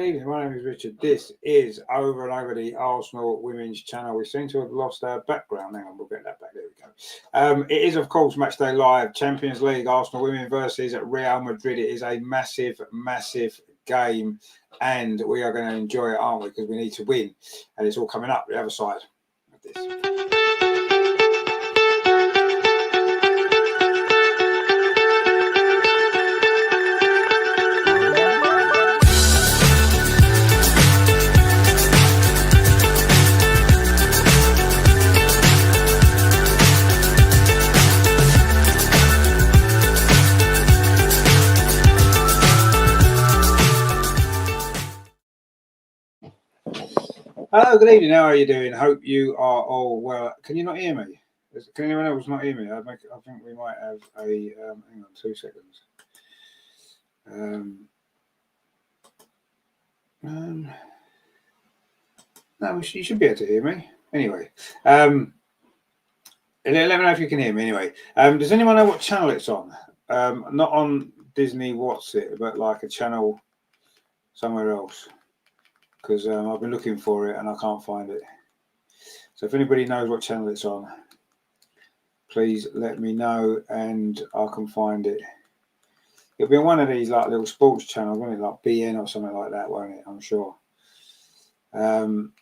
evening. My name is Richard. This is Over and Over, the Arsenal Women's Channel. We seem to have lost our background. Hang on, we'll get that back. There we go. It is, of course, Matchday Live, Champions League, Arsenal Women versus Real Madrid. It is a massive, massive game, and we are going to enjoy it, aren't we? Because we need to win, and it's all coming up the other side of this. Hello, good evening. How are you doing? Hope you are all well. Can you not hear me? Can anyone else not hear me? I think we might have a. Hang on, 2 seconds. No, you should be able to hear me. Anyway, let me know if you can hear me. Anyway, does anyone know what channel it's on? Not on Disney. What's it? But like a channel somewhere else. Because I've been looking for it and I can't find it. So if anybody knows what channel it's on, please let me know and I can find it. It'll be on one of these like little sports channels, won't it? Like BN or something like that, won't it? I'm sure. We'll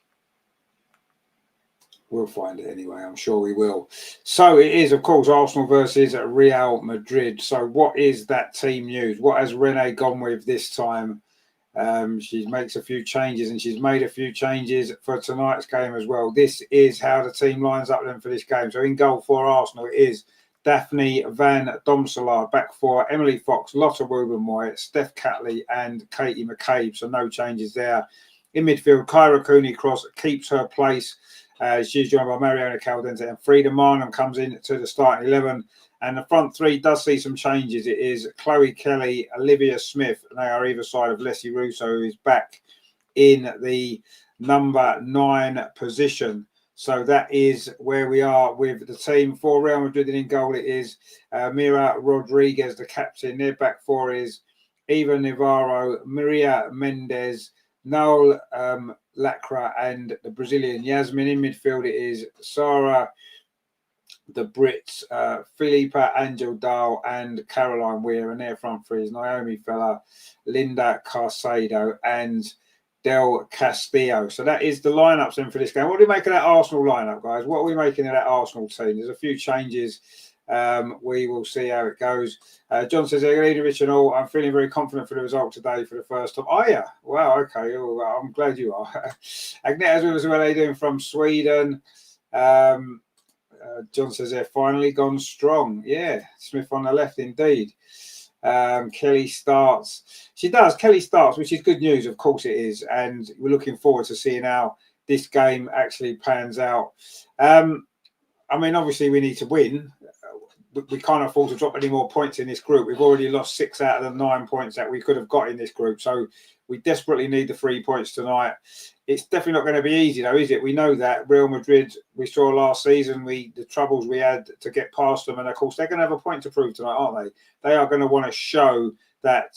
find it anyway. I'm sure we will. So it is, of course, Arsenal versus Real Madrid. So what is that team news? What has Renee gone with this time? She makes a few changes, and she's made a few changes for tonight's game as well. This is how the team lines up then for this game. So in goal for Arsenal, it is Daphne Van Domselaar, back four, Emily Fox, Lotta Wubben-Moy, Steph Catley and Katie McCabe. So no changes there. In midfield, Kyra Cooney-Cross keeps her place. She's joined by Mariona Caldente, and Frida Marnham comes in to the starting 11. And the front three does see some changes. It is Chloe Kelly, Olivia Smith, and they are either side of Leslie Russo, who is back in the number 9 position. So that is where we are with the team. For Real Madrid, and in goal it is Mira Rodriguez, the captain. Their back four is Eva Navarro, Maria Mendez, Noel Lacra, and the Brazilian Yasmin. In midfield it is Sarah, the Brits, Philippa Angel Dahl and Caroline Weir, and their front three is Naomi Feller, Linda Carcedo and Del Castillo. So that is the lineups then for this game. What do we make of that Arsenal lineup, guys? What are we making of that Arsenal team? There's a few changes. We will see how it goes. John says, good evening, Rich and all. I'm feeling very confident for the result today for the first time. Oh, yeah. Wow, okay. Oh, well, I'm glad you are. Agneta's with us. What are they doing from Sweden? John says they're finally gone strong. Yeah, Smith on the left, indeed. Kelly starts. She does. Kelly starts, which is good news. Of course it is. And we're looking forward to seeing how this game actually pans out. I mean, obviously we need to win. We can't afford to drop any more points in this group. We've already lost 6 out of the 9 points that we could have got in this group. So we desperately need the 3 points tonight. It's definitely not going to be easy, though, is it? We know that Real Madrid, we saw last season, the troubles we had to get past them. And, of course, they're going to have a point to prove tonight, aren't they? They are going to want to show that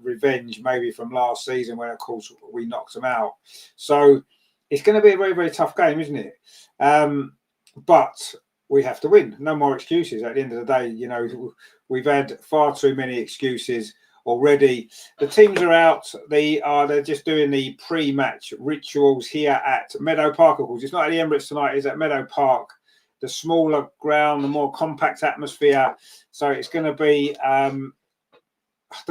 revenge maybe from last season when, of course, we knocked them out. So it's going to be a very, very tough game, isn't it? But we have to win. No more excuses. At the end of the day, you know, we've had far too many excuses already. The teams are out. They're just doing the pre-match rituals here at Meadow Park, of course. It's not at the Emirates tonight, it's at Meadow Park. The smaller ground, the more compact atmosphere. So it's going to be, I don't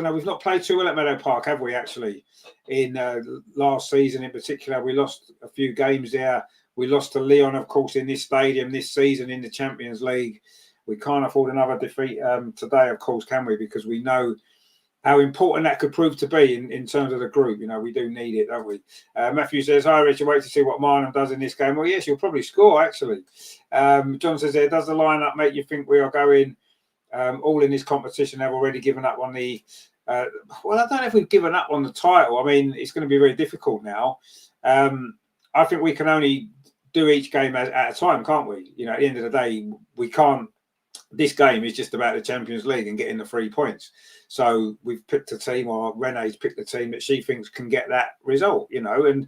know, we've not played too well at Meadow Park, have we, actually? In last season in particular, we lost a few games there. We lost to Lyon, of course, in this stadium this season in the Champions League. We can't afford another defeat today, of course, can we? Because we know how important that could prove to be in terms of the group. You know, we do need it, don't we? Matthew says, hi, Richard, wait to see what Marnham does in this game. Well, yes, you'll probably score, actually. John says, does the lineup make you think we are going all in this competition? They've already given up on the... well, I don't know if we've given up on the title. I mean, it's going to be very difficult now. I think we can only do each game at a time, can't we? You know, at the end of the day, we can't this game is just about the Champions League and getting the 3 points. So we've picked a team, or Renee's picked a team that she thinks can get that result, and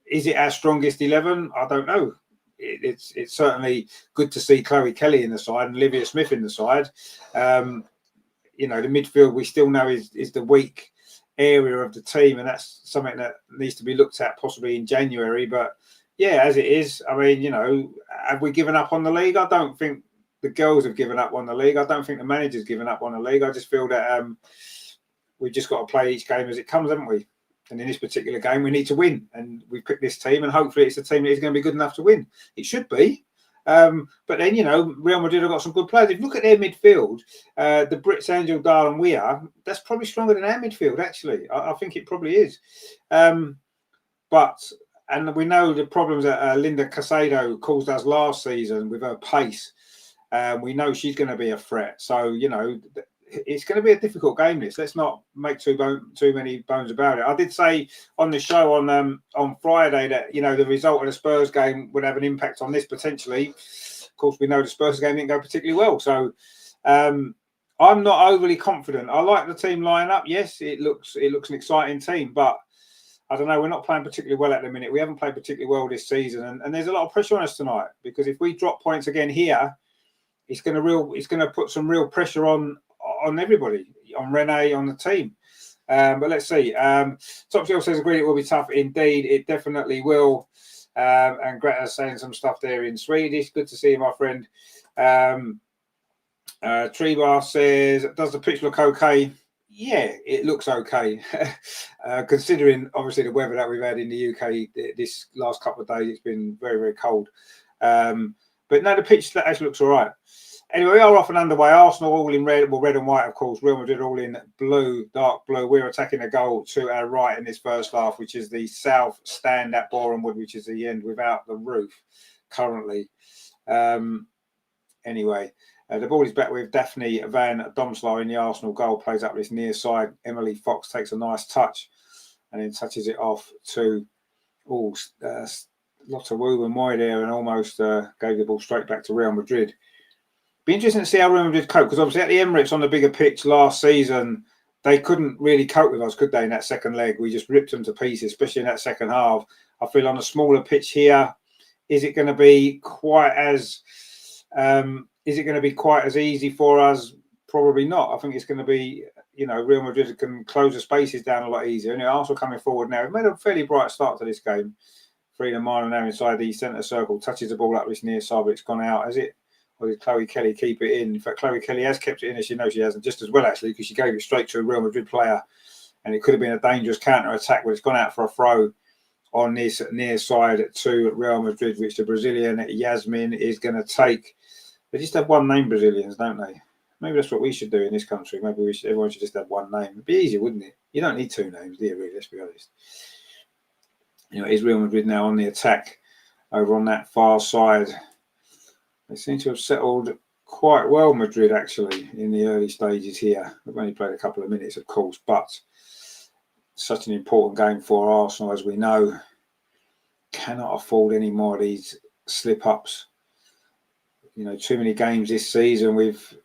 is it our strongest 11? I don't know. It's certainly good to see Chloe Kelly in the side and Olivia Smith in the side. The midfield we still know is the weak area of the team, and that's something that needs to be looked at possibly in January. But yeah, as it is, I mean, have we given up on the league? I don't think the girls have given up on the league. I don't think the manager's given up on the league. I just feel that we've just got to play each game as it comes, haven't we? And in this particular game, we need to win. And we picked this team, and hopefully it's a team that is going to be good enough to win. It should be. But then, Real Madrid have got some good players. If you look at their midfield, the Brits, Angel, Dahl and Weir, that's probably stronger than our midfield, actually. I think it probably is. And we know the problems that Linda Casado caused us last season with her pace. We know she's going to be a threat. So, it's going to be a difficult game, this. Let's not make too many bones about it. I did say on the show on Friday that, the result of the Spurs game would have an impact on this potentially. Of course, we know the Spurs game didn't go particularly well. So I'm not overly confident. I like the team line up. Yes, it looks an exciting team, but I don't know. We're not playing particularly well at the minute. We haven't played particularly well this season. And there's a lot of pressure on us tonight, because if we drop points again here, it's going to put some real pressure on everybody, on Renee, on the team. But let's see. Top Jill says, agreed, it will be tough. Indeed, it definitely will. And Greta's saying some stuff there in Swedish. Good to see you, my friend. Treebar says, does the pitch look okay? Yeah, it looks okay. Considering, obviously, the weather that we've had in the UK this last couple of days, it's been very, very cold. But no, the pitch actually looks all right. Anyway, we are off and underway. Arsenal all in red, red and white, of course. Real Madrid all in blue, dark blue. We're attacking a goal to our right in this first half, which is the south stand at Borehamwood, which is the end without the roof currently. Anyway, the ball is back with Daphne Van Domselaar in the Arsenal goal. Plays up this near side. Emily Fox takes a nice touch and then touches it off to lots of woo and moi there, and almost gave the ball straight back to Real Madrid. Be interesting to see how Real Madrid cope, because obviously at the Emirates on the bigger pitch last season, they couldn't really cope with us, could they, in that second leg? We just ripped them to pieces, especially in that second half. I feel on a smaller pitch here, is it going to be quite as easy for us? Probably not. I think it's going to be, Real Madrid can close the spaces down a lot easier. And Arsenal coming forward now. We've made a fairly bright start to this game. Frida Marno now inside the centre circle, touches the ball up this near side, but it's gone out, has it? Or did Chloe Kelly keep it in? In fact, Chloe Kelly has kept it in, as you know she hasn't, just as well, actually, because she gave it straight to a Real Madrid player. And it could have been a dangerous counter-attack, but it's gone out for a throw on this near side to Real Madrid, which the Brazilian Yasmin is going to take. They just have one name, Brazilians, don't they? Maybe that's what we should do in this country. Maybe everyone should just have one name. It'd be easier, wouldn't it? You don't need two names, do you, really? Let's be honest. Is Real Madrid now on the attack over on that far side? They seem to have settled quite well, Madrid, actually, in the early stages here. We've only played a couple of minutes, of course, but such an important game for Arsenal, as we know. Cannot afford any more of these slip-ups. Too many games this season. We've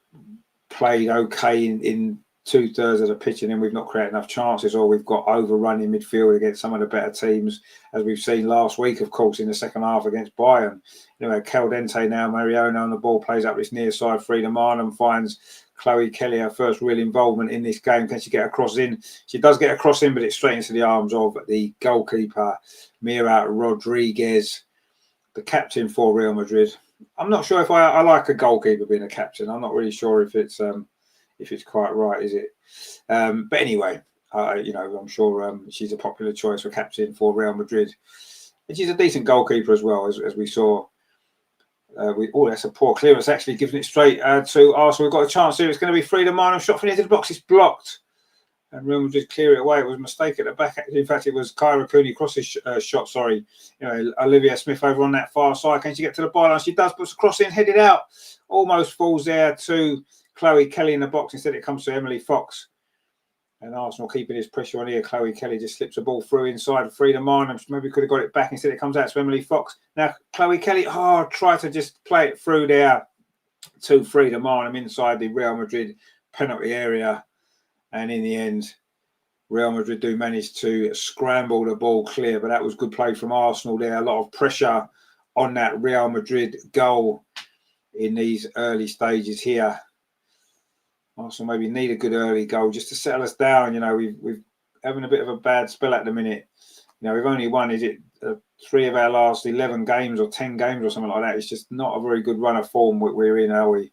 played okay in 2/3 of the pitch, and then we've not created enough chances, or we've got overrun in midfield against some of the better teams, as we've seen last week, of course, in the second half against Bayern. Caldente now, Mariona on the ball, plays up this near side. Frida Marnham finds Chloe Kelly, her first real involvement in this game. Can she get a cross in? She does get a cross in, but it's straight into the arms of the goalkeeper, Mira Rodriguez, the captain for Real Madrid. I'm not sure if I like a goalkeeper being a captain. I'm not really sure if it's quite right, is it? But anyway, I'm sure she's a popular choice for captain for Real Madrid. And she's a decent goalkeeper as well, as we saw. That's a poor clearance, actually, giving it straight to Arsenal. We've got a chance here. It's going to be Frida Marno, shot from into the box. It's blocked. And Real Madrid clear it away. It was a mistake at the back. In fact, it was Kyra Cooney Cross's shot, sorry. Olivia Smith over on that far side. Can she get to the byline? She does, puts a cross in, headed out. Almost falls there to Chloe Kelly in the box. Instead, it comes to Emily Fox. And Arsenal keeping his pressure on here. Chloe Kelly just slips the ball through inside of Frida Marnham. Maybe could have got it back. Instead, it comes out to Emily Fox. Now, Chloe Kelly, try to just play it through there. to Frida Marnham inside the Real Madrid penalty area. And in the end, Real Madrid do manage to scramble the ball clear, but that was good play from Arsenal there. A lot of pressure on that Real Madrid goal in these early stages here. Arsenal maybe need a good early goal just to settle us down. You know, we've having a bit of a bad spell at the minute. You know, we've only won, is it 3 of our last 11 games or 10 games or something like that. It's just not a very good run of form we're in, are we?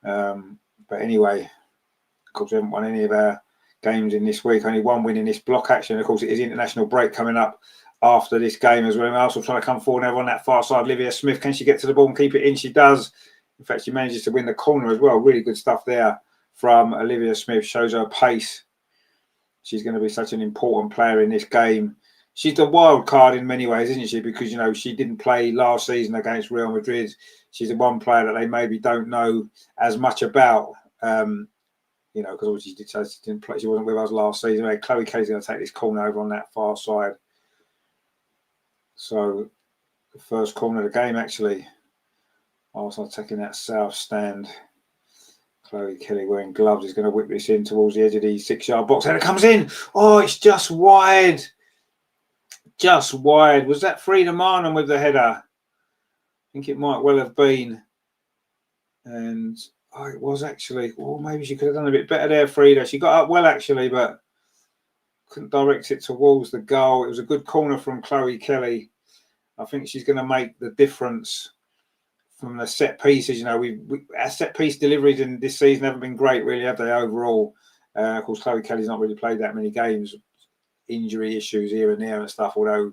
But anyway, of course, we haven't won any of our games in this week. Only one win in this block action. Of course, it is international break coming up after this game as well. Arsenal trying to come forward now on that far side. Olivia Smith, can she get to the ball and keep it in? She does. In fact, she manages to win the corner as well. Really good stuff there from Olivia Smith. Shows her pace. She's going to be such an important player in this game. She's the wild card in many ways, isn't she? Because, you know, she didn't play last season against Real Madrid. She's the one player that they maybe don't know as much about. You know, because obviously she didn't play. She wasn't with us last season. Anyway, Chloe Kelly's going to take this corner over on that far side. So, the first corner of the game, actually. Arsenal taking that south stand. Chloe Kelly wearing gloves is going to whip this in towards the edge of the 6-yard box. And it comes in. Oh, it's just wide. Just wide. Was that Frida Marnham with the header? I think it might well have been. And it was actually. Oh, maybe she could have done a bit better there, Frida. She got up well, actually, but couldn't direct it towards the goal. It was a good corner from Chloe Kelly. I think she's going to make the difference from the set pieces. You know, our set piece deliveries in this season haven't been great, really, have they, overall? Of course, Chloe Kelly's not really played that many games. Injury issues here and there and stuff, although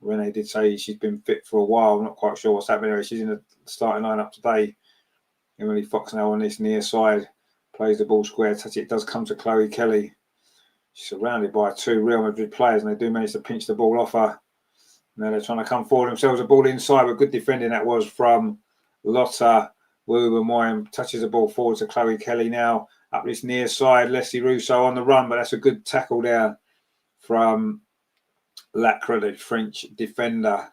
Renee did say she's been fit for a while. I'm not quite sure what's happening. Anyway, she's in the starting lineup today. Emily Fox now on this near side. Plays the ball square. Touch it does come to Chloe Kelly. She's surrounded by 2 Real Madrid players, and they do manage to pinch the ball off her. Now they're trying to come forward themselves. A ball inside, but good defending that was from Lotta Woobenmoyen. Touches the ball forward to Chloe Kelly now. Up this near side, Leslie Rousseau on the run, but that's a good tackle there from Lacre, the French defender.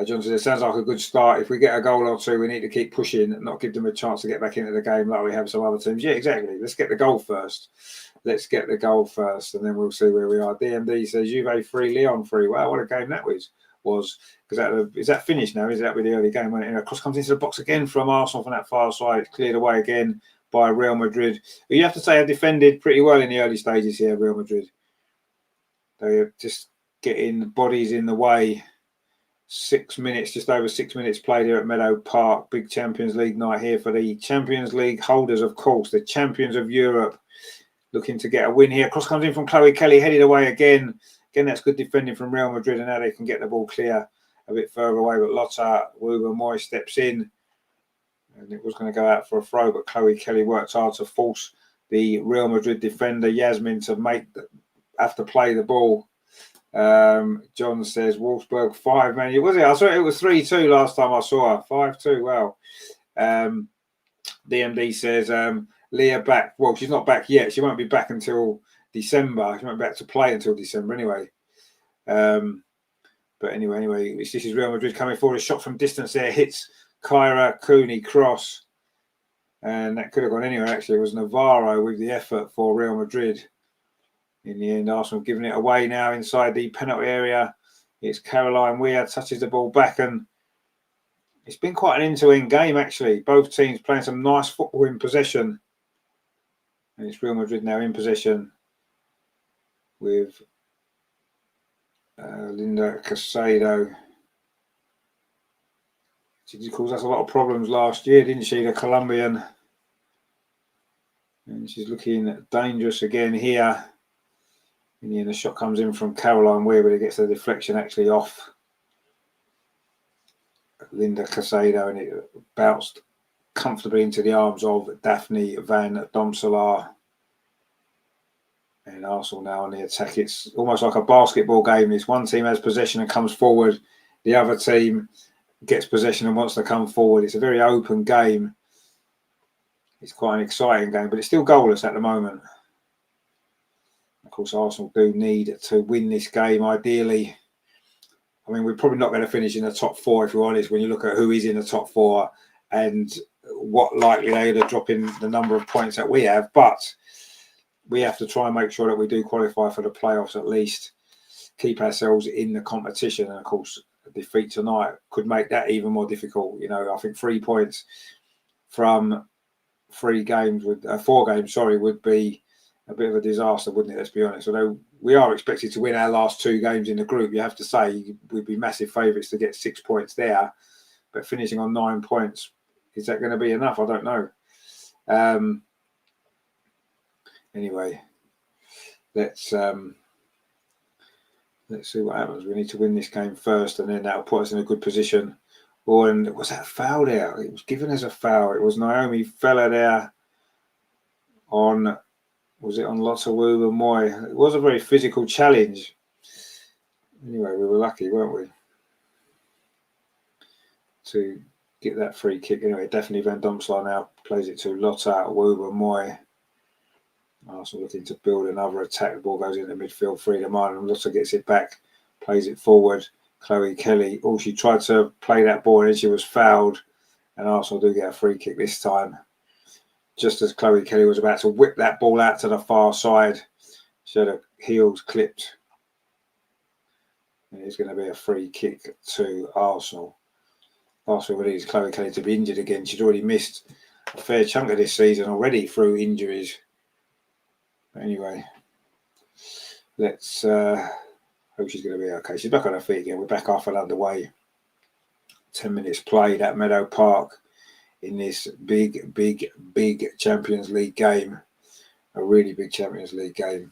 John says, it sounds like a good start. If we get a goal or 2, we need to keep pushing and not give them a chance to get back into the game like we have some other teams. Yeah, exactly. Let's get the goal first. And then we'll see where we are. DMD says, Juve 3, Lyon 3. Wow, what a game that was. Because is that finished now? Is that with the early game? When it cross comes into the box again from Arsenal from that far side. It's cleared away again by Real Madrid. But you have to say, have defended pretty well in the early stages here, Real Madrid. They are just getting bodies in the way. 6 minutes, just over 6 minutes played here at Meadow Park. Big Champions League night here for the Champions League holders, of course, the champions of Europe, looking to get a win here. Cross comes in from Chloe Kelly, headed away again. Again, that's good defending from Real Madrid, and now they can get the ball clear a bit further away. But Lotta Woobenmoyen steps in, and it was going to go out for a throw, but Chloe Kelly worked hard to force the Real Madrid defender Yasmin to have to play the ball. John says Wolfsburg 5, man. Was it? I saw it was 3-2 last time I saw her. 5-2. Wow. DMD says Leah back. Well, she's not back yet. She won't be back until December. She won't be back to play until December anyway. But anyway, this is Real Madrid coming forward. A shot from distance there hits Kyra Cooney cross, and that could have gone anywhere. Actually, it was Navarro with the effort for Real Madrid. In the end, Arsenal giving it away now inside the penalty area. It's Caroline Weir touches the ball back, and it's been quite an end-to-end game, actually. Both teams playing some nice football in possession. And it's Real Madrid now in possession with Linda Casado. She caused us a lot of problems last year, didn't she, the Colombian? And she's looking dangerous again here. In the end, the shot comes in from Caroline Weir, but it gets the deflection actually off Linda Casado, and it bounced comfortably into the arms of Daphne Van Domselaar. And Arsenal now on the attack. It's almost like a basketball game. This one team has possession and comes forward. The other team gets possession and wants to come forward. It's a very open game. It's quite an exciting game, but it's still goalless at the moment. Of course, Arsenal do need to win this game, ideally. I mean, we're probably not going to finish in the top 4, if we're honest, when you look at who is in the top 4. and what likely they are dropping the number of points that we have. But we have to try and make sure that we do qualify for the playoffs at least, keep ourselves in the competition. And of course, a defeat tonight could make that even more difficult. You know, I think 3 points from 4 games would be a bit of a disaster, wouldn't it? Let's be honest. Although we are expected to win our last 2 games in the group, you have to say we'd be massive favourites to get 6 points there. But finishing on 9 points, is that going to be enough? I don't know. Anyway, let's see what happens. We need to win this game first, and then that'll put us in a good position. Oh, and was that a foul there? It was given as a foul. It was Naomi Feller there on, was it on Lotta Woo and Moy? It was a very physical challenge. Anyway, we were lucky, weren't we, to get that free kick. Anyway, definitely Van Domselaar now plays it to Lotta Woo and Moy. Arsenal looking to build another attack. The ball goes into midfield, Frida Martin. Lotta gets it back, plays it forward. Chloe Kelly. Oh, she tried to play that ball and she was fouled. And Arsenal do get a free kick this time. Just as Chloe Kelly was about to whip that ball out to the far side, she had her heels clipped. And it's going to be a free kick to Arsenal. Arsenal needs Chloe Kelly to be injured again. She's already missed a fair chunk of this season already through injuries. Anyway, let's hope she's going to be okay. She's back on her feet again. We're back half an underway. 10 minutes played at Meadow Park in this big Champions League game. A really big Champions League game.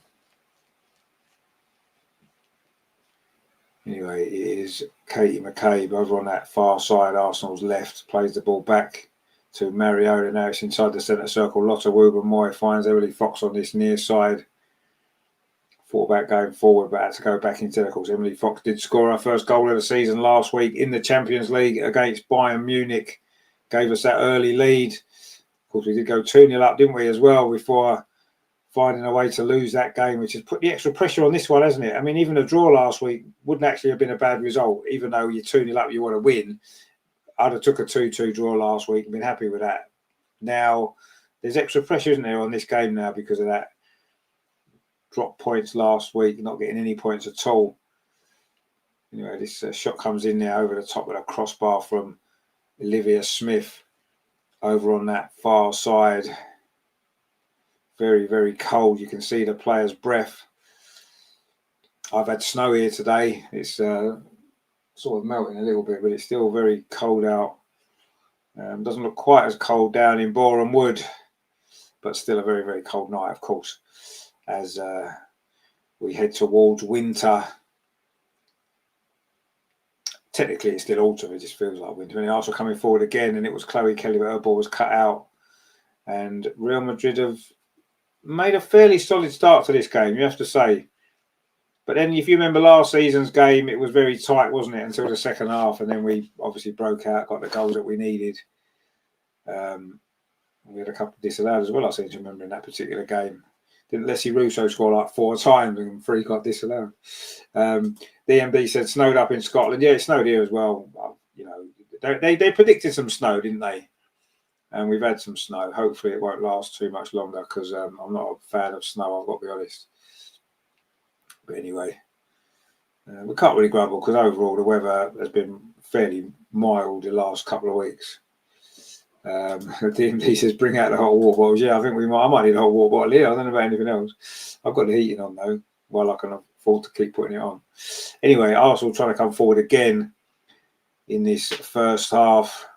Anyway, it is Katie McCabe over on that far side, Arsenal's left, plays the ball back to Mariota. Now it's inside the centre circle. Lotta Woober-Moy finds Emily Fox on this near side. Thought about going forward, but had to go back into the course. Emily Fox did score her first goal of the season last week in the Champions League against Bayern Munich. Gave us that early lead. Of course, we did go 2-0 up, didn't we, as well, before finding a way to lose that game, which has put the extra pressure on this one, hasn't it? I mean, even a draw last week wouldn't actually have been a bad result, even though you're 2-0 up, you want to win. I'd have took a 2-2 draw last week and been happy with that. Now, there's extra pressure, isn't there, on this game now because of that. Dropped points last week, not getting any points at all. Anyway, this shot comes in there over the top of the crossbar from Olivia Smith over on that far side. Very, very cold. You can see the player's breath. I've had snow here today. It's sort of melting a little bit, but it's still very cold out. Doesn't look quite as cold down in Boreham Wood, but still a very, very cold night, of course, as we head towards winter. Technically, it's still autumn. It just feels like winter. And Arsenal coming forward again, and it was Chloe Kelly, but her ball was cut out. And Real Madrid have made a fairly solid start to this game, you have to say. But then, if you remember last season's game, it was very tight, wasn't it, until the second half, and then we obviously broke out, got the goals that we needed. We had a couple of disallowed as well, I seem to remember, in that particular game. Didn't Leslie Russo score like 4 times and 3 got disallowed? DMB said snowed up in Scotland. Yeah, it snowed here as well. You know, they predicted some snow, didn't they? And we've had some snow. Hopefully it won't last too much longer because I'm not a fan of snow, I've got to be honest. But anyway, we can't really grumble because overall the weather has been fairly mild the last couple of weeks. DMD says bring out the hot water bottles. Yeah, I think I might need a hot water bottle here. I don't know about anything else. I've got the heating on though, while I can afford to keep putting it on. Anyway, Arsenal trying to come forward again in this first half.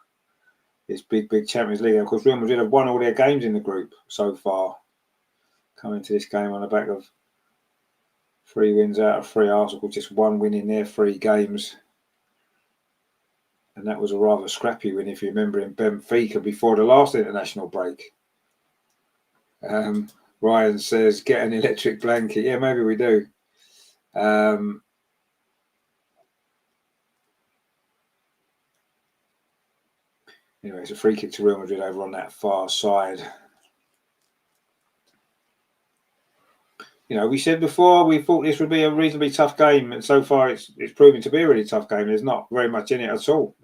This big Champions League. Of course, Real Madrid have won all their games in the group so far. Coming to this game on the back of 3 wins out of 3. Arsenal just 1 win in their 3 games. And that was a rather scrappy win, if you remember, in Benfica before the last international break. Ryan says, get an electric blanket. Yeah, maybe we do. Anyway, it's a free kick to Real Madrid over on that far side. we said before we thought this would be a reasonably tough game, and so far it's proven to be a really tough game. There's not very much in it at all.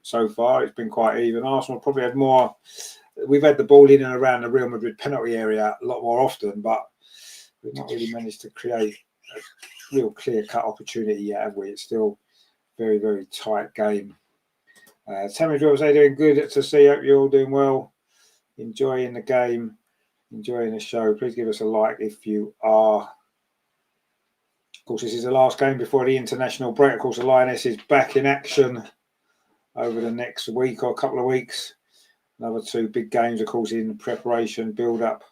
So far it's been quite even. Arsenal probably had more. We've had the ball in and around the Real Madrid penalty area a lot more often, but we've not really managed to create a real clear-cut opportunity yet, have we? It's still very, very tight game. Tammy Drills, they're doing good to see. Hope you're all doing well, enjoying the game, enjoying the show. Please give us a like if you are. Of course, this is the last game before the international break. Of course, the Lioness is back in action over the next week or a couple of weeks. Another 2 big games, of course, in preparation, build-up.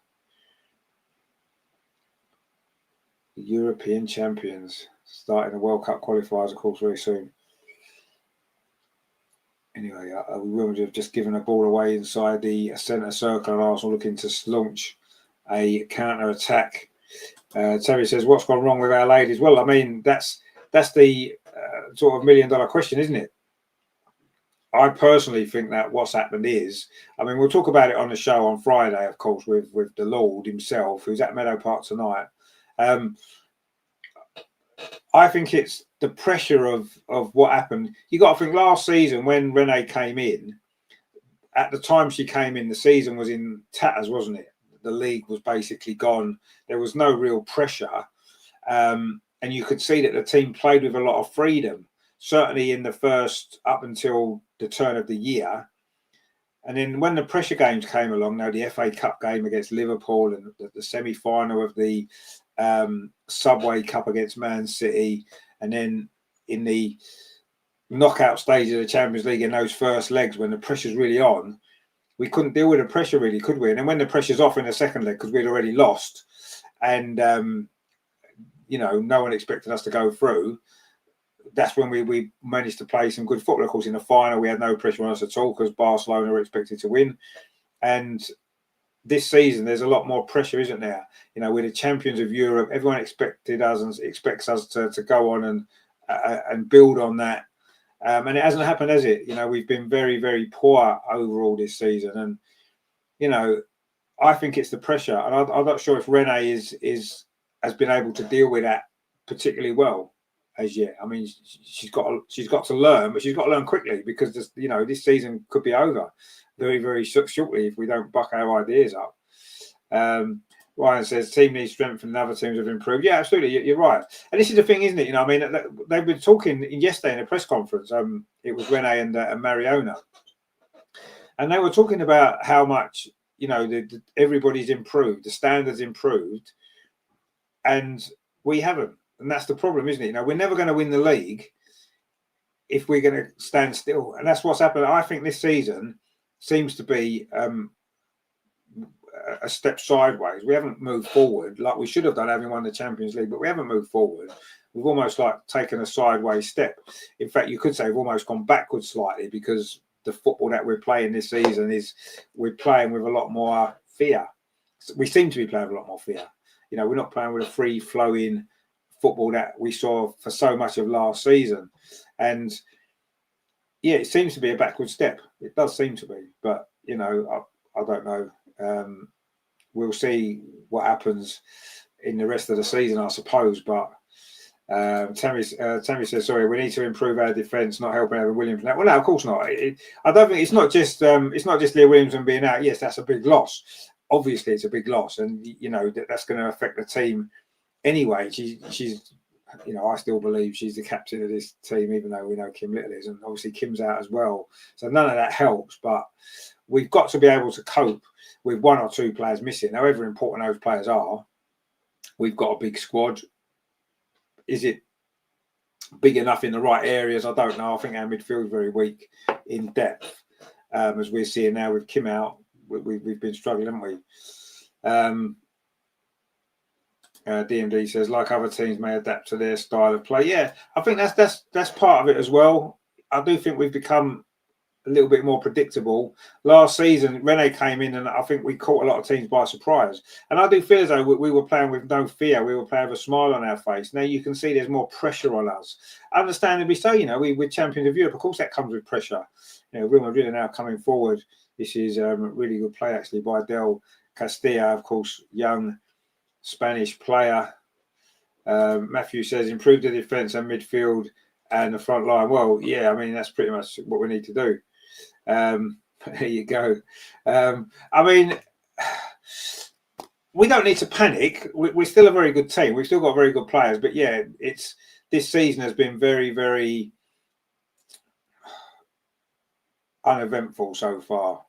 The European champions starting the World Cup qualifiers, of course, very soon. Anyway, we will have just given a ball away inside the centre circle, and Arsenal looking to launch a counter-attack. Terry says, what's gone wrong with our ladies? Well, I mean, that's the sort of million-dollar question, isn't it? I personally think that what's happened is, I mean, we'll talk about it on the show on Friday, of course, with the Lord himself, who's at Meadow Park tonight. I think it's the pressure of what happened. You got to think last season when Renee came in, at the time she came in, the season was in tatters, wasn't it? The league was basically gone. There was no real pressure. And you could see that the team played with a lot of freedom, certainly in the first, up until the turn of the year. And then when the pressure games came along, now the FA Cup game against Liverpool and the semi-final of the Subway Cup against Man City, and then in the knockout stage of the Champions League in those first legs when the pressure's really on, we couldn't deal with the pressure really, could we? And then when the pressure's off in the second leg, because we'd already lost and, no one expected us to go through, that's when we managed to play some good football. Of course, in the final, we had no pressure on us at all because Barcelona were expected to win. And this season, there's a lot more pressure, isn't there? We're the champions of Europe. Everyone expected us and expects us to go on and build on that. And it hasn't happened, has it? We've been very, very poor overall this season. And, I think it's the pressure. And I'm not sure if Renee has been able to deal with that particularly well as yet. I mean, she's got to learn, but she's got to learn quickly because this season could be over very, very shortly if we don't buck our ideas up. Ryan says team needs strength and other teams have improved. Yeah, absolutely, you're right. And this is the thing, isn't it? I mean, they've been talking yesterday in a press conference. It was Renee and Mariona, and they were talking about how much everybody's improved, the standards improved, and we haven't. And that's the problem, isn't it? We're never going to win the league if we're going to stand still. And that's what's happened. I think this season seems to be a step sideways. We haven't moved forward like we should have done having won the Champions League, but we haven't moved forward. We've almost taken a sideways step. In fact, you could say we've almost gone backwards slightly because the football that we're playing this season we're playing with a lot more fear. We seem to be playing with a lot more fear. We're not playing with a free-flowing football that we saw for so much of last season. And yeah, it seems to be a backward step. It does seem to be, but I don't know. We'll see what happens in the rest of the season, I suppose. But Tammy says, sorry, we need to improve our defence, not helping Evan Williams now. Well, no, of course not. I don't think it's not just Leah Williamson being out. Yes, that's a big loss. Obviously, it's a big loss, and that's going to affect the team anyway. She's I still believe she's the captain of this team, even though we know Kim Little is, and obviously Kim's out as well. So none of that helps. But we've got to be able to cope with 1 or 2 players missing, however important those players are. We've got a big squad. Is it big enough in the right areas? I don't know. I think our midfield is very weak in depth, as we're seeing now with Kim out. We've been struggling, haven't we? DMD says, like other teams may adapt to their style of play. Yeah, I think that's part of it as well. I do think we've become a little bit more predictable. Last season, Renee came in and I think we caught a lot of teams by surprise. And I do feel as though we were playing with no fear. We were playing with a smile on our face. Now you can see there's more pressure on us. Understandably so, we're champions of Europe. Of course that comes with pressure. Real Madrid are now coming forward. This is a really good play actually by Del Castilla, of course, young Spanish player. Matthew says, improve the defence and midfield and the front line. Well, yeah, I mean, that's pretty much what we need to do. There you go. I mean, we don't need to panic. We're still a very good team. We've still got very good players. But yeah, this season has been very, very uneventful so far.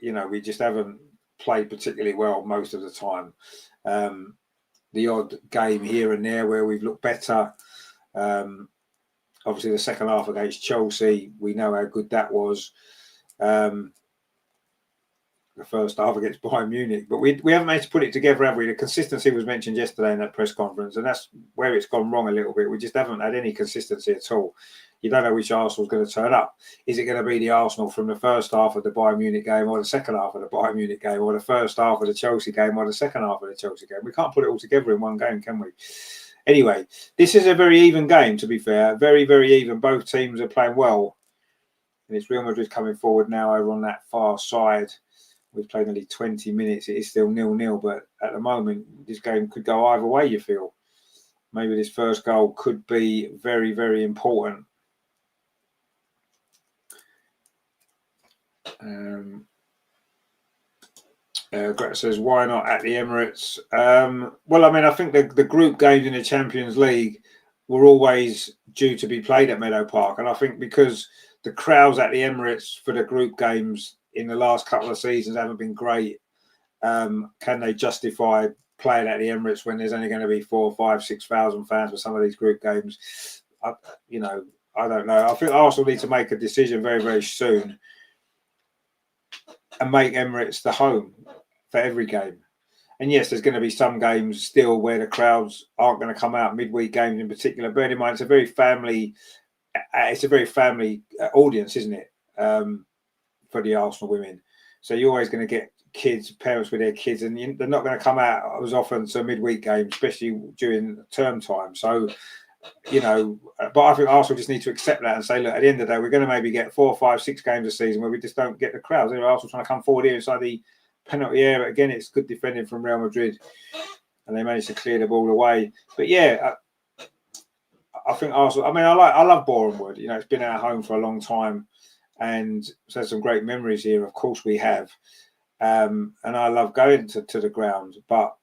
You know, we just haven't played particularly well most of the time. The odd game here and there where we've looked better. Obviously, the second half against Chelsea, we know how good that was. The first half against Bayern Munich, but we haven't managed to put it together, have we? The consistency was mentioned yesterday in that press conference, and that's where it's gone wrong a little bit. We just haven't had any consistency at all. You don't know which Arsenal's going to turn up. Is it going to be the Arsenal from the first half of the Bayern Munich game, or the second half of the Bayern Munich game, or the first half of the Chelsea game, or the second half of the Chelsea game? We can't put it all together in one game, can we? Anyway, this is a very even game, to be fair. Very, very even. Both teams are playing well. And it's Real Madrid coming forward now over on that far side. We've played nearly 20 minutes. It is still 0-0, but at the moment, this game could go either way, you feel. Maybe this first goal could be very, very important. Gret says, why not at the Emirates? Well, I mean, I think the group games in the Champions League were always due to be played at Meadow Park. And I think because the crowds at the Emirates for the group games in the last couple of seasons haven't been great, can they justify playing at the Emirates when there's only going to be 4,000, 5,000, 6,000 fans for some of these group games? I don't know. I think Arsenal need to make a decision very, very soon and make Emirates the home for every game. And yes, there's going to be some games still where the crowds aren't going to come out, midweek games in particular. Bear in mind, it's a very family audience, isn't it? For the Arsenal women. So you're always going to get parents with their kids, and they're not going to come out as often to midweek games, especially during term time. So, but I think Arsenal just need to accept that and say, look, at the end of the day, we're going to maybe get 4, 5, 6 games a season where we just don't get the crowds. Arsenal trying to come forward here inside the penalty area. Again, it's good defending from Real Madrid, and they managed to clear the ball away. But yeah, I think Arsenal. I mean, I love Boreham Wood. It's been our home for a long time, and it's had some great memories here. Of course, we have, and I love going to the ground. But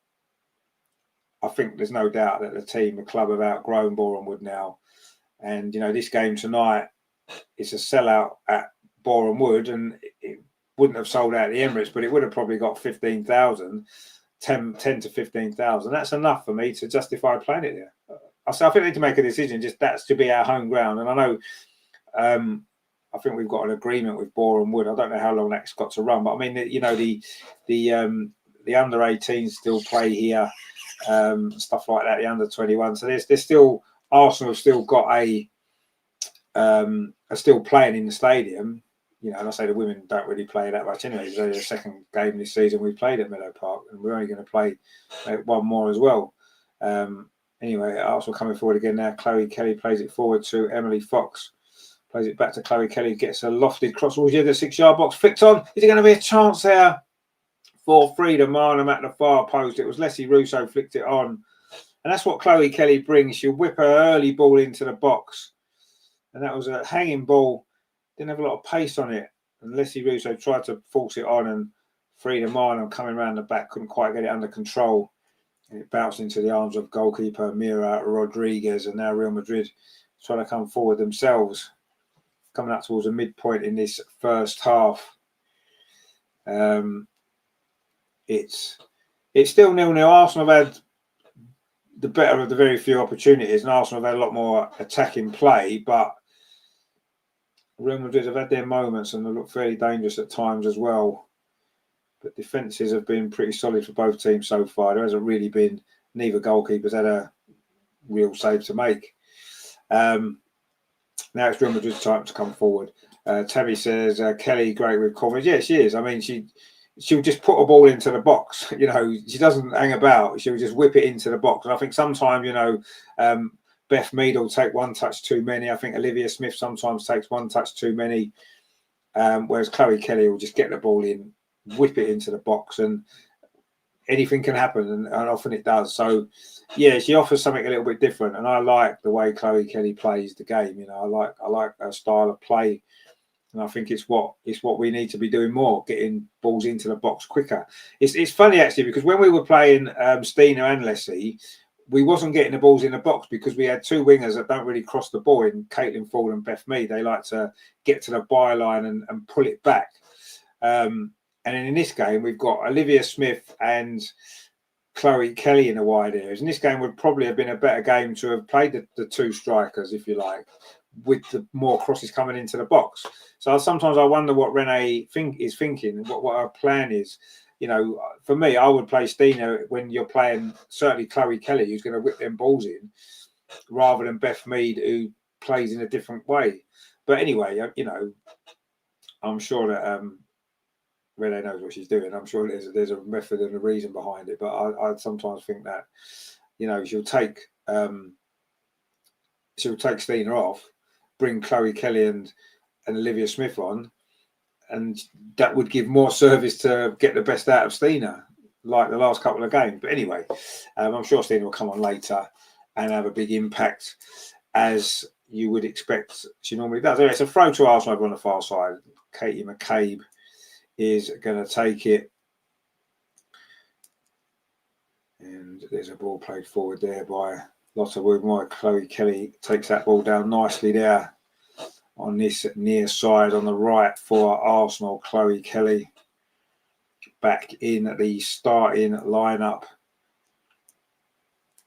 I think there's no doubt that the club have outgrown Boreham Wood now. And, this game tonight is a sellout at Boreham Wood, and it wouldn't have sold out at the Emirates, but it would have probably got 15,000, 10 to 15,000. That's enough for me to justify playing it there. I think they need to make a decision, just that's to be our home ground. And I know, I think we've got an agreement with Boreham Wood. I don't know how long that's got to run, but I mean, the under 18s still play here. Stuff like that, the under 21. So there's still Arsenal have still got are still playing in the stadium. And I say the women don't really play that much anyway. It's only the second game this season we played at Meadow Park, and we're only going to play one more as well. Anyway, Arsenal coming forward again now. Chloe Kelly plays it forward to Emily Fox. Plays it back to Chloe Kelly. Gets a lofted cross towards the 6-yard box. Flicked on. Is it going to be a chance there? For Frida Marnham at the far post. It was Leslie Russo flicked it on. And that's what Chloe Kelly brings. She'll whip her early ball into the box. And that was a hanging ball. Didn't have a lot of pace on it. And Leslie Russo tried to force it on, and Frida Marnham coming around the back couldn't quite get it under control. And it bounced into the arms of goalkeeper Mira Rodriguez, and now Real Madrid trying to come forward themselves. Coming up towards the midpoint in this first half. It's still 0-0. Arsenal have had the better of the very few opportunities, and Arsenal have had a lot more attacking play, but Real Madrid have had their moments and they look fairly dangerous at times as well. But defences have been pretty solid for both teams so far. There hasn't really been, neither goalkeepers had a real save to make. Now it's Real Madrid's time to come forward. Tabby says, Kelly, great with confidence. Yeah, she is. I mean, she'll just put a ball into the box. She doesn't hang about. She'll just whip it into the box. And I think sometimes, Beth Mead will take one touch too many. I think Olivia Smith sometimes takes one touch too many. Whereas Chloe Kelly will just get the ball in, whip it into the box. And anything can happen, and often it does. So, yeah, she offers something a little bit different, and I like the way Chloe Kelly plays the game. I like her style of play, and I think it's what we need to be doing more, getting balls into the box quicker. It's funny actually, because when we were playing Stina and Leslie, we wasn't getting the balls in the box because we had two wingers that don't really cross the ball in Caitlin Ford and Beth Mead. They like to get to the byline and pull it back. And then in this game, we've got Olivia Smith and Chloe Kelly in the wide areas. And this game would probably have been a better game to have played the two strikers, if you like, with the more crosses coming into the box. So sometimes I wonder what Renee is thinking, what her plan is. For me, I would play Stina when you're playing certainly Chloe Kelly, who's going to whip them balls in, rather than Beth Mead, who plays in a different way. But anyway, I'm sure that Renee knows what she's doing. I'm sure there's a method and a reason behind it. But I sometimes think that she'll take Stina off, bring Chloe Kelly and Olivia Smith on, and that would give more service to get the best out of Stina, like the last couple of games. But anyway, I'm sure Stina will come on later and have a big impact, as you would expect she normally does. Anyway, it's a throw to Arsenal over on the far side. Katie McCabe is going to take it. And there's a ball played forward there by Lotta Woodmore. Chloe Kelly takes that ball down nicely there on this near side on the right for Arsenal. Chloe Kelly back in the starting lineup.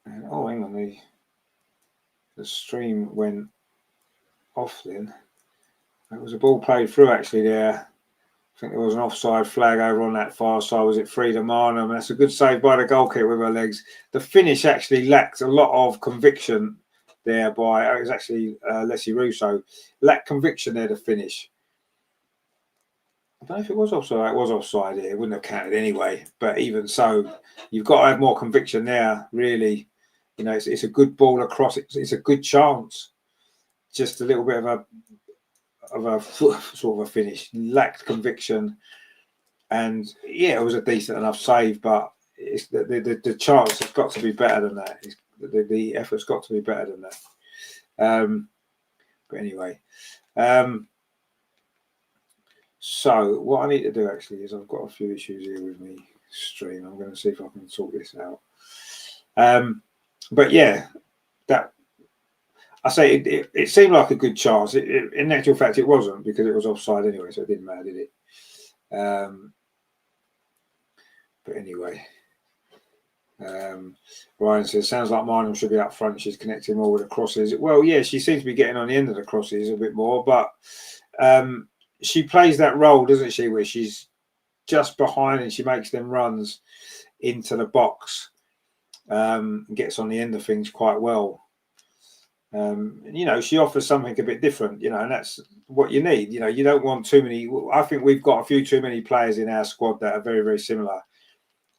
And hang on, the stream went off then. There was a ball played through actually there. I think there was an offside flag over on that far side. Was it Frida Marnham? That's a good save by the goalkeeper with her legs. The finish actually lacked a lot of conviction there by, it was actually Leslie Russo. Lacked conviction there to finish. I don't know if it was offside. It was offside here. It wouldn't have counted anyway. But even so, you've got to have more conviction there, really. It's a good ball across. It's a good chance. Just a little bit of a sort of a finish. Lacked conviction. And yeah, it was a decent enough save, but it's the chance has got to be better than that. The effort's got to be better than that. But anyway, so what I need to do actually is I've got a few issues here with me stream. I'm going to see if I can sort this out. But yeah, that I say it seemed like a good chance. In actual fact, it wasn't, because it was offside anyway, so it didn't matter, did it? But anyway, Ryan says, sounds like Marnham should be up front. She's connecting more with the crosses. Well, yeah, she seems to be getting on the end of the crosses a bit more, but she plays that role, doesn't she, where she's just behind and she makes them runs into the box, and gets on the end of things quite well. She offers something a bit different, and that's what you need. You don't want too many. I think we've got a few too many players in our squad that are very, very similar.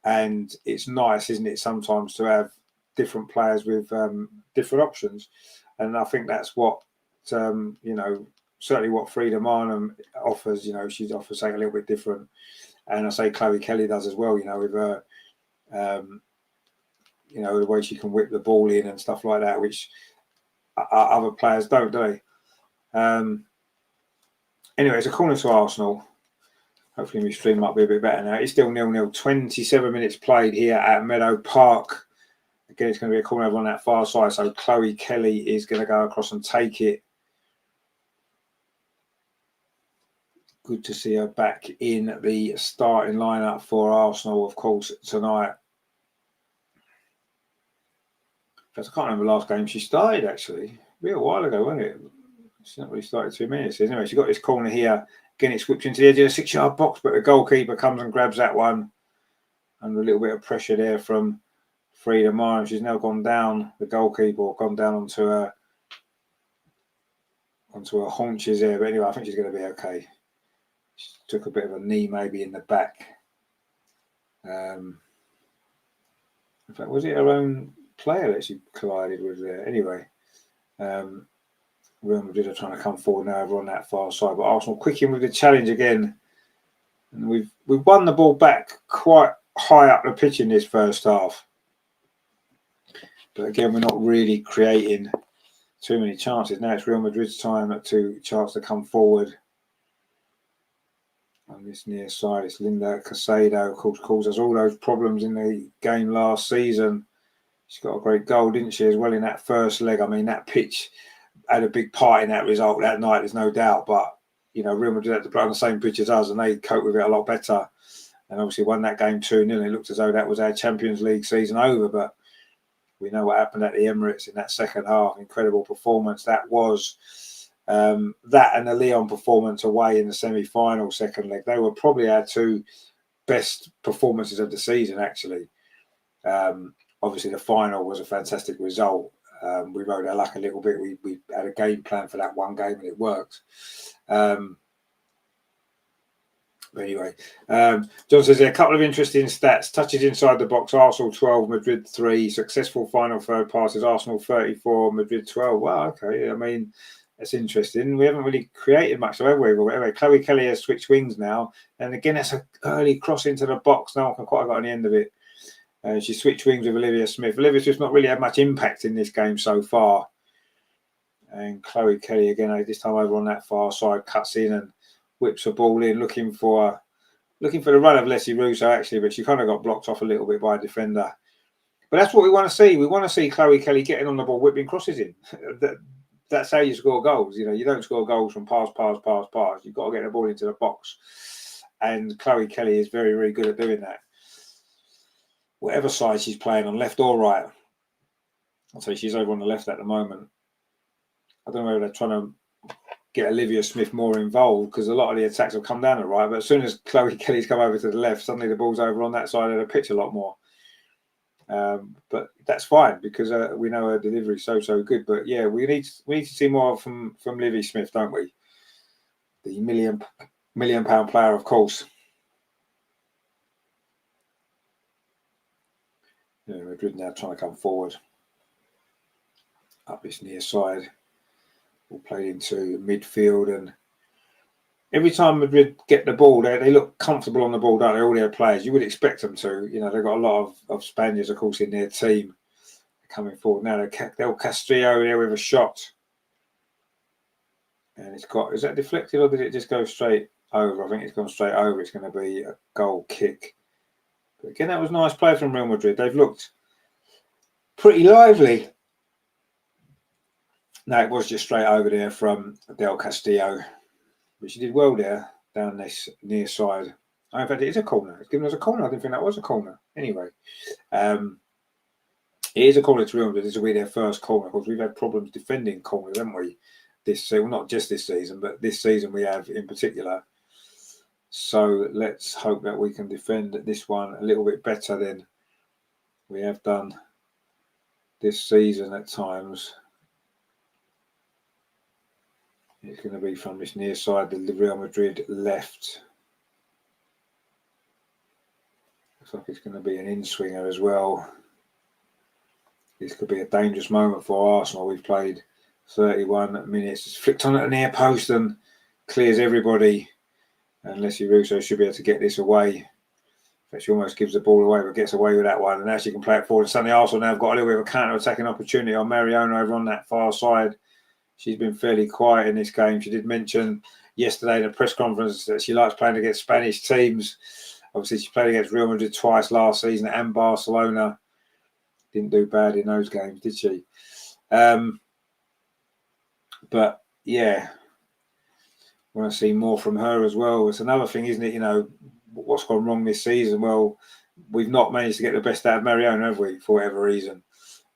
And it's nice, isn't it, sometimes to have different players with different options. And I think that's what, certainly what Frida Marnham offers. She offers something a little bit different. And I say Chloe Kelly does as well, with her, the way she can whip the ball in and stuff like that, which other players don't, do they? Anyway, it's a corner to Arsenal. Hopefully my stream might be a bit better now. It's still 0-0. 27 minutes played here at Meadow Park. Again, it's going to be a corner over on that far side. So Chloe Kelly is going to go across and take it. Good to see her back in the starting lineup for Arsenal, of course, tonight. I can't remember the last game she started, actually. A while ago, wasn't it? She's not really started 2 minutes. Anyway, she's got this corner here. Again, it's whipped into the edge of the 6-yard box, but the goalkeeper comes and grabs that one. And a little bit of pressure there from Frida Marnham. She's now gone down, the goalkeeper, or gone down onto her haunches there. But anyway, I think she's going to be okay. She took a bit of a knee maybe in the back. In fact, was it her own player that she collided with there? Anyway, Real Madrid are trying to come forward now over on that far side, but Arsenal quick in with the challenge again, and we've won the ball back quite high up the pitch in this first half. But again, we're not really creating too many chances. Now it's Real Madrid's time to chance to come forward. On this near side, it's Linda Casado, of course, caused us all those problems in the game last season. She's got a great goal, didn't she, as well in that first leg. I mean, that pitch had a big part in that result that night, there's no doubt. But, you know, Real Madrid had to play on the same pitch as us and they coped with it a lot better. And obviously won that game 2-0. It looked as though that was our Champions League season over. But we know what happened at the Emirates in that second half. Incredible performance. That was that and the Lyon performance away in the semi-final second leg. They were probably our two best performances of the season, actually. Obviously, the final was a fantastic result. We rode our luck a little bit. We had a game plan for that one game and it worked. But anyway, John says there are a couple of interesting stats. Touches inside the box, Arsenal 12, Madrid 3. Successful final third passes, Arsenal 34, Madrid 12. Wow, okay. I mean, that's interesting. We haven't really created much, so have we? Anyway, Chloe Kelly has switched wings now. And again, that's an early cross into the box. No one can quite got on the end of it. She switched wings with Olivia Smith. Olivia Smith's not really had much impact in this game so far. And Chloe Kelly, again, this time over on that far side, cuts in and whips the ball in, looking for the run of Leslie Russo, actually, but she kind of got blocked off a little bit by a defender. But that's what we want to see. We want to see Chloe Kelly getting on the ball, whipping crosses in. That's how you score goals. You know, you don't score goals from pass. You've got to get the ball into the box. And Chloe Kelly is very, very good at doing that. Whatever side she's playing on, left or right. I'll say she's over on the left at the moment. I don't know whether they're trying to get Olivia Smith more involved because a lot of the attacks have come down the right. But as soon as Chloe Kelly's come over to the left, suddenly the ball's over on that side of the pitch a lot more. But that's fine because we know her delivery is so good. But yeah, we need to see more from Livy Smith, don't we? The million pound player, of course. Yeah, Madrid now trying to come forward up this near side. All played into midfield, and every time Madrid get the ball, they look comfortable on the ball, don't they? All their players, you would expect them to. You know, they've got a lot of Spaniards, of course, in their team coming forward now. Del Castillo there with a shot, and is that deflected or did it just go straight over? I think it's gone straight over. It's going to be a goal kick. But again, that was a nice play from Real Madrid. They've looked pretty lively. No, it was just straight over there from Del Castillo. But she did well there down this near side. In fact, it is a corner. It's given us a corner. I didn't think that was a corner. Anyway, it is a corner to Real Madrid. This will be their first corner. Of course, we've had problems defending corners, haven't we? This season, well, not just this season, but this season we have in particular. So let's hope that we can defend this one a little bit better than we have done this season at times. It's going to be from this near side, the Real Madrid left. Looks like it's going to be an in-swinger as well. This could be a dangerous moment for Arsenal. We've played 31 minutes. It's flicked on at the near post and clears everybody. And Leslie Russo should be able to get this away. She almost gives the ball away, but gets away with that one. And now she can play it forward. Suddenly Arsenal now have got a little bit of a counter-attacking opportunity on Mariona over on that far side. She's been fairly quiet in this game. She did mention yesterday in a press conference that she likes playing against Spanish teams. Obviously, she played against Real Madrid twice last season and Barcelona. Didn't do bad in those games, did she? But, yeah, I want to see more from her as well. It's another thing, isn't it? You know, what's gone wrong this season? Well, we've not managed to get the best out of Mariona, have we, for whatever reason?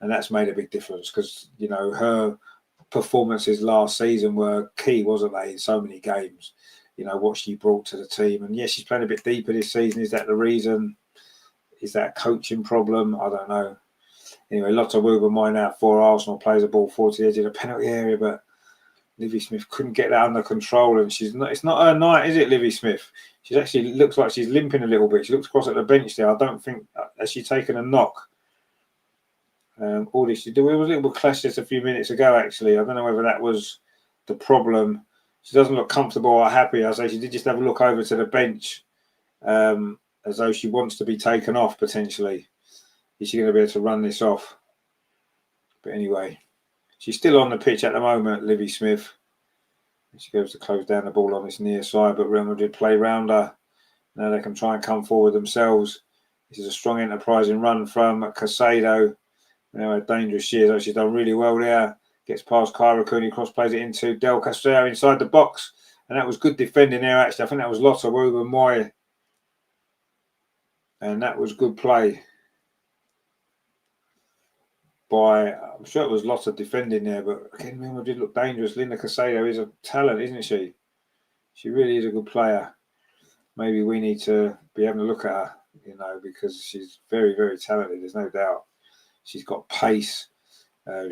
And that's made a big difference because, you know, her performances last season were key, wasn't they, in so many games? You know, what she brought to the team. And yes, she's playing a bit deeper this season. Is that the reason? Is that a coaching problem? I don't know. Anyway, Lotta Wilbermine out for Arsenal, plays the ball forward to the edge of the penalty area, but Livy Smith couldn't get that under control. And it's not her night, is it, Livy Smith? She actually looks like she's limping a little bit. She looks across at the bench there. I don't think, has she taken a knock? All this she did. There was a little clash just a few minutes ago, actually. I don't know whether that was the problem. She doesn't look comfortable or happy. I say she did just have a look over to the bench. as though she wants to be taken off potentially. Is she going to be able to run this off? But anyway, she's still on the pitch at the moment, Livy Smith. She goes to close down the ball on this near side, but Real Madrid play round her. Now they can try and come forward themselves. This is a strong, enterprising run from Casado. You know how dangerous she is. She's done really well there. Gets past Kyra Cooney, cross plays it into Del Castillo inside the box. And that was good defending there, actually. I think that was Lotta Wuba-Moy. And that was good play by, I'm sure it was Lotta defending there, but again, Real Madrid look dangerous. Linda Casado is a talent, isn't she? She really is a good player. Maybe we need to be having a look at her, you know, because she's very, very talented. There's no doubt. She's got pace.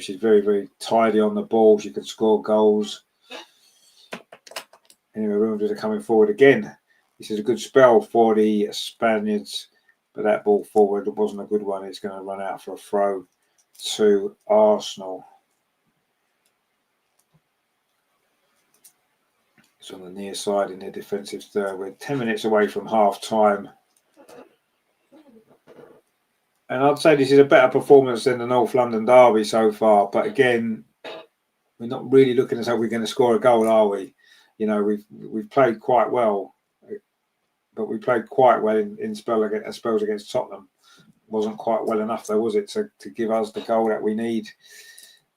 She's very, very tidy on the ball. She can score goals. Anyway, Real Madrid are coming forward again. This is a good spell for the Spaniards, but that ball forward wasn't a good one. It's going to run out for a throw to Arsenal. It's on the near side in their defensive third. We're 10 minutes away from half time. And I'd say this is a better performance than the North London derby so far. But again, we're not really looking as though we're going to score a goal, are we? You know, we've played quite well, but we played quite well in spells against Tottenham. Wasn't quite well enough, though, was it, to give us the goal that we need,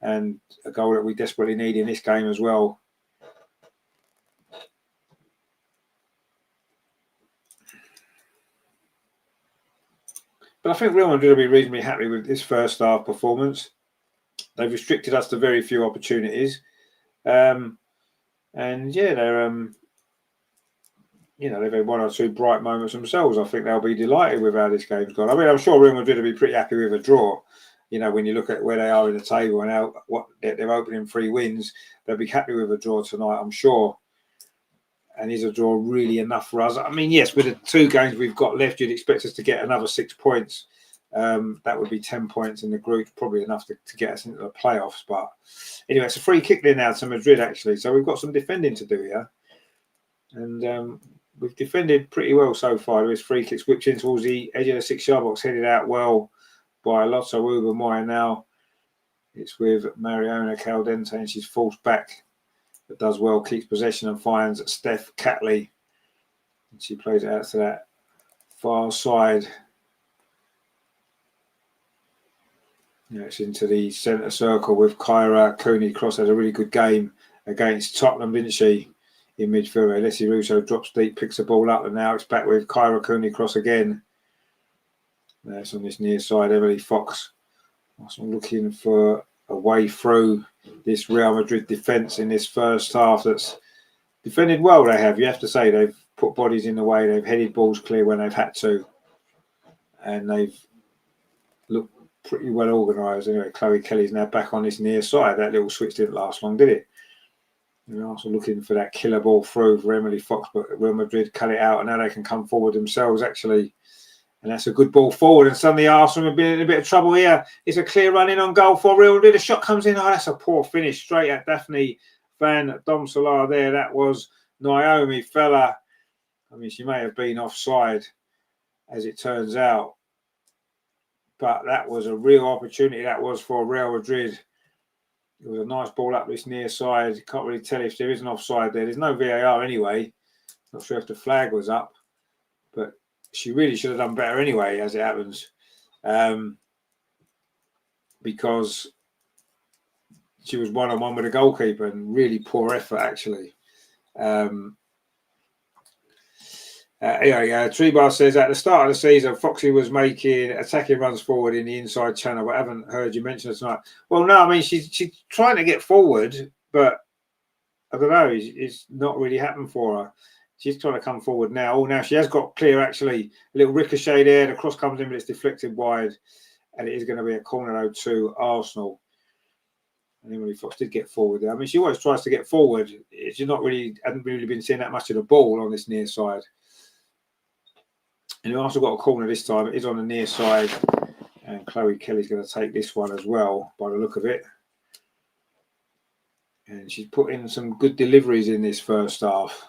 and a goal that we desperately need in this game as well. But I think Real Madrid will be reasonably happy with this first half performance. They've restricted us to very few opportunities. And yeah, they're you know, they've had one or two bright moments themselves. I think they'll be delighted with how this game's gone. I mean, I'm sure Real Madrid will be pretty happy with a draw. You know, when you look at where they are in the table and how they're opening 3 wins, they'll be happy with a draw tonight, I'm sure. And is a draw really enough for us? I mean, yes, with the 2 games we've got left, you'd expect us to get another 6 points. That would be 10 points in the group, probably enough to get us into the playoffs. But anyway, it's a free kick there now to Madrid, actually. So we've got some defending to do here. And we've defended pretty well so far. There is free kicks whipped in towards the edge of the 6-yard box, headed out well by Lotta Wuba-Moy. Now it's with Mariona Caldente, and she's forced back, but does well, keeps possession and finds Steph Catley. And she plays it out to that far side. Yeah, it's into the centre circle with Kyra Cooney. Cross had a really good game against Tottenham, didn't she? In midfield, Alessi Russo drops deep, picks the ball up, and now it's back with Kyra Cooney cross again. That's on this near side. Emily Fox. I'm looking for a way through this Real Madrid defence in this first half. That's defended well. They have. You have to say they've put bodies in the way. They've headed balls clear when they've had to, and they've looked pretty well organised. Anyway, Chloe Kelly's now back on this near side. That little switch didn't last long, did it? They're also looking for that killer ball through for Emily Fox, but Real Madrid cut it out, and now they can come forward themselves, actually. And that's a good ball forward, and suddenly Arsenal have been in a bit of trouble here. It's a clear run in on goal for Real Madrid. A shot comes in. Oh, that's a poor finish straight at Daphne Van Domselaar there. That was Naomi Feller. I mean, she may have been offside, as it turns out. But that was a real opportunity, that was, for Real Madrid. It was a nice ball up this near side. Can't really tell if there is an offside there. There's no VAR anyway. Not sure if the flag was up, but she really should have done better anyway, as it happens, because she was one-on-one with the goalkeeper, and really poor effort, actually. Anyway, Trebar says, at the start of the season, Foxy was making attacking runs forward in the inside channel, but I haven't heard you mention it tonight. Well, no, I mean, she's trying to get forward, but I don't know, it's not really happened for her. She's trying to come forward now. Oh, now she has got clear, actually. A little ricochet there. The cross comes in, but it's deflected wide, and it is going to be a corner, though, to Arsenal. And Emily Fox did get forward there. I mean, she always tries to get forward. She's not really, hadn't really been seeing that much of the ball on this near side. And we've also got a corner this time. It is on the near side. And Chloe Kelly's going to take this one as well, by the look of it. And she's put in some good deliveries in this first half.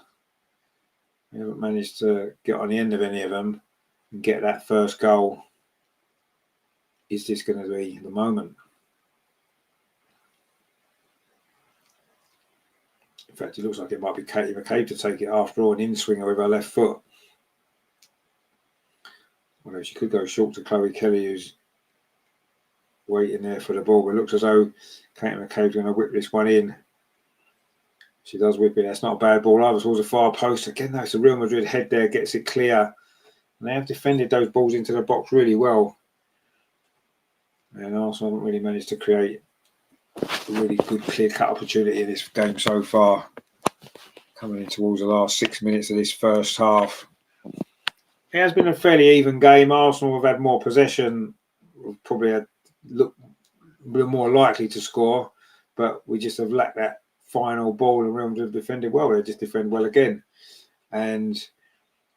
We haven't managed to get on the end of any of them. and get that first goal. Is this going to be the moment? In fact, it looks like it might be Katie McCabe to take it after all, an in-swinger with her left foot. Although she could go short to Chloe Kelly, who's waiting there for the ball. But it looks as though Katie McCabe's going to whip this one in. She does whip it. That's not a bad ball either towards the far post. Again, though, it's a Real Madrid head there, gets it clear. And they have defended those balls into the box really well. And Arsenal haven't really managed to create a really good clear-cut opportunity in this game so far. Coming in towards the last 6 minutes of this first half. It has been a fairly even game. Arsenal have had more possession, probably were more likely to score, but we just have lacked that final ball, and Real Madrid defended well. They just defend well again. And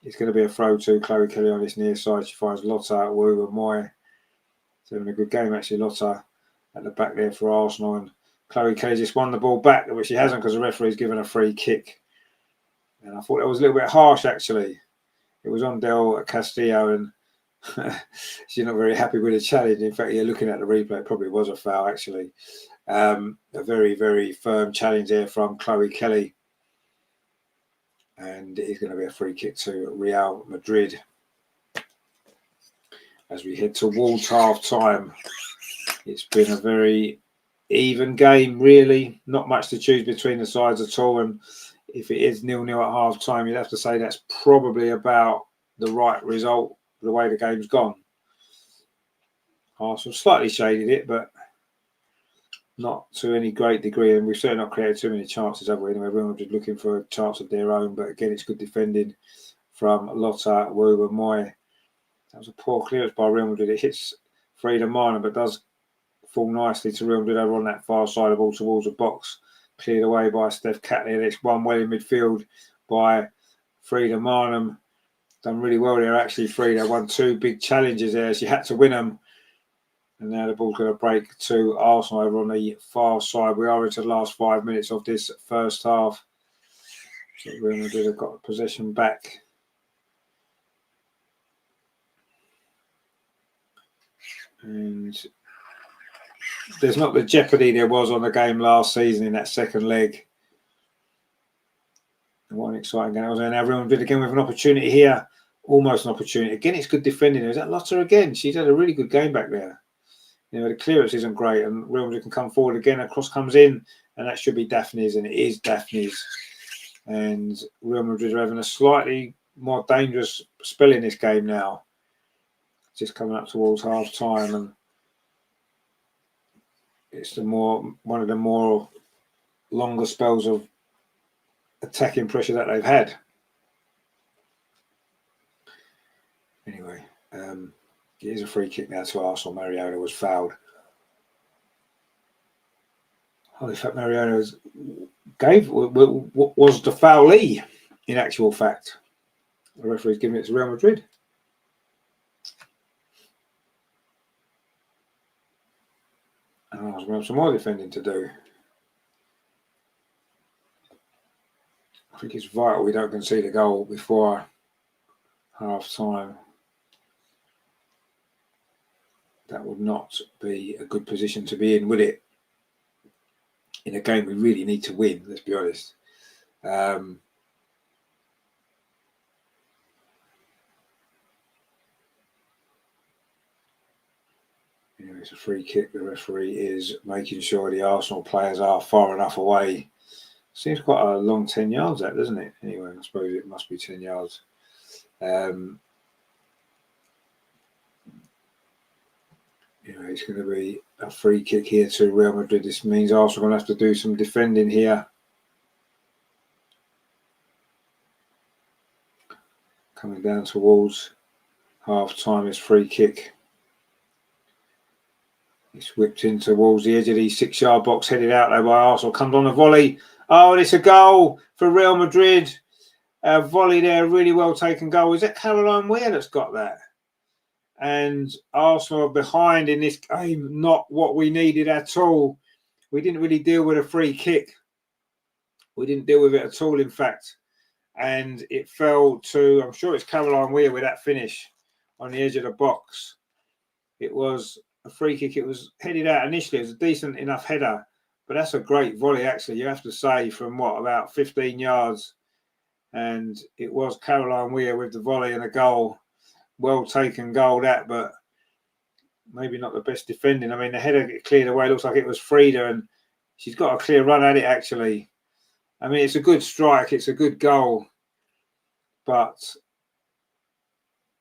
it's going to be a throw to Chloe Kelly on this near side. She finds Lotta, Wu and Moy. It's having a good game, actually. Lotta at the back there for Arsenal. And Chloe Kelly just won the ball back, which she hasn't because the referee's given a free kick. And I thought that was a little bit harsh, actually. It was on Del Castillo, and she's not very happy with the challenge. In fact, you're looking at the replay, it probably was a foul, actually. A very, very firm challenge there from Chloe Kelly. And it is going to be a free kick to Real Madrid as we head towards half-time. It's been a very even game, really. Not much to choose between the sides at all. And if it is 0-0 at half-time, you'd have to say that's probably about the right result, the way the game's gone. Arsenal slightly shaded it, but not to any great degree. And we've certainly not created too many chances, have we? Anyway, we're just looking for a chance of their own. But again, it's good defending from Lotta, Wu and Moy. That was a poor clearance by Real Madrid. It hits Frida Mana, but does fall nicely to Real Madrid over on that far side of all towards the box. Cleared away by Steph Catley. It's one well in midfield by Frida Marnham. Done really well there, actually. Frida won 2 big challenges there. She had to win them. And now the ball's going to break to Arsenal over on the far side. We are into the last 5 minutes of this first half. So Real Madrid have got possession back. And there's not the jeopardy there was on the game last season in that second leg. And what an exciting game it was. And now Real Madrid again with an opportunity here. Almost an opportunity. Again, it's good defending. Is that Lotta again? She's had a really good game back there. You know, the clearance isn't great, and Real Madrid can come forward again. A cross comes in, and that should be Daphne's, and it is Daphne's. And Real Madrid are having a slightly more dangerous spell in this game now. Just coming up towards half time, and it's one of the more longer spells of attacking pressure that they've had. Anyway, it is a free kick now to Arsenal. Mariona was fouled. Holy fact, Mariona was the foulee in actual fact. The referee's giving it to Real Madrid. And Arsenal have some more defending to do. I think it's vital we don't concede a goal before half time. That would not be a good position to be in, would it? In a game we really need to win, let's be honest. Anyway, it's a free kick. The referee is making sure the Arsenal players are far enough away. Seems quite a long 10 yards, that, doesn't it? Anyway, I suppose it must be 10 yards. It's going to be a free kick here to Real Madrid. This means Arsenal are going to have to do some defending here. Coming down towards half-time, is free kick. It's whipped in towards the edge of the 6-yard box, headed out there by Arsenal. Comes on a volley. Oh, and it's a goal for Real Madrid. A volley there, really well taken goal. Is that Caroline Weir that's got that? And Arsenal are behind in this game, not what we needed at all. We didn't really deal with a free kick. We didn't deal with it at all, in fact. And it fell to, I'm sure it's Caroline Weir with that finish. on the edge of the box. It was a free kick. It was headed out initially. It was a decent enough header, but that's a great volley, actually, you have to say, from about 15 yards. And it was Caroline Weir with the volley and a goal. Well taken goal, that, but maybe not the best defending. I mean, the header cleared away. Looks like it was Frida, and she's got a clear run at it, actually. I mean, it's a good strike. It's a good goal, but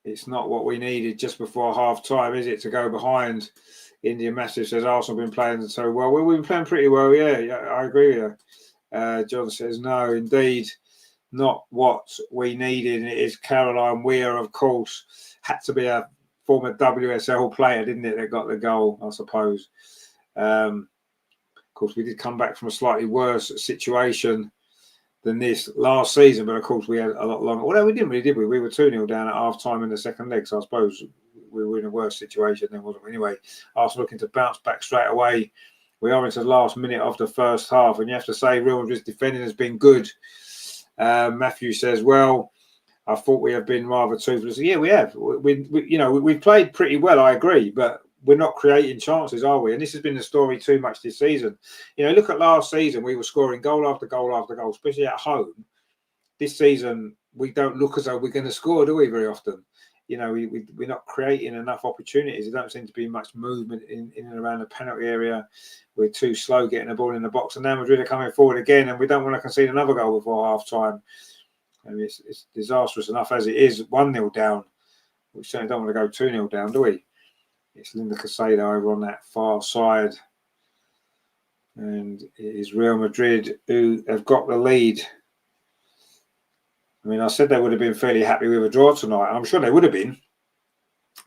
it's not what we needed just before half-time, is it, to go behind? India Massive says Arsenal have been playing so well. Well, we've been playing pretty well, yeah, I agree with you. John says, no, indeed, not what we needed. It is Caroline Weir, of course. Had to be a former WSL player, didn't it, that got the goal, I suppose. Of course, we did come back from a slightly worse situation than this last season, but of course we had a lot longer. Although we didn't really, did we? We were 2-0 down at half-time in the second leg, so I suppose we were in a worse situation then, wasn't we? Anyway, Arsenal looking to bounce back straight away. We are into the last minute of the first half, and you have to say Real Madrid's defending has been good. Matthew says, well, I thought we have been rather toothless. Yeah, we have. We've played pretty well, I agree, but we're not creating chances, are we? And this has been the story too much this season. Look at last season. We were scoring goal after goal after goal, especially at home. This season, we don't look as though we're going to score, do we, very often? We're not creating enough opportunities. There don't seem to be much movement in and around the penalty area. We're too slow getting the ball in the box. And now Madrid are coming forward again, and we don't want to concede another goal before half-time. I mean, it's disastrous enough as it is, 1-0 down. We certainly don't want to go 2-0 down, do we? It's Linda Casado over on that far side. And it is Real Madrid who have got the lead. I mean, I said they would have been fairly happy with a draw tonight. I'm sure they would have been.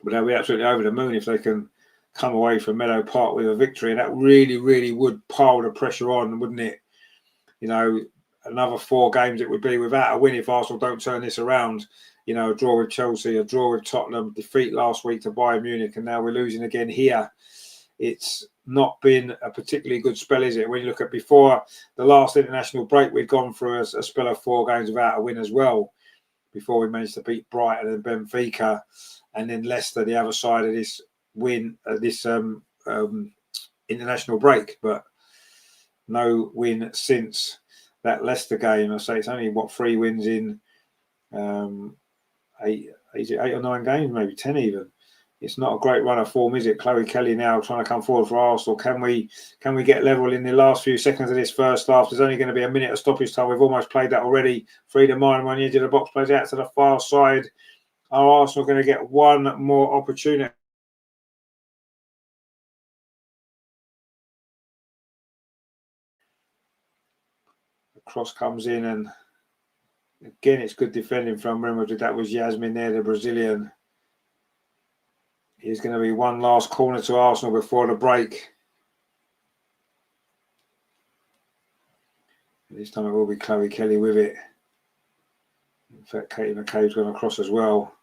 But they'll be absolutely over the moon if they can come away from Meadow Park with a victory. And that really, really would pile the pressure on, wouldn't it? Another 4 games it would be without a win if Arsenal don't turn this around. A draw with Chelsea, a draw with Tottenham, defeat last week to Bayern Munich, and now we're losing again here. It's not been a particularly good spell, is it? When you look at before the last international break, we'd gone through a spell of 4 games without a win as well, before we managed to beat Brighton and Benfica, and then Leicester the other side of this win, this international break. But no win since that Leicester game. I say it's only 3 wins in 8 or 9 games, maybe 10 even. It's not a great run of form, is it? Chloe Kelly now trying to come forward for Arsenal. Can we get level in the last few seconds of this first half? There's only going to be a minute of stoppage time. We've almost played that already. Frida Minor on the edge of the box, plays out to the far side. Are Arsenal going to get one more opportunity? The cross comes in, and again, it's good defending from Real Madrid. That was Yasmin there, the Brazilian. Here's going to be one last corner to Arsenal before the break. This time it will be Chloe Kelly with it. In fact, Katie McCabe's gone across as well.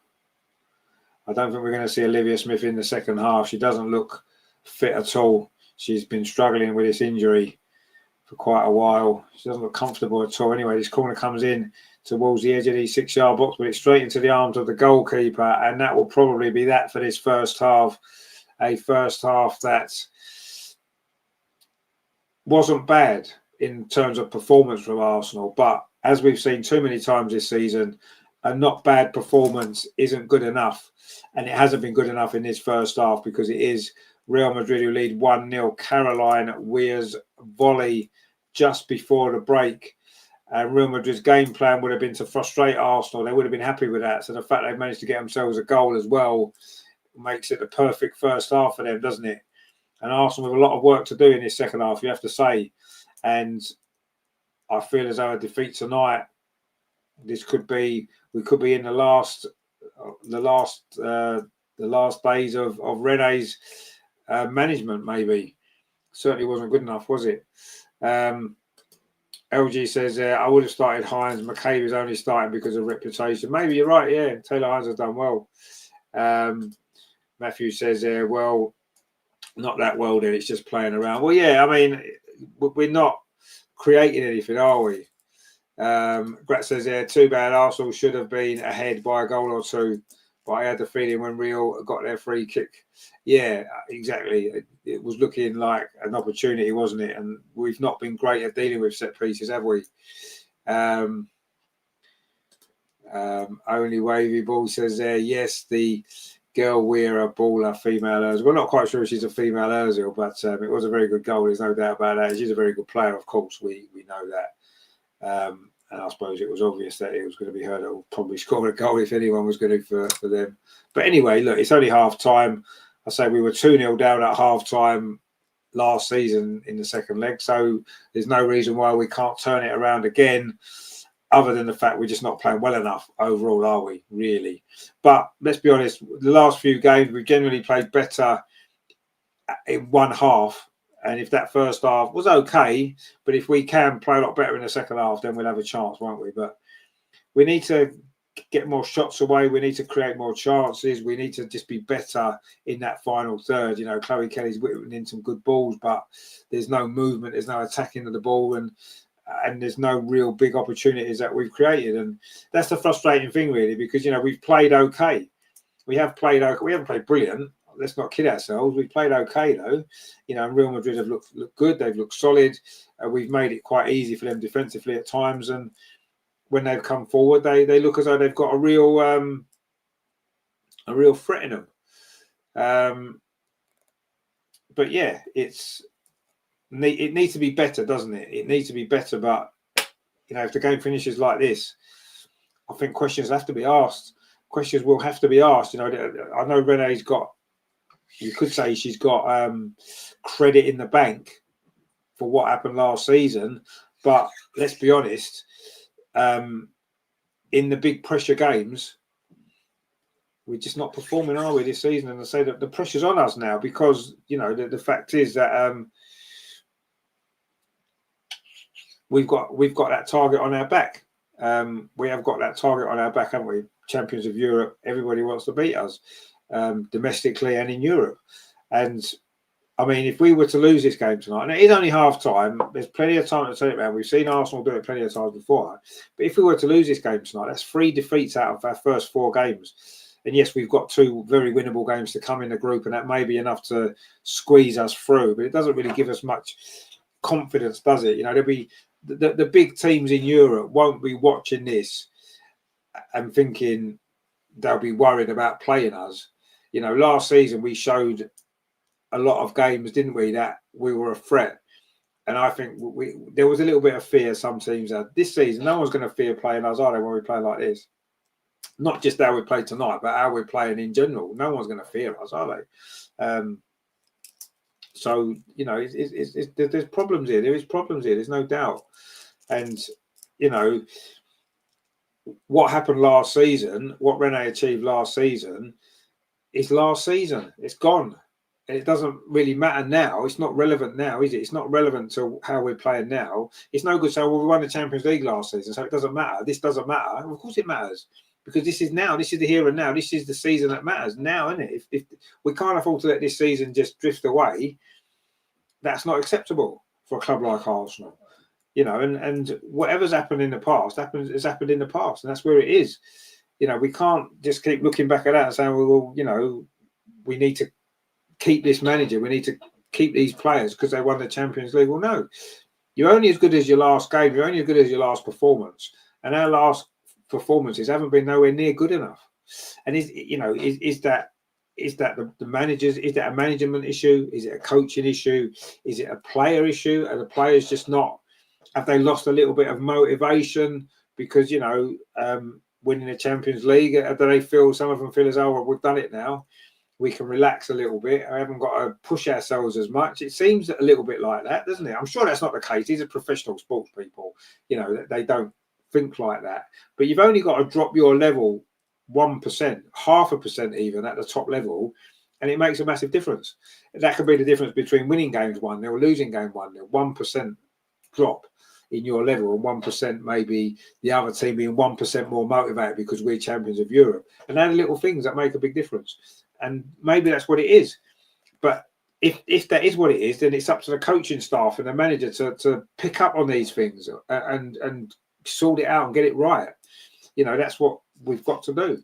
I don't think we're going to see Olivia Smith in the second half. She doesn't look fit at all. She's been struggling with this injury for quite a while. She doesn't look comfortable at all. Anyway, this corner comes in towards the edge of the 6-yard box, but it's straight into the arms of the goalkeeper, and that will probably be that for this first half. A first half that wasn't bad in terms of performance from Arsenal, but as we've seen too many times this season, a not bad performance isn't good enough, and it hasn't been good enough in this first half, because it is Real Madrid who lead 1-0. Caroline Weir's volley just before the break. And Real Madrid's game plan would have been to frustrate Arsenal. They would have been happy with that. So the fact they've managed to get themselves a goal as well makes it the perfect first half for them, doesn't it? And Arsenal have a lot of work to do in this second half, you have to say. And I feel as though a defeat tonight, we could be in the last days of Rene's management, maybe. Certainly wasn't good enough, was it? LG says, I would have started Hines. McCabe is only starting because of reputation. Maybe you're right, yeah. Taylor Hines has done well. Matthew says, well, not that well then. It's just playing around. Well, yeah, I mean, we're not creating anything, are we? Grat says, too bad. Arsenal should have been ahead by a goal or two But I had the feeling when Real got their free kick, yeah, exactly. It was looking like an opportunity, wasn't it? And we've not been great at dealing with set pieces, have we? Only Wavy Ball says there, yes, the girl we're a baller, female Ozil. We're not quite sure if she's a female Ozil, but it was a very good goal. There's no doubt about that. She's a very good player, of course. We know that. And I suppose it was obvious that it was going to be her that would probably score a goal if anyone was going to for them. But anyway, look, it's only half time. I say we were 2-0 down at half time last season in the second leg. So there's no reason why we can't turn it around again, other than the fact we're just not playing well enough overall, are we, really? But let's be honest, the last few games, we've generally played better in one half. And if that first half was okay, but if we can play a lot better in the second half, then we'll have a chance, won't we? But we need to get more shots away. We need to create more chances. We need to just be better in that final third. You know, Chloe Kelly's whipping in some good balls, but there's no movement. There's no attacking of the ball. And there's no real big opportunities that we've created. And that's the frustrating thing, really, because, you know, we've played okay. We haven't played brilliant. Let's not kid ourselves. We've played okay, though. You know, and Real Madrid have looked good. They've looked solid. We've made it quite easy for them defensively at times. And when they've come forward, they look as though they've got a real threat in them. But yeah, it needs to be better, doesn't it? It needs to be better. But, you know, if the game finishes like this, I think questions have to be asked. Questions will have to be asked. You know, I know Renee's got, you could say she's got credit in the bank for what happened last season. But let's be honest, in the big pressure games, we're just not performing, are we, this season? And I say that the pressure's on us now because, you know, the fact is that we've got that target on our back. We have got that target on our back, haven't we? Champions of Europe. Everybody wants to beat us domestically and in Europe. And I mean, if we were to lose this game tonight, and it is only half time, there's plenty of time to turn it around. We've seen Arsenal do it plenty of times before. But if we were to lose this game tonight, that's 3 defeats out of our first 4 games. And yes, we've got 2 very winnable games to come in the group, and that may be enough to squeeze us through. But it doesn't really give us much confidence, does it? You know, there'll be the big teams in Europe won't be watching this and thinking they'll be worried about playing us. You know, last season we showed a lot of games, didn't we, that we were a threat. And I think there was a little bit of fear some teams had. This season, no one's going to fear playing us, are they, when we play like this? Not just how we play tonight, but how we're playing in general. No one's going to fear us, are they? So, you know, there's problems here. There is problems here. There's no doubt. And, you know, what happened last season, what Rene achieved last season, is last season. It's gone. And it doesn't really matter now. It's not relevant now, is it? It's not relevant to how we're playing now. It's no good saying, well, we won the Champions League last season, so it doesn't matter. This doesn't matter. Of course it matters. Because this is now. This is the here and now. This is the season that matters now, isn't it? If we can't afford to let this season just drift away, that's not acceptable for a club like Arsenal. You know, and whatever's happened in the past has happened in the past, and that's where it is. You know, we can't just keep looking back at that and saying, well, you know, we need to keep this manager, we need to keep these players because they won the Champions League. Well, no, you're only as good as your last game. You're only as good as your last performance, and our last performances haven't been nowhere near good enough. And is that the managers? Is that a management issue? Is it a coaching issue? Is it a player issue? Are the players just not? Have they lost a little bit of motivation because, you know, winning the Champions League? Do they feel, some of them feel as, oh, well, we've done it now, we can relax a little bit. I haven't got to push ourselves as much. It seems a little bit like that, doesn't it? I'm sure that's not the case. These are professional sports people. You know, they don't think like that. But you've only got to drop your level 1%, 0.5% even at the top level, and it makes a massive difference. That could be the difference between winning games 1-0 or losing game 1-0. 1% drop in your level, and 1% maybe the other team being 1% more motivated because we're champions of Europe. And they're the little things that make a big difference. And maybe that's what it is. But if that is what it is, then it's up to the coaching staff and the manager to pick up on these things and sort it out and get it right. You know, that's what we've got to do.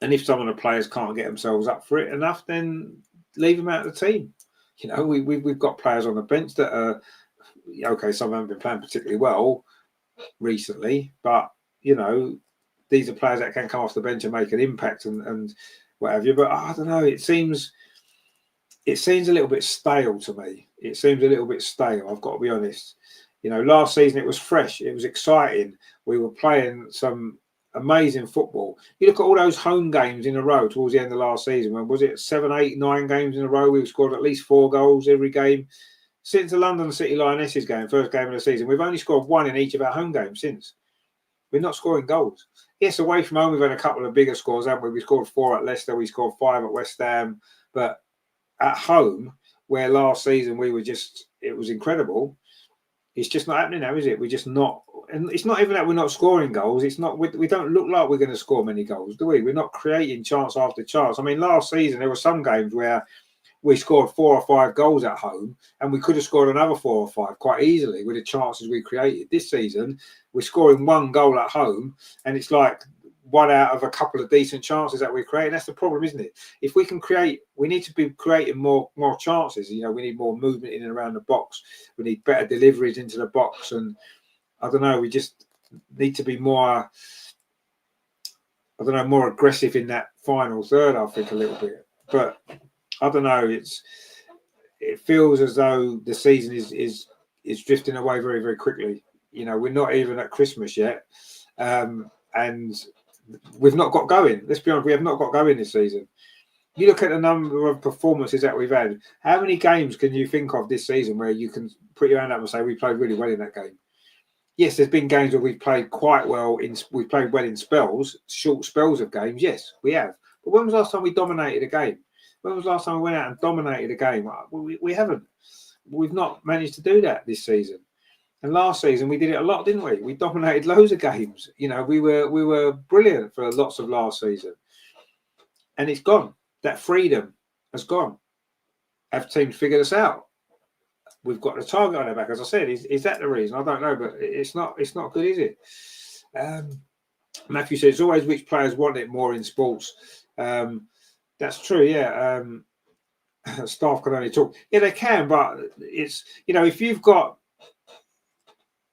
And if some of the players can't get themselves up for it enough, then leave them out of the team. You know, we've got players on the bench that are, okay, some haven't been playing particularly well recently, but, you know, these are players that can come off the bench and make an impact and what have you. But I don't know, it seems a little bit stale to me. It seems a little bit stale, I've got to be honest. You know, last season it was fresh, it was exciting. We were playing some amazing football. You look at all those home games in a row towards the end of last season. When was it 7, 8, 9 games in a row? We've scored at least 4 goals every game. Since the London City Lionesses game, first game of the season, we've only scored 1 in each of our home games since. We're not scoring goals. Yes, away from home, we've had a couple of bigger scores, haven't we? We scored 4 at Leicester, we scored 5 at West Ham. But at home, where last season we were just, it was incredible, it's just not happening now, is it? We're just not, and it's not even that we're not scoring goals. It's not, we don't look like we're going to score many goals, do we? We're not creating chance after chance. I mean, last season, there were some games where we scored 4 or 5 goals at home and we could have scored another 4 or 5 quite easily with the chances we created. This season, we're scoring 1 goal at home and it's like 1 out of a couple of decent chances that we're creating. That's the problem, isn't it? If we can create, we need to be creating more chances. You know, we need more movement in and around the box. We need better deliveries into the box. And I don't know, we just need to be more, I don't know, more aggressive in that final third, I think, a little bit. But I don't know. It feels as though the season is drifting away very, very quickly. You know, we're not even at Christmas yet, and we've not got going. Let's be honest, we have not got going this season. You look at the number of performances that we've had. How many games can you think of this season where you can put your hand up and say we played really well in that game? Yes, there's been games where we've played quite well. We've played well in spells, short spells of games. Yes, we have. But when was the last time we dominated a game? When was the last time we went out and dominated a game? We haven't. We've not managed to do that this season. And last season we did it a lot, didn't we? We dominated loads of games. You know, we were brilliant for lots of last season. And it's gone. That freedom has gone. Have teams figured us out? We've got the target on our back, as I said. Is that the reason? I don't know, but it's not good, is it? Matthew says it's always which players want it more in sports. That's true, yeah. Staff can only talk. Yeah, they can, but it's, you know, if you've got,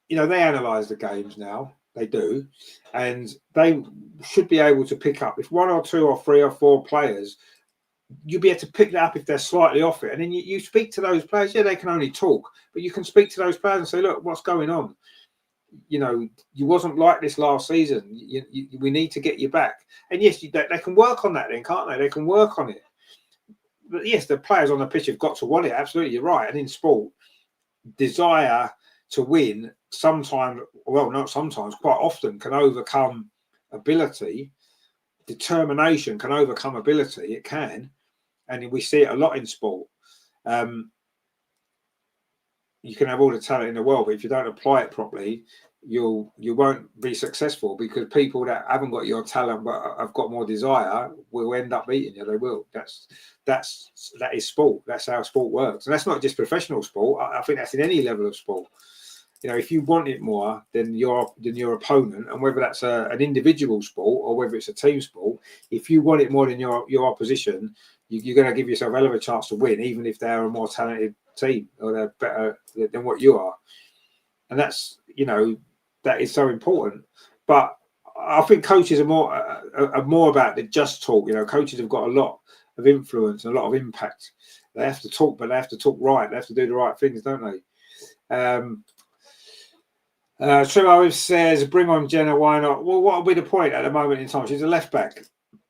you know, they analyse the games now. They do. And they should be able to pick up. If 1 or 2 or 3 or 4 players, you'll be able to pick that up if they're slightly off it. And then you speak to those players. Yeah, they can only talk. But you can speak to those players and say, look, what's going on? You know, you wasn't like this last season. We need to get you back. And yes, they can work on that then, can't they? They can work on it. But yes, the players on the pitch have got to want it. Absolutely, you're right. And in sport, desire to win sometimes, well, not sometimes, quite often can overcome ability. Determination can overcome ability. It can. And we see it a lot in sport. You can have all the talent in the world, but if you don't apply it properly, you won't be successful, because people that haven't got your talent but have got more desire will end up beating you. They will. That is sport. That's how sport works, and that's not just professional sport. I think that's in any level of sport. You know, if you want it more than your opponent, and whether that's an individual sport or whether it's a team sport, if you want it more than your opposition, you're going to give yourself a hell of a chance to win, even if they're a more talented team or they're better than what you are. And that's, you know, that is so important. But I think coaches are more about the just talk. You know, coaches have got a lot of influence and a lot of impact. They have to talk, but they have to talk right. They have to do the right things, don't they? Trimo says, bring on Jenna, why not? Well, what will be the point at the moment in time? She's a left back,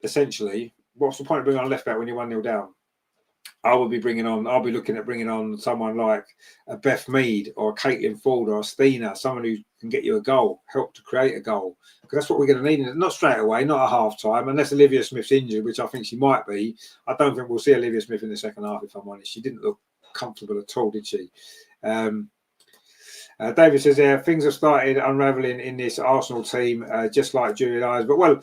essentially. What's the point of bringing on a left back when you're 1-0 down? I'll be looking at bringing on someone like a Beth Mead or a Caitlin Ford or a Stina, someone who can get you a goal, help to create a goal. Because that's what we're going to need. Not straight away, not at half time, unless Olivia Smith's injured, which I think she might be. I don't think we'll see Olivia Smith in the second half, if I'm honest. She didn't look comfortable at all, did she? David says things have started unravelling in this Arsenal team, just like Julian Eyes. But, well,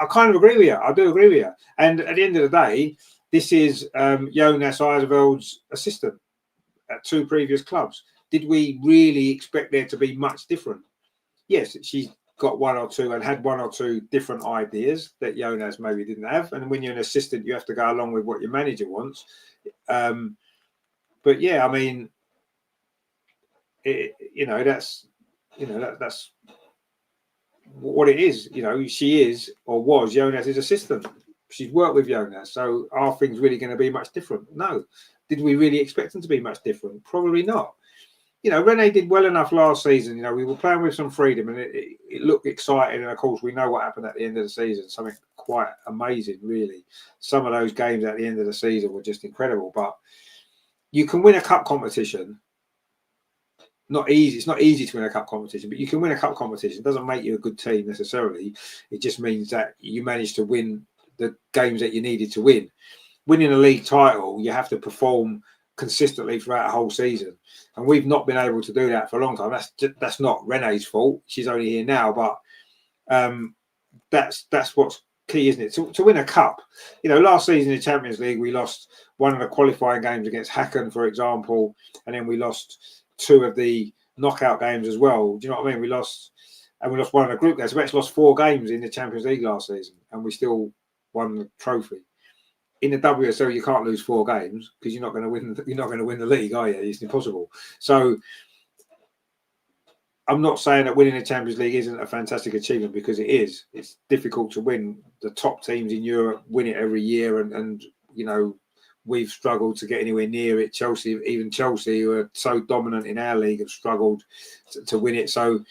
I kind of agree with you. I do agree with you. And at the end of the day, this is Jonas Eiseveld's assistant at 2 previous clubs. Did we really expect there to be much different? Yes, she's got one or two and had one or two different ideas that Jonas maybe didn't have. And when you're an assistant, you have to go along with what your manager wants. But yeah, I mean, that's what it is. She is or was Jonas's assistant. She's worked with Jonas. So are things really going to be much different? No. Did we really expect them to be much different? Probably not. Renee did well enough last season. We were playing with some freedom and it looked exciting. And of course, we know what happened at the end of the season. Something quite amazing, really. Some of those games at the end of the season were just incredible. But you can win a cup competition. Not easy. It's not easy to win a cup competition, but you can win a cup competition. It doesn't make you a good team necessarily. It just means that you managed to win the games that you needed to win. Winning a league title, you have to perform consistently throughout a whole season, and we've not been able to do that for a long time. That's not Renee's fault. She's only here now, but that's what's key, isn't it? To win a cup. Last season in the Champions League, we lost one of the qualifying games against Hacken, for example, and then we lost two of the knockout games as well. Do you know what I mean? We lost one of the group games. We actually lost 4 games in the Champions League last season, and we still won the trophy. In the WSL, you can't lose 4 games because you're not going to win. You're not going to win the league, are you? It's impossible. So I'm not saying that winning the Champions League isn't a fantastic achievement, because it is. It's difficult to win. The top teams in Europe win it every year, and we've struggled to get anywhere near it. Even Chelsea, who are so dominant in our league, have struggled to win it. So,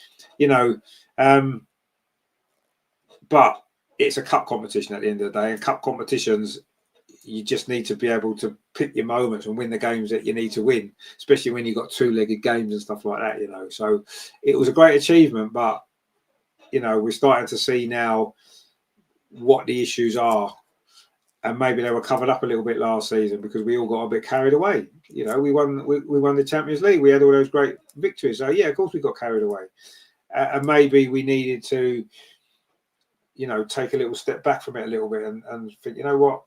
but it's a cup competition at the end of the day, and cup competitions, you just need to be able to pick your moments and win the games that you need to win, especially when you've got 2-legged games and stuff like that, So it was a great achievement, but, we're starting to see now what the issues are. And maybe they were covered up a little bit last season because we all got a bit carried away. We won the Champions League. We had all those great victories. So, yeah, of course we got carried away. And maybe we needed to, take a little step back from it a little bit and think, what?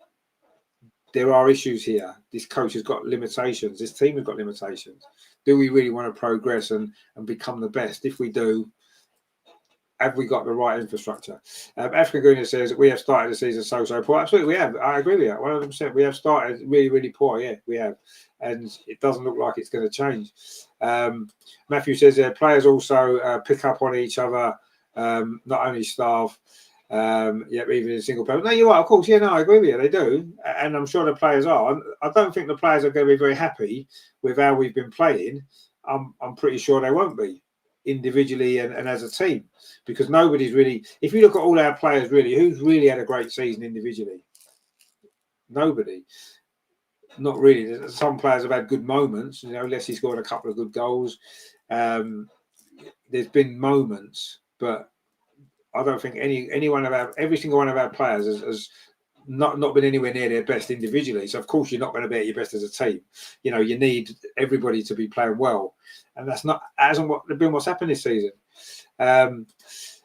There are issues here. This coach has got limitations. This team has got limitations. Do we really want to progress and become the best? If we do, have we got the right infrastructure? African Guna says we have started the season so poor. Absolutely, we have. I agree with that 100%. We have started really, really poor. Yeah, we have, and it doesn't look like it's going to change. Matthew says players also pick up on each other, not only staff. Even in single players. No, you're right, of course. Yeah, no, I agree with you. They do. And I'm sure the players are. I don't think the players are going to be very happy with how we've been playing. I'm pretty sure they won't be individually and as a team, because nobody's really, if you look at all our players, really, who's really had a great season individually? Nobody. Not really. Some players have had good moments. Leslie scored a couple of good goals. There's been moments, but I don't think every single one of our players has not been anywhere near their best individually. So of course you're not going to be at your best as a team. You need everybody to be playing well, and hasn't been what's happened this season.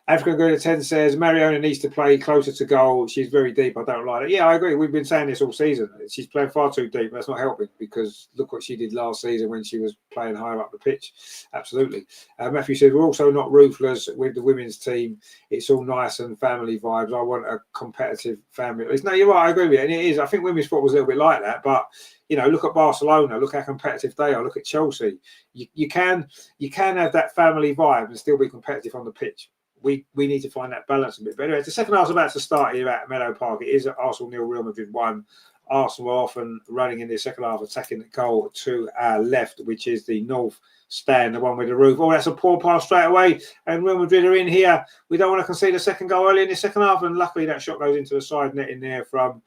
African Girl 10 says Mariona needs to play closer to goal. She's very deep. I don't like it. Yeah, I agree. We've been saying this all season. She's playing far too deep. That's not helping, because look what she did last season when she was playing higher up the pitch. Absolutely. Matthew says we're also not ruthless with the women's team. It's all nice and family vibes. I want a competitive family. No, you're right. I agree with you. And it is. I think women's football is a little bit like that. But look at Barcelona. Look how competitive they are. Look at Chelsea. You can have that family vibe and still be competitive on the pitch. We need to find that balance a bit. But anyway, the second half's about to start here at Meadow Park. It is at Arsenal 0, Real Madrid 1. Arsenal are often running in the second half, attacking the goal to our left, which is the north stand, the one with the roof. Oh, that's a poor pass straight away. And Real Madrid are in here. We don't want to concede a second goal early in the second half. And luckily that shot goes into the side net in there from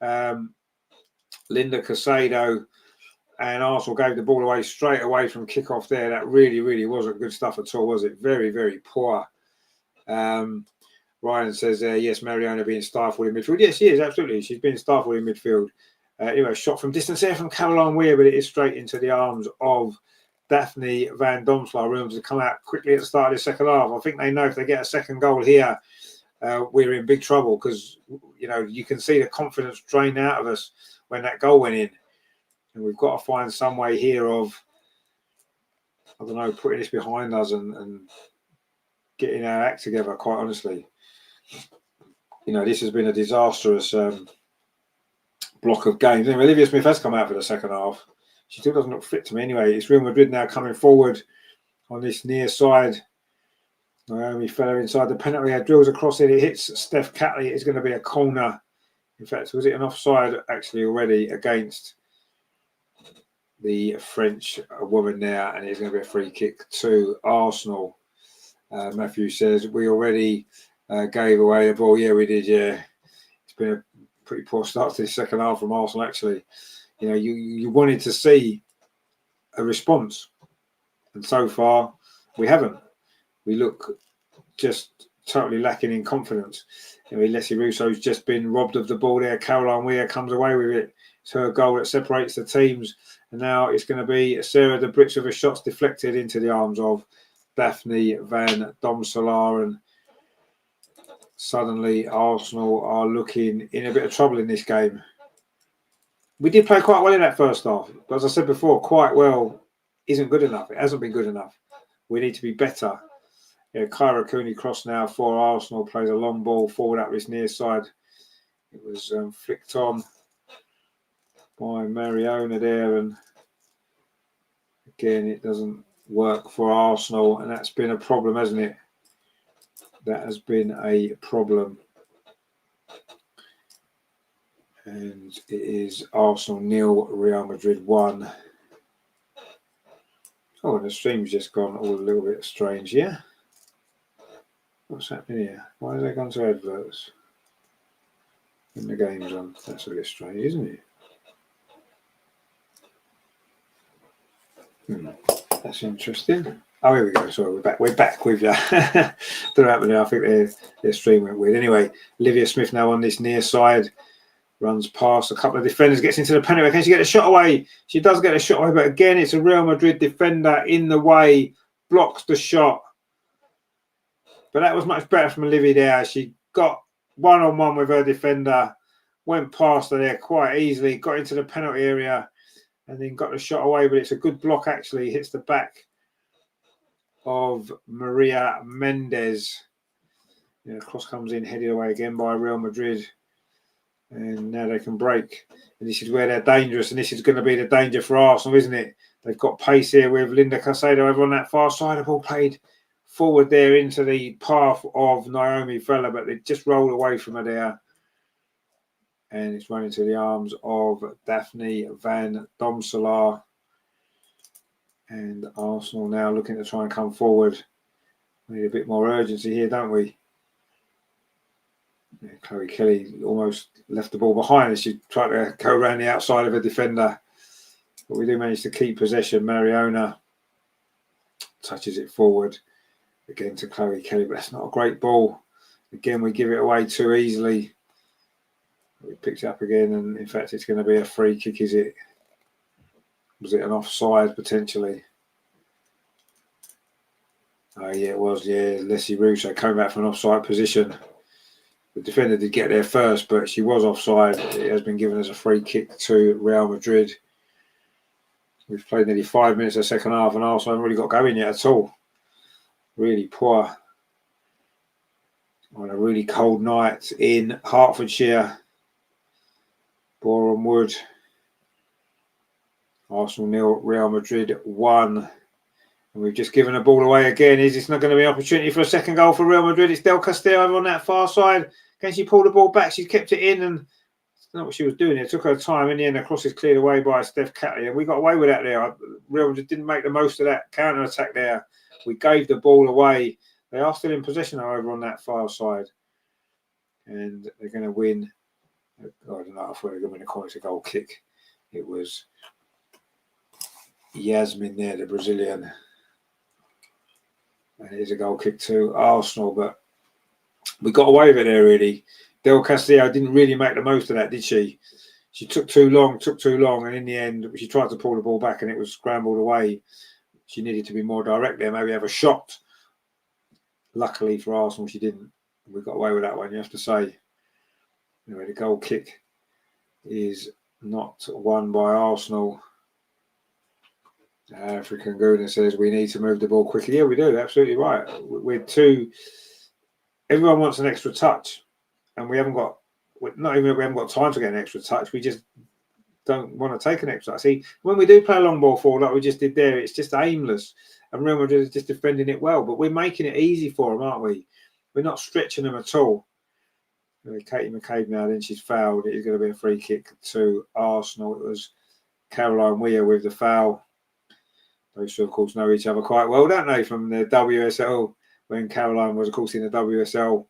Linda Casado. And Arsenal gave the ball away straight away from kickoff there. That really, really wasn't good stuff at all, was it? Very, very poor. Ryan says, yes, Mariona being stifled in midfield. Yes, she is, absolutely. She's been stifled in midfield. Anyway, shot from distance there from Caroline Weir, but it is straight into the arms of Daphne Van Domselaar. Rooms to come out quickly at the start of the second half. I think they know if they get a second goal here, we're in big trouble, because, you can see the confidence drained out of us when that goal went in. And we've got to find some way here of, I don't know, putting this behind us and getting our act together, quite honestly. You know, this has been a disastrous block of games. Anyway, Olivia Smith has come out for the second half. She still doesn't look fit to me anyway. It's Real Madrid now coming forward on this near side. Naomi Feller inside the penalty area, drills across it. It hits Steph Catley. It's going to be a corner. In fact, was it an offside actually already against the French woman there? And it's going to be a free kick to Arsenal. Matthew says, we already gave away the ball. Yeah, we did, yeah. It's been a pretty poor start to the second half from Arsenal, actually. You know, you wanted to see a response. And so far, we haven't. We look just totally lacking in confidence. You know, Leslie Russo's just been robbed of the ball there. Caroline Weir comes away with it. It's her goal that separates the teams. And now it's going to be Sarah de Brits with her shots deflected into the arms of Daphne Van Domselaar. And suddenly Arsenal are looking in a bit of trouble in this game. We did play quite well in that first half. But as I said before, quite well isn't good enough. It hasn't been good enough. We need to be better. Yeah, Kyra Cooney cross now for Arsenal, plays a long ball forward up this near side. It was flicked on by Mariona there, and again it doesn't work for Arsenal, and that's been a problem, hasn't it? That has been a problem. And it is Arsenal 0, Real Madrid 1. Oh, and the stream's just gone all a little bit strange, yeah? What's happening here? Why has they gone to adverts? When the game's on. That's a bit strange, isn't it? That's interesting. Oh, here we go. Sorry, we're back. We're back with you. Don't know what happened there. I think their stream went weird. Anyway, Olivia Smith now on this near side. Runs past a couple of defenders, gets into the penalty. Can she get a shot away? She does get a shot away, but again, it's a Real Madrid defender in the way, blocks the shot. But that was much better from Olivia there. She got one-on-one with her defender, went past her there quite easily, got into the penalty area, and then got the shot away. But it's a good block, actually. Hits the back of Maria Mendes. Yeah, the cross comes in, headed away again by Real Madrid. And now they can break. And this is where they're dangerous. And this is going to be the danger for Arsenal, isn't it? They've got pace here with Linda Caicedo over on that far side. The ball played forward there into the path of Naomi Feller, but they just rolled away from her there. And it's run into the arms of Daphne Van Domselaar. And Arsenal now looking to try and come forward. We need a bit more urgency here, don't we? Yeah, Chloe Kelly almost left the ball behind as she tried to go around the outside of a defender. But we do manage to keep possession. Mariona touches it forward again to Chloe Kelly, but that's not a great ball. Again, we give it away too easily. We picked it up again, and in fact, it's going to be a free kick, is it? Was it an offside potentially? Oh, yeah, it was. Yeah, Leslie Russo came back from an offside position. The defender did get there first, but she was offside. It has been given as a free kick to Real Madrid. We've played nearly 5 minutes of the second half, and Arsenal haven't really got going yet at all. Really poor on a really cold night in Hertfordshire. Boreham Wood. Arsenal 0, Real Madrid 1. And we've just given a ball away again. Is this not going to be an opportunity for a second goal for Real Madrid? It's Del Castillo over on that far side. Can she pull the ball back? She's kept it in, and that's not what she was doing. It took her time. In the end, the cross is cleared away by Steph Catley, and we got away with that there. Real Madrid didn't make the most of that counter attack there. We gave the ball away. They are still in possession over on that far side, and they're going to win. I don't know if they're going to win a corner to goal kick. It was Yasmin there, the Brazilian. And it is a goal kick to Arsenal, but we got away with it there, really. Del Castillo didn't really make the most of that, did she? She took too long, and in the end, she tried to pull the ball back, and it was scrambled away. She needed to be more direct there, maybe have a shot. Luckily for Arsenal, she didn't. We got away with that one, you have to say. Anyway, the goal kick is not won by Arsenal. African Guna says we need to move the ball quickly. Yeah, we do. Absolutely right. We're too. Everyone wants an extra touch, and we haven't got. Not even we haven't got time to get an extra touch. We just don't want to take an extra touch. See, when we do play a long ball forward like we just did there, it's just aimless, and Real Madrid is just defending it well. But we're making it easy for them, aren't we? We're not stretching them at all. Katie McCabe now. Then she's fouled. It is going to be a free kick to Arsenal. It was Caroline Weir with the foul. Those two, of course, know each other quite well, don't they, from the WSL, when Caroline was, of course, in the WSL.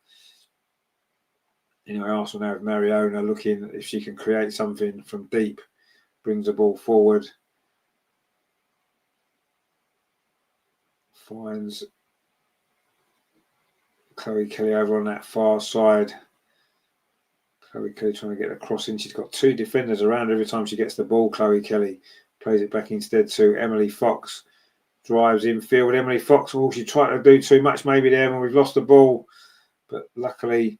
Anyway, Arsenal now with Mariona looking if she can create something from deep. Brings the ball forward. Finds Chloe Kelly over on that far side. Chloe Kelly trying to get a cross in. She's got two defenders around her every time she gets the ball. Chloe Kelly plays it back instead to Emily Fox. Drives infield. Emily Fox, she tried to do too much maybe there when we've lost the ball. But luckily,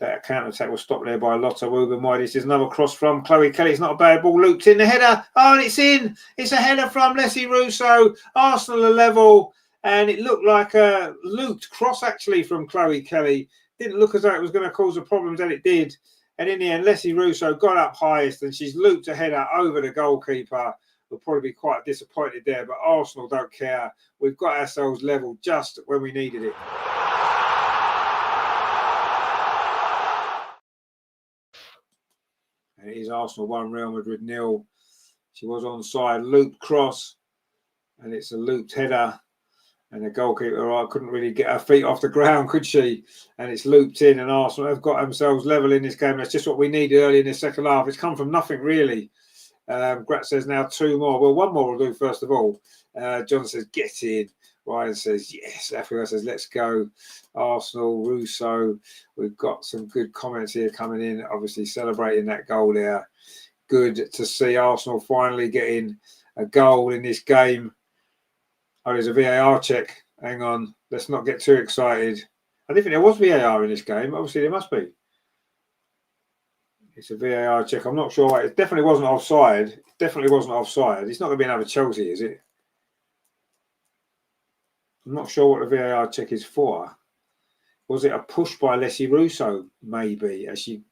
that counter-attack was stopped there by Lotta Wubenwide. This is another cross from Chloe Kelly. It's not a bad ball. Looped in the header. Oh, and it's in. It's a header from Leslie Russo. Arsenal are level. And it looked like a looped cross, actually, from Chloe Kelly. Didn't look as though it was going to cause a problem, and it did. And in the end, Leslie Russo got up highest, and she's looped a header over the goalkeeper. We'll probably be quite disappointed there, but Arsenal don't care. We've got ourselves level just when we needed it. And it is Arsenal 1, Real Madrid 0. She was onside, looped cross, and it's a looped header. And the goalkeeper couldn't really get her feet off the ground, could she? And it's looped in, and Arsenal have got themselves level in this game. That's just what we needed early in the second half. It's come from nothing, really. Grat says now 2 more. Well, 1 more will do, first of all. John says, get in. Ryan says, yes. Everyone says, let's go. Arsenal, Russo. We've got some good comments here coming in, obviously celebrating that goal there. Good to see Arsenal finally getting a goal in this game. Oh, there's a VAR check. Hang on. Let's not get too excited. I didn't think there was VAR in this game. Obviously, there must be. It's a VAR check. I'm not sure. It definitely wasn't offside. It definitely wasn't offside. It's not going to be another Chelsea, is it? I'm not sure what the VAR check is for. Was it a push by Leslie Russo, maybe, as she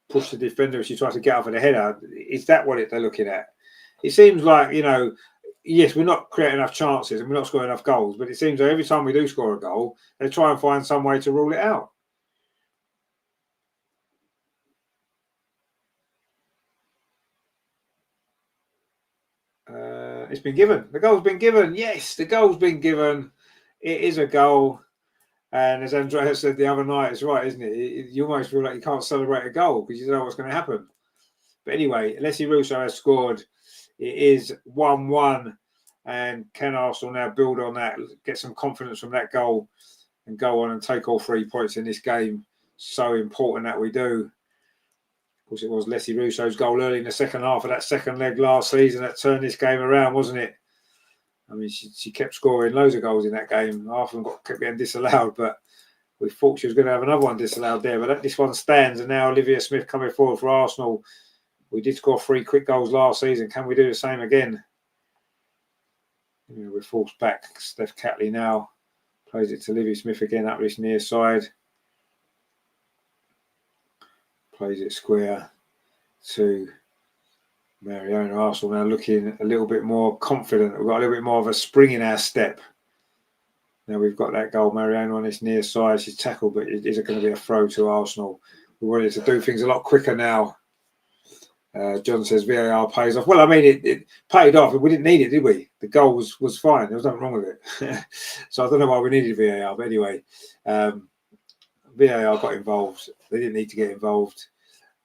pushed the defender as she tried to get up for the header? Is that what they're looking at? It seems like, yes, we're not creating enough chances and we're not scoring enough goals, but it seems like every time we do score a goal, they try and find some way to rule it out. It's been given. The goal's been given. Yes, the goal's been given. It is a goal. And as Andrea said the other night, it's right, isn't it? You almost feel like you can't celebrate a goal because you don't know what's going to happen. But anyway, Leslie Russo has scored. It is 1-1. And can Arsenal now build on that, get some confidence from that goal and go on and take all 3 points in this game? So important that we do. Of course, it was Leslie Russo's goal early in the second half of that second leg last season that turned this game around, wasn't it? I mean, she kept scoring loads of goals in that game. Half of them kept getting disallowed, but we thought she was going to have another one disallowed there. But this one stands, and now Olivia Smith coming forward for Arsenal. We did score 3 quick goals last season. Can we do the same again? We're forced back. Steph Catley now plays it to Olivia Smith again up this near side. Plays it square to Mariona. Arsenal now looking a little bit more confident. We've got a little bit more of a spring in our step. Now we've got that goal. Mariona on this near side. She's tackled, but is it going to be a throw to Arsenal? We wanted to do things a lot quicker now. John says VAR pays off. Well, I mean, it paid off. We didn't need it, did we? The goal was fine. There was nothing wrong with it. So I don't know why we needed VAR. But anyway, VAR got involved. They didn't need to get involved.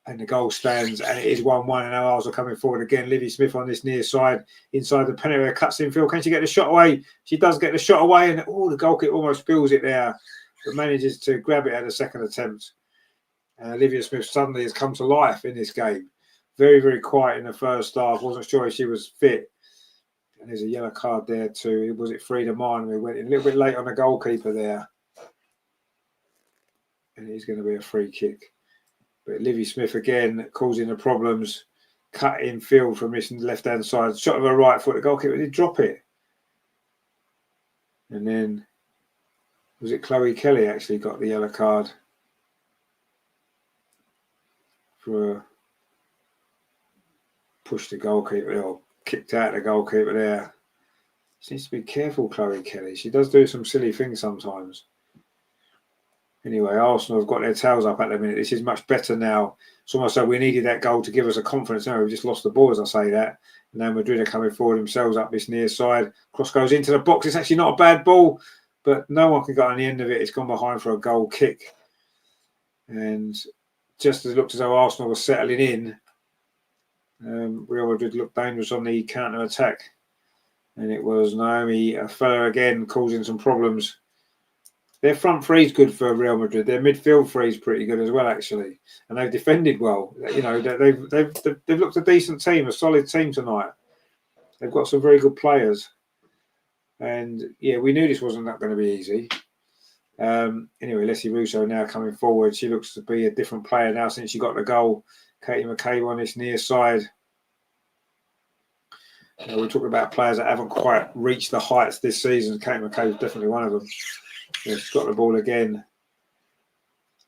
And the goal stands, and it is 1-1. And now Arsenal coming forward again. Livy Smith on this near side, inside the penalty area, cuts infield. Can she get the shot away? She does get the shot away, and the goalkeeper almost spills it there, but manages to grab it at the second attempt. And Olivia Smith suddenly has come to life in this game. Very, very quiet in the first half. Wasn't sure if she was fit. And there's a yellow card there too. Was it Frida Martin? We went in a little bit late on the goalkeeper there. And it is going to be a free kick. But Livy Smith again causing the problems. cut in field from this left-hand side. Shot of her right foot. The goalkeeper did drop it. And then, was it Chloe Kelly actually got the yellow card? For pushed the goalkeeper, or kicked out the goalkeeper there. She needs to be careful, Chloe Kelly. She does do some silly things sometimes. Anyway, Arsenal have got their tails up at the minute. This is much better now. It's almost like we needed that goal to give us a confidence. Now we've just lost the ball, as I say that. Now Madrid are coming forward themselves up this near side. Cross goes into the box. It's actually not a bad ball, but no one can get on the end of it. It's gone behind for a goal kick. And just as it looked as though Arsenal was settling in, Real Madrid looked dangerous on the counter-attack. And it was Naomi Feller again causing some problems. Their front three is good for Real Madrid. Their midfield three is pretty good as well, actually, and they've defended well. You know, they've looked a decent team, a solid team tonight. They've got some very good players, and yeah, we knew this wasn't going to be easy. Anyway, Leslie Russo now coming forward. She looks to be a different player now since she got the goal. Katie McCabe on this near side. We're talking about players that haven't quite reached the heights this season. Katie McCabe is definitely one of them. Yeah, she's got the ball again.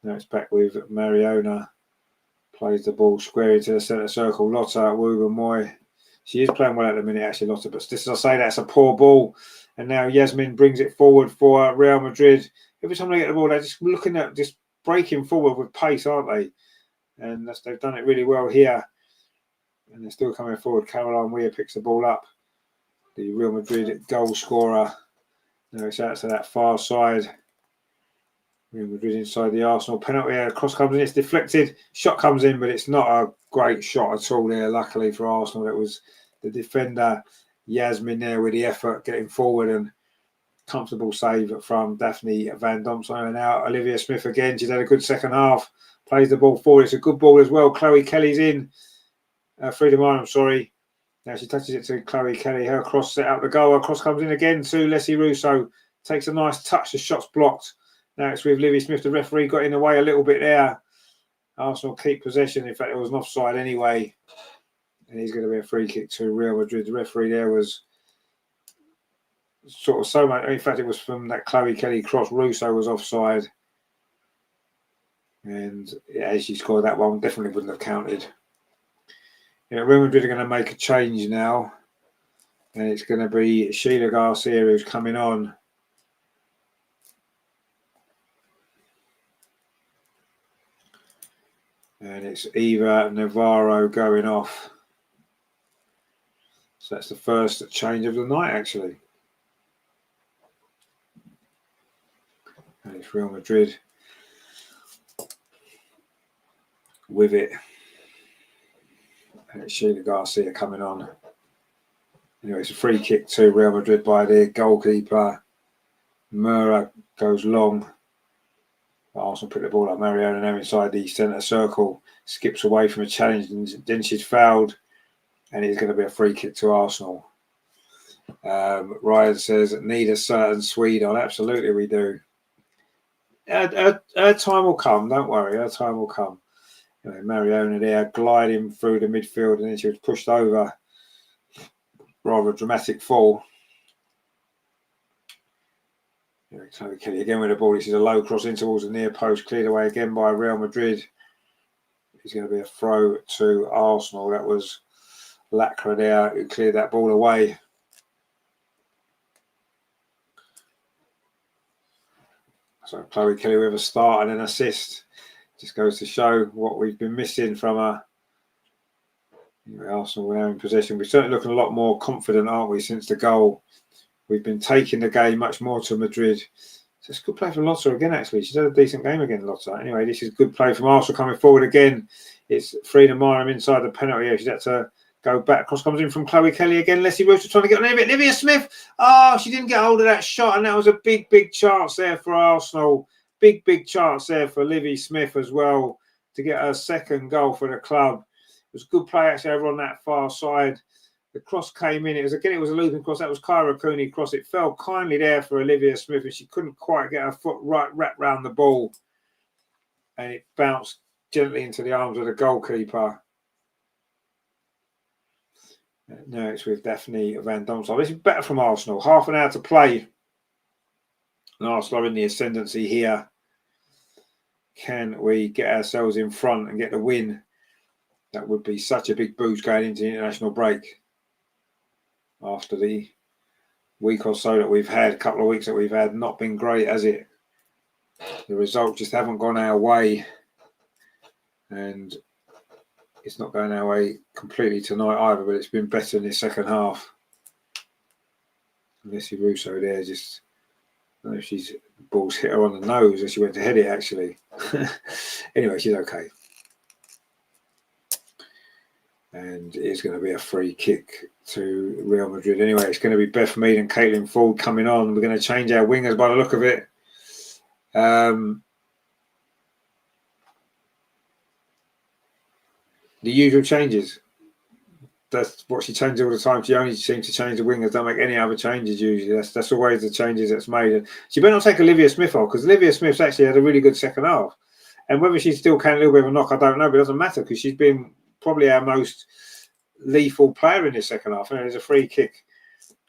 Now it's back with Mariona. Plays the ball square into the centre circle. Lotta Wuba-Moy. She is playing well at the minute, actually, Lotta. But just as I say, that's a poor ball. And now Yasmin brings it forward for Real Madrid. Every time they get the ball, they're just looking at just breaking forward with pace, aren't they? And they've done it really well here. And they're still coming forward. Caroline Weir picks the ball up. The Real Madrid goal scorer. Now it's out to that far side. Real Madrid inside the Arsenal penalty area. Cross comes in, it's deflected. Shot comes in, but it's not a great shot at all there. Luckily for Arsenal, it was the defender Yasmin there with the effort getting forward, and comfortable save from Daphne Van Domson. And now Olivia Smith again. She's had a good second half. Plays the ball forward. It's a good ball as well. Chloe Kelly's in. Frida Marham, sorry. Now she touches it to Chloe Kelly. Her cross set out the goal. Her cross comes in again to Leslie Russo. Takes a nice touch. The shot's blocked. Now it's with Livy Smith. The referee got in the way a little bit there. Arsenal keep possession. In fact, it was an offside anyway. And he's going to be a free kick to Real Madrid. The referee there was sort of so much. In fact, it was from that Chloe Kelly cross. Russo was offside. And as she scored that one, definitely wouldn't have counted. Yeah, Real Madrid are going to make a change now. And it's going to be Sheila Garcia who's coming on. And it's Eva Navarro going off. So that's the first change of the night, actually. And it's Real Madrid with it. And it's Sheila Garcia coming on. Anyway, it's a free kick to Real Madrid by their goalkeeper. Mura goes long. Arsenal pick the ball up. Mariona now inside the centre circle. Skips away from a challenge, and then she's fouled. And it's going to be a free kick to Arsenal. Ryan says, need a certain Swede on. Absolutely, we do. Her time will come. Don't worry. Her time will come. Anyway, Mariona there gliding through the midfield, and then she was pushed over. Rather dramatic fall. Chloe Kelly again with the ball. This is a low cross in towards the near post. Cleared away again by Real Madrid. It's going to be a throw to Arsenal. That was Lacra there who cleared that ball away. So Chloe Kelly with a start and an assist. Just goes to show what we've been missing from her. Anyway, Arsenal now in possession. We're certainly looking a lot more confident, aren't we, since the goal. We've been taking the game much more to Madrid. So it's good play from Lotta again, actually. She's had a decent game again, Lotta. Anyway, this is good play from Arsenal coming forward again. It's Frida Marham inside the penalty area. She's had to go back. Cross comes in from Chloe Kelly again. Leslie Russo trying to get on it. Olivia Smith. Oh, she didn't get hold of that shot. And that was a big, big chance there for Arsenal. Big, big chance there for Livy Smith as well to get her second goal for the club. It was a good play actually over on that far side. The cross came in. It was a looping cross. That was Kyra Cooney cross. It fell kindly there for Olivia Smith, and she couldn't quite get her foot right wrapped round the ball. And it bounced gently into the arms of the goalkeeper. No, it's with Daphne Van Domsel. This is better from Arsenal. Half an hour to play. And Arsenal are in the ascendancy here. Can we get ourselves in front and get the win? That would be such a big boost going into the international break. After the week or so that we've had, a couple of weeks that we've had, not been great, has it? The results just haven't gone our way. And it's not going our way completely tonight either, but it's been better in the second half. Messi Russo there, just, I don't know if she's, ball's hit her on the nose as she went to head it actually. Anyway, she's okay. And it's going to be a free kick to Real Madrid. Anyway, it's going to be Beth Mead and Caitlin Ford coming on. We're going to change our wingers by the look of it. The usual changes. That's what she changes all the time. She only seems to change the wingers, don't make any other changes usually. That's always the changes that's made. She better not take Olivia Smith off, because Olivia Smith's actually had a really good second half. And whether she still can a little bit of a knock, I don't know, but it doesn't matter, because she's been probably our most lethal player in this second half. And there's a free kick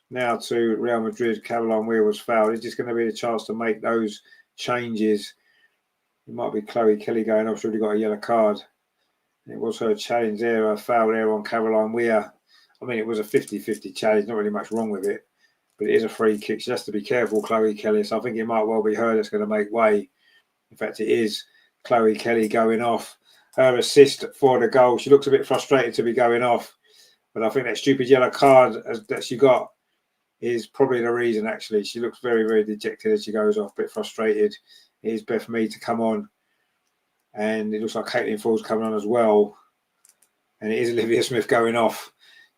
now to Real Madrid. Caroline Weir was fouled. It's just going to be the chance to make those changes. It might be Chloe Kelly going off. She's already got a yellow card. It was her challenge there, a foul there on Caroline Weir. I mean, it was a 50-50 challenge, not really much wrong with it, but it is a free kick. She has to be careful, Chloe Kelly. So I think it might well be her that's going to make way. In fact, it is Chloe Kelly going off. Her assist for the goal. She looks a bit frustrated to be going off, but I think that stupid yellow card that she got is probably the reason, actually. She looks very, very dejected as she goes off, a bit frustrated. It is Beth Mead to come on. And it looks like Caitlin Ford's coming on as well. And it is Olivia Smith going off.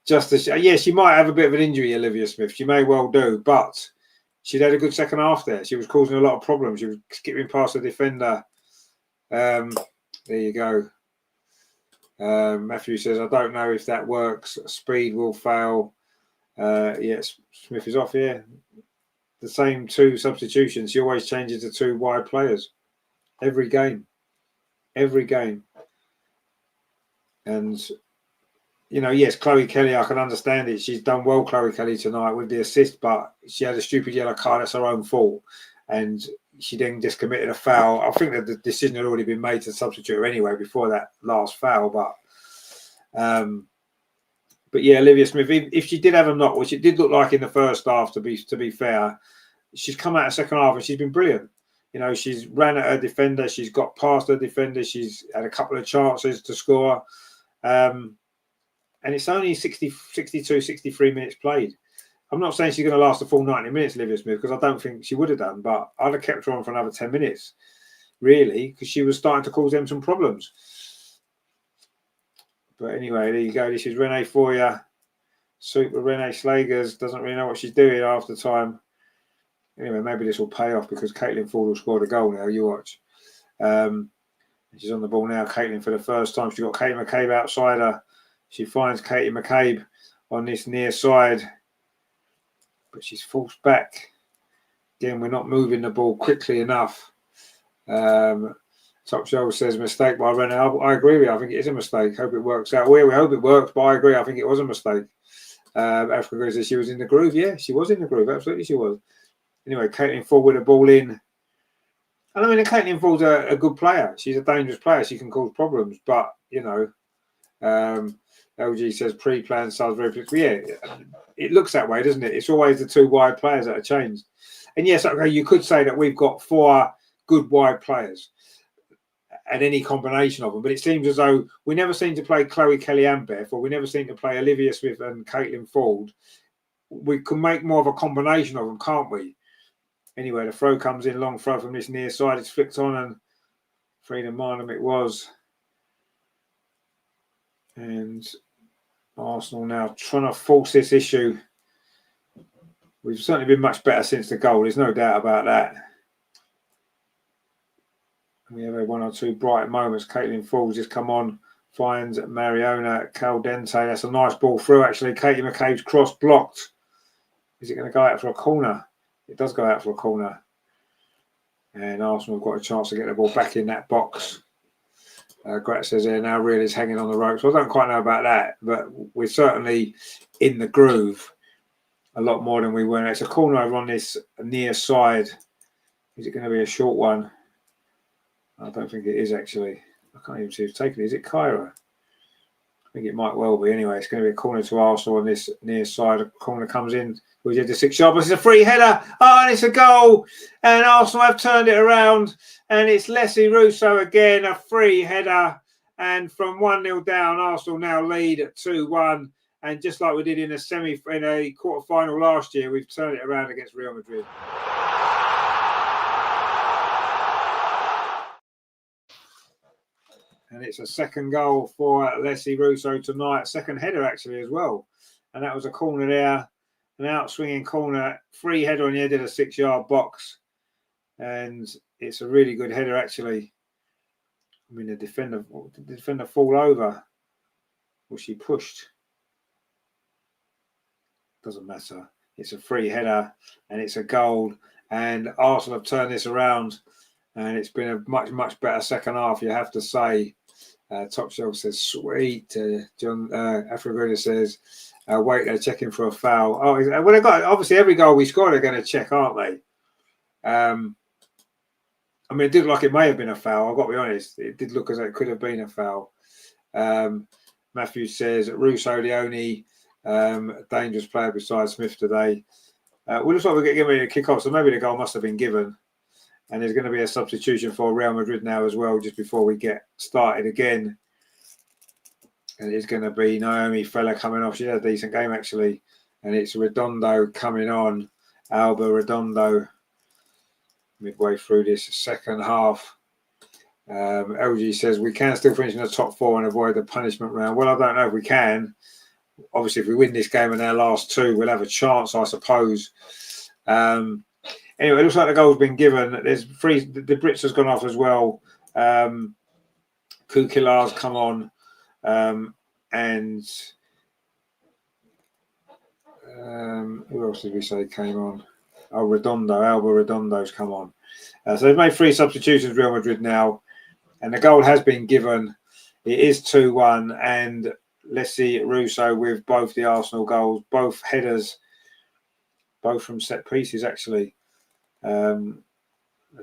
Just as, yeah, she might have a bit of an injury, Olivia Smith. She may well do, but she'd had a good second half there. She was causing a lot of problems. She was skipping past the defender. There you go. Matthew says, I don't know if that works. Speed will fail. Yes, Smith is off here. The same two substitutions. She always changes to two wide players. Every game. And, you know, yes, Chloe Kelly, I can understand it. She's done well, Chloe Kelly, tonight with the assist, but she had a stupid yellow card. That's her own fault. And she then just committed a foul. I think that the decision had already been made to substitute her anyway before that last foul. But yeah, Olivia Smith, if she did have a knock, which it did look like in the first half, to be fair, she's come out of second half and she's been brilliant. You know, she's ran at her defender. She's got past her defender. She's had a couple of chances to score. And it's only 62, 63 minutes played. I'm not saying she's going to last the full 90 minutes, Olivia Smith, because I don't think she would have done. But I'd have kept her on for another 10 minutes, really, because she was starting to cause them some problems. But anyway, there you go. This is Renee for you. Super Renee Slagers doesn't really know what she's doing half the time. Anyway, maybe this will pay off because Caitlin Ford will score the goal now. You watch. She's on the ball now. Caitlin for the first time. She's got Katie McCabe outside her. She finds Katie McCabe on this near side. But she's forced back. Again, we're not moving the ball quickly enough. Top Shelf says mistake by Renee. I agree with you. I think it is a mistake. Hope it works out. We hope it works, but I agree. I think it was a mistake. Africa says she was in the groove. Yeah, she was in the groove. Absolutely, she was. Anyway, Caitlin Ford with the ball in. And I mean, Caitlin Ford's a good player. She's a dangerous player. She can cause problems. But, you know, LG says pre-planned Salisbury. Yeah, it looks that way, doesn't it? It's always the two wide players that are changed. And yes, okay, you could say that we've got four good wide players and any combination of them. But it seems as though we never seem to play Chloe Kelly and Beth, or we never seem to play Olivia Smith and Caitlin Ford. We can make more of a combination of them, can't we? Anyway, the throw comes in, long throw from this near side. It's flicked on, and Freedom Marnham it was. And Arsenal now trying to force this issue. We've certainly been much better since the goal. There's no doubt about that. We have had one or two bright moments. Caitlin Ford's just come on, finds Mariona Caldente. That's a nice ball through, actually. Katie McCabe's cross blocked. Is it going to go out for a corner? It does go out for a corner. And Arsenal have got a chance to get the ball back in that box. Grat says there now Real is hanging on the ropes. Well, I don't quite know about that, but we're certainly in the groove a lot more than we were. It's a corner over on this near side. Is it going to be a short one? I don't think it is actually. I can't even see who's taken it. Is it Kyra? I think it might well be. Anyway, it's going to be a corner to Arsenal on this near side. A corner comes in. We did the 6-yard, but it's a free header. Oh, and it's a goal. And Arsenal have turned it around. And it's Leslie Russo again, a free header. And from 1-0 down, Arsenal now lead at 2-1. And just like we did in a quarter-final last year, we've turned it around against Real Madrid. And it's a second goal for Leslie Russo tonight. Second header, actually, as well. And that was a corner there. An out-swinging corner. Free header on the edge of the 6-yard box. And it's a really good header, actually. I mean, did the defender fall over? Was she pushed? Doesn't matter. It's a free header. And it's a goal. And Arsenal have turned this around. And it's been a much, much better second half, you have to say. Top Shelf says, sweet. John Afriguna says, wait, they're checking for a foul. Oh, well, they got obviously every goal we score, they're going to check, aren't they? I mean, it did look like it may have been a foul. I've got to be honest. It did look as though it could have been a foul. Matthew says, Russo, the only dangerous player besides Smith today. Well, looks like we're getting ready to kick off, so maybe the goal must have been given. And there's going to be a substitution for Real Madrid now as well, just before we get started again. And it's going to be Naomi Feller coming off. She had a decent game, actually. And it's Redondo coming on. Alba Redondo midway through this second half. LG says, we can still finish in the top 4 and avoid the punishment round. Well, I don't know if we can. Obviously, if we win this game and our last 2, we'll have a chance, I suppose. Anyway, it looks like the goal's been given. There's 3. The Brits has gone off as well. Kukilar's come on. And who else did we say came on? Oh, Alba Redondo's come on. So they've made 3 substitutions, Real Madrid now. And the goal has been given. It is 2-1. And Leslie Russo with both the Arsenal goals, both headers, both from set pieces, actually. A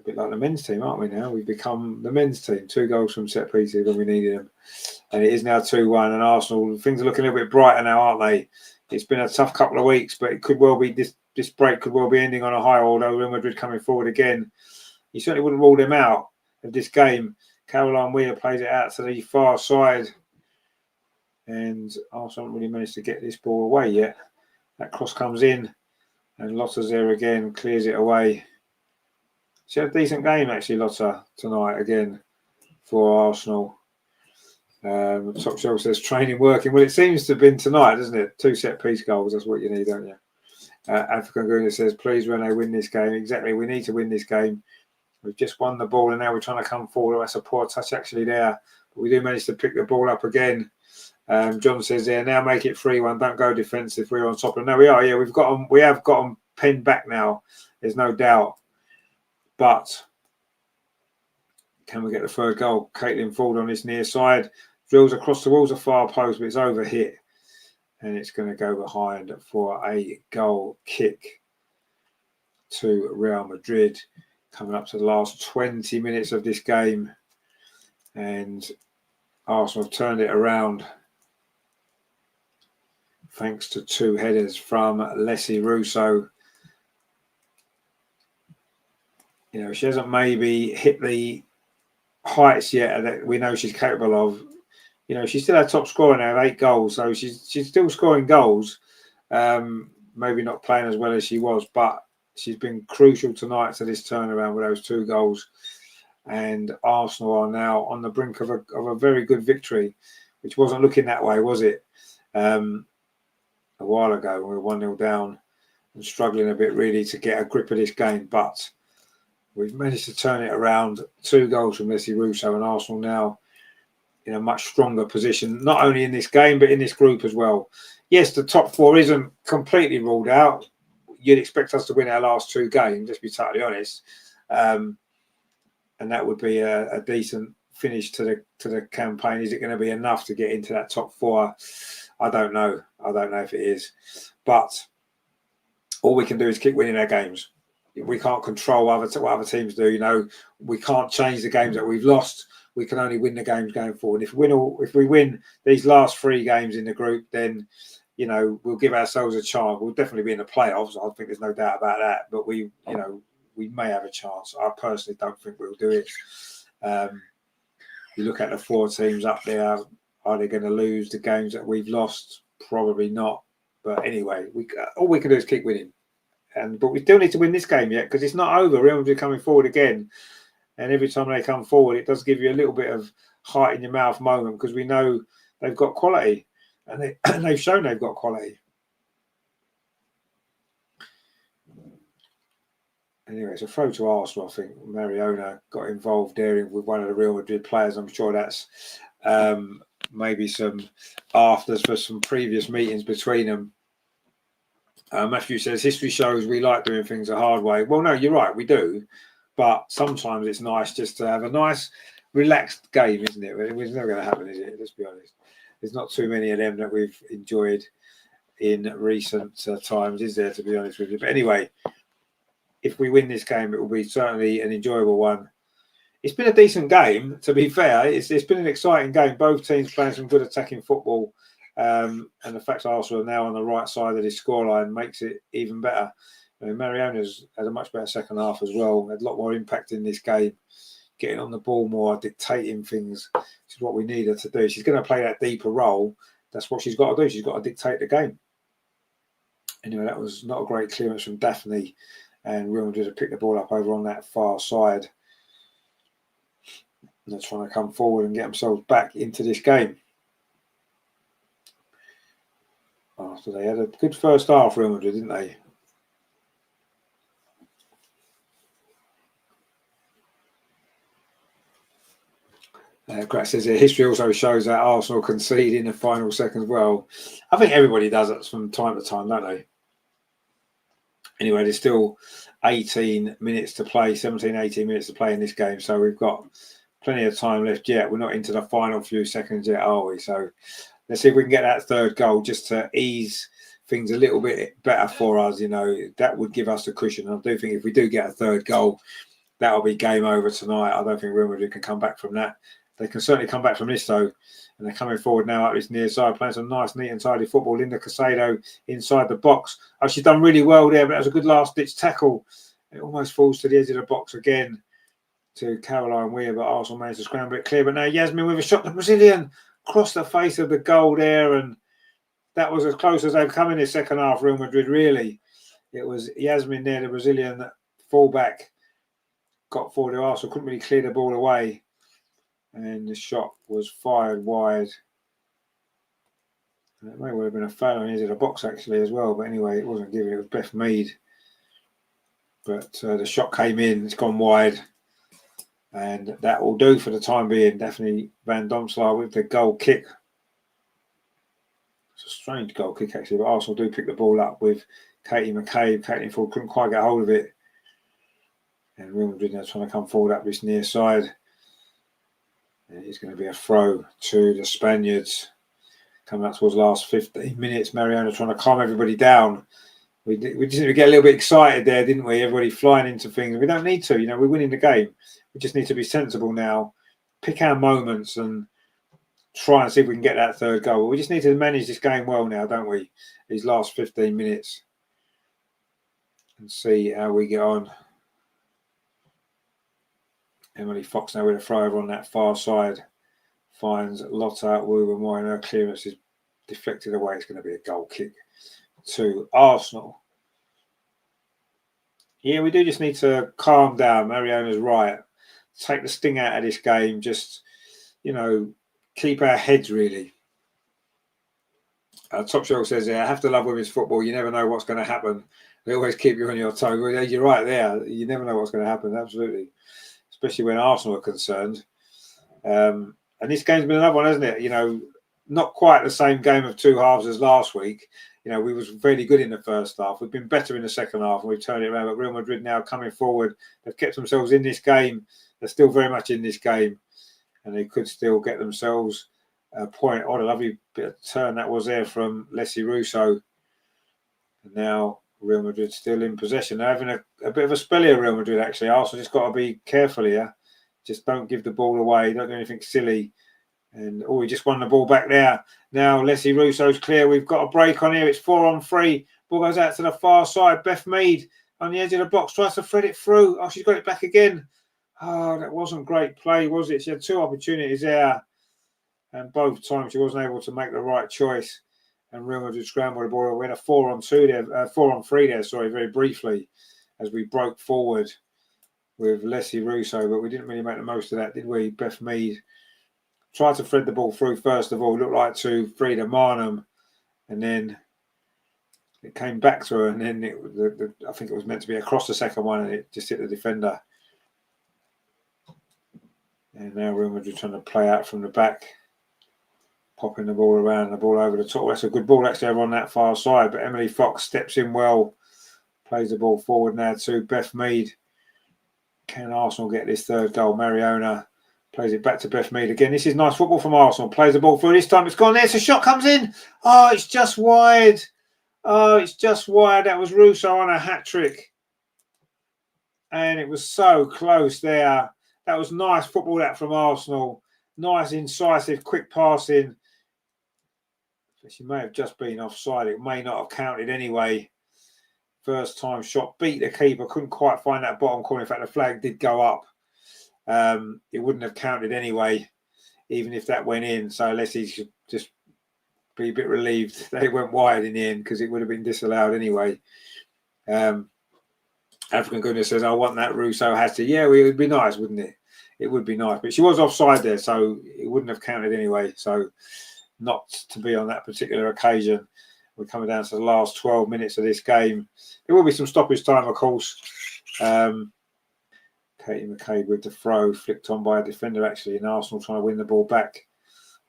bit like the men's team, aren't we now? We've become the men's team. 2 goals from set pieces when we needed them. And it is now 2-1. And Arsenal, things are looking a little bit brighter now, aren't they? It's been a tough couple of weeks, but it could well be this break could well be ending on a high, although Real Madrid coming forward again. You certainly wouldn't rule them out of this game. Caroline Weir plays it out to the far side. And Arsenal haven't really managed to get this ball away yet. That cross comes in. And Lotta's there again, clears it away. She had a decent game, actually, Lotta, tonight again for Arsenal. Top Shelf says, training working. Well, it seems to have been tonight, doesn't it? 2 set-piece goals, that's what you need, don't you? African Guna says, please, Rene, win this game. Exactly, we need to win this game. We've just won the ball, and now we're trying to come forward. That's a poor touch, actually, there. But we do manage to pick the ball up again. John says there, now make it 3-1. Don't go defensive. We're on top of them. No, we are. Yeah, we have got them penned back now. There's no doubt. But can we get the 3rd goal? Caitlin Ford on this near side. Drills across towards the far post, but it's over hit. And it's going to go behind for a goal kick to Real Madrid. Coming up to the last 20 minutes of this game. And Arsenal have turned it around. Thanks to 2 headers from Leslie Russo. You know, she hasn't maybe hit the heights yet that we know she's capable of. You know, she's still our top scorer now, 8 goals. So she's still scoring goals. Maybe not playing as well as she was, but she's been crucial tonight to this turnaround with those 2 goals. And Arsenal are now on the brink of a very good victory, which wasn't looking that way, was it? A while ago when we were 1-0 down and struggling a bit really to get a grip of this game. But we've managed to turn it around. 2 goals from Leslie Russo, and Arsenal now in a much stronger position, not only in this game, but in this group as well. Yes, the top 4 isn't completely ruled out. You'd expect us to win our last 2 games, let's be totally honest. And that would be a decent finish to the campaign. Is it going to be enough to get into that top 4? I don't know. I don't know if it is. But all we can do is keep winning our games. We can't control what other teams do. We can't change the games that we've lost. We can only win the games going forward. If we win these last 3 games in the group, then we'll give ourselves a chance. We'll definitely be in the playoffs. I think there's no doubt about that. But we may have a chance. I personally don't think we'll do it. You look at the 4 teams up there. Are they going to lose the games that we've lost? Probably not. But anyway, all we can do is keep winning. But we still need to win this game yet, because it's not over. Real Madrid coming forward again. And every time they come forward, it does give you a little bit of heart in your mouth moment, because we know they've got quality. And they've shown they've got quality. Anyway, it's a throw to Arsenal. I think Mariona got involved there with one of the Real Madrid players. I'm sure that's maybe some afters for some previous meetings between them. Matthew says, history shows we like doing things the hard way. Well, no, you're right, we do. But sometimes it's nice just to have a nice, relaxed game, isn't it? It's never going to happen, is it? Let's be honest. There's not too many of them that we've enjoyed in recent times, is there, to be honest with you? But anyway, if we win this game, it will be certainly an enjoyable one. It's been a decent game, to be fair. It's been an exciting game. Both teams playing some good attacking football. And the fact Arsenal are now on the right side of this scoreline makes it even better. Mariona's had a much better second half as well. Had a lot more impact in this game, getting on the ball more, dictating things. This is what we need her to do. She's going to play that deeper role. That's what she's got to do. She's got to dictate the game. Anyway, that was not a great clearance from Daphne. And Real Madrid have picked the ball up over on that far side. And they're trying to come forward and get themselves back into this game. After they had a good first half, Real Madrid, didn't they? Grant says here, history also shows that Arsenal concede in the final seconds. Well, I think everybody does that from time to time, don't they? Anyway, there's still 18 minutes to play, 18 minutes to play in this game. So we've got plenty of time left yet. We're not into the final few seconds yet, are we? So let's see if we can get that 3rd goal just to ease things a little bit better for us. That would give us a cushion. I do think if we do get a 3rd goal, that'll be game over tonight. I don't think Real Madrid can come back from that. They can certainly come back from this, though. And they're coming forward now up this near side, playing some nice, neat and tidy football. Linda Caicedo inside the box. Oh, she's done really well there, but that was a good last-ditch tackle. It almost falls to the edge of the box again to Caroline Weir, but Arsenal managed to scramble it clear. But now Yasmin with a shot. The Brazilian crossed the face of the goal there, and that was as close as they've come in the second half, Real Madrid, really. It was Yasmin there, the Brazilian fullback, got forward to Arsenal, couldn't really clear the ball away. And the shot was fired wide. It may well have been a foul on the edge of the box, actually, as well. But anyway, it wasn't given. It was Beth Mead. But the shot came in. It's gone wide. And that will do for the time being. Definitely Van Domselaar with the goal kick. It's a strange goal kick, actually. But Arsenal do pick the ball up with Katie McCabe. Katie Ford couldn't quite get hold of it. And Real Madrid now trying to come forward up this near side. It's going to be a throw to the Spaniards. Coming up towards the last 15 minutes. Mariona trying to calm everybody down. We just need to get a little bit excited there, didn't we? Everybody flying into things. We don't need to. We're winning the game. We just need to be sensible now. Pick our moments and try and see if we can get that 3rd goal. We just need to manage this game well now, don't we? These last 15 minutes. And see how we get on. Emily Fox now with a throw over on that far side. Finds Lotta Wu and her clearance is deflected away. It's going to be a goal kick to Arsenal. Yeah, we do just need to calm down. Mariona's right. Take the sting out of this game. Just, keep our heads really. Top Shelf says, I have to love women's football. You never know what's going to happen. They always keep you on your toes. Well, you're right there. You never know what's going to happen. Absolutely. Especially when Arsenal are concerned. And this game's been another one, hasn't it? Not quite the same game of 2 halves as last week. We was very good in the first half. We've been better in the second half, and we've turned it around. But Real Madrid now coming forward. They've kept themselves in this game. They're still very much in this game. and they could still get themselves a point. Oh, a lovely bit of turn that was there from Leslie Russo. And now Real Madrid still in possession. They're having a bit of a spell here, Real Madrid, actually. Arsenal just got to be careful here. Just don't give the ball away. Don't do anything silly. And we just won the ball back there. Now Leslie Russo's clear. We've got a break on here. It's 4-on-3. Ball goes out to the far side. Beth Mead on the edge of the box tries to thread it through. Oh, she's got it back again. Oh, that wasn't great play, was it? She had 2 opportunities there, and both times she wasn't able to make the right choice. And Real Madrid scrambled the ball. We had a 4-on-2 there, 4-on-3 there. Sorry, very briefly, as we broke forward with Leslie Russo, but we didn't really make the most of that, did we? Beth Mead tried to thread the ball through first of all. Looked like to Frida Marnham, and then it came back to her, and then I think it was meant to be across the second one, and it just hit the defender. And now Real Madrid trying to play out from the back, popping the ball around, the ball over the top. That's a good ball actually over on that far side, but Emily Fox steps in well, plays the ball forward now to Beth Mead. Can Arsenal get this third goal? Mariona plays it back to Beth Mead again. This is nice football from Arsenal. Plays the ball through. This time it's gone there. So shot comes in. Oh, it's just wide. Oh, it's just wide. That was Russo on a hat-trick. And it was so close there. That was nice football that from Arsenal. Nice, incisive, quick passing. She may have just been offside. It may not have counted anyway. First time shot. Beat the keeper. Couldn't quite find that bottom corner. In fact, the flag did go up. It wouldn't have counted anyway, even if that went in. So Leslie should just be a bit relieved that it went wide in the end, because it would have been disallowed anyway. African Goodness says, I want that Russo has to. Yeah, it would be nice, wouldn't it? It would be nice. But she was offside there, so it wouldn't have counted anyway. So not to be on that particular occasion. We're coming down to the last 12 minutes of this game. There will be some stoppage time, of course. Katie McCabe with the throw, flicked on by a defender, actually, and Arsenal trying to win the ball back.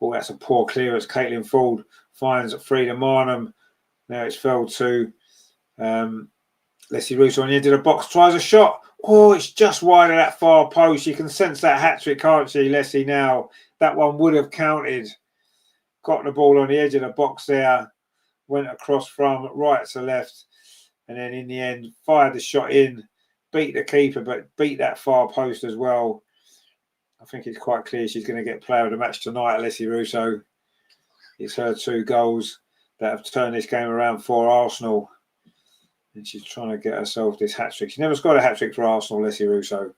Oh, that's a poor clearance. Caitlin Ford finds Frida Marnham. Now it's fell to Leslie Russo on the edge of the box, tries a shot. Oh, it's just wide of that far post. You can sense that hat-trick, can't she, Leslie, now? That one would have counted. Got the ball on the edge of the box there. Went across from right to left. And then in the end, fired the shot in. Beat the keeper, but beat that far post as well. I think it's quite clear she's going to get player of the match tonight, Leslie Russo. It's her 2 goals that have turned this game around for Arsenal. And she's trying to get herself this hat-trick. She never scored a hat-trick for Arsenal, Leslie Russo.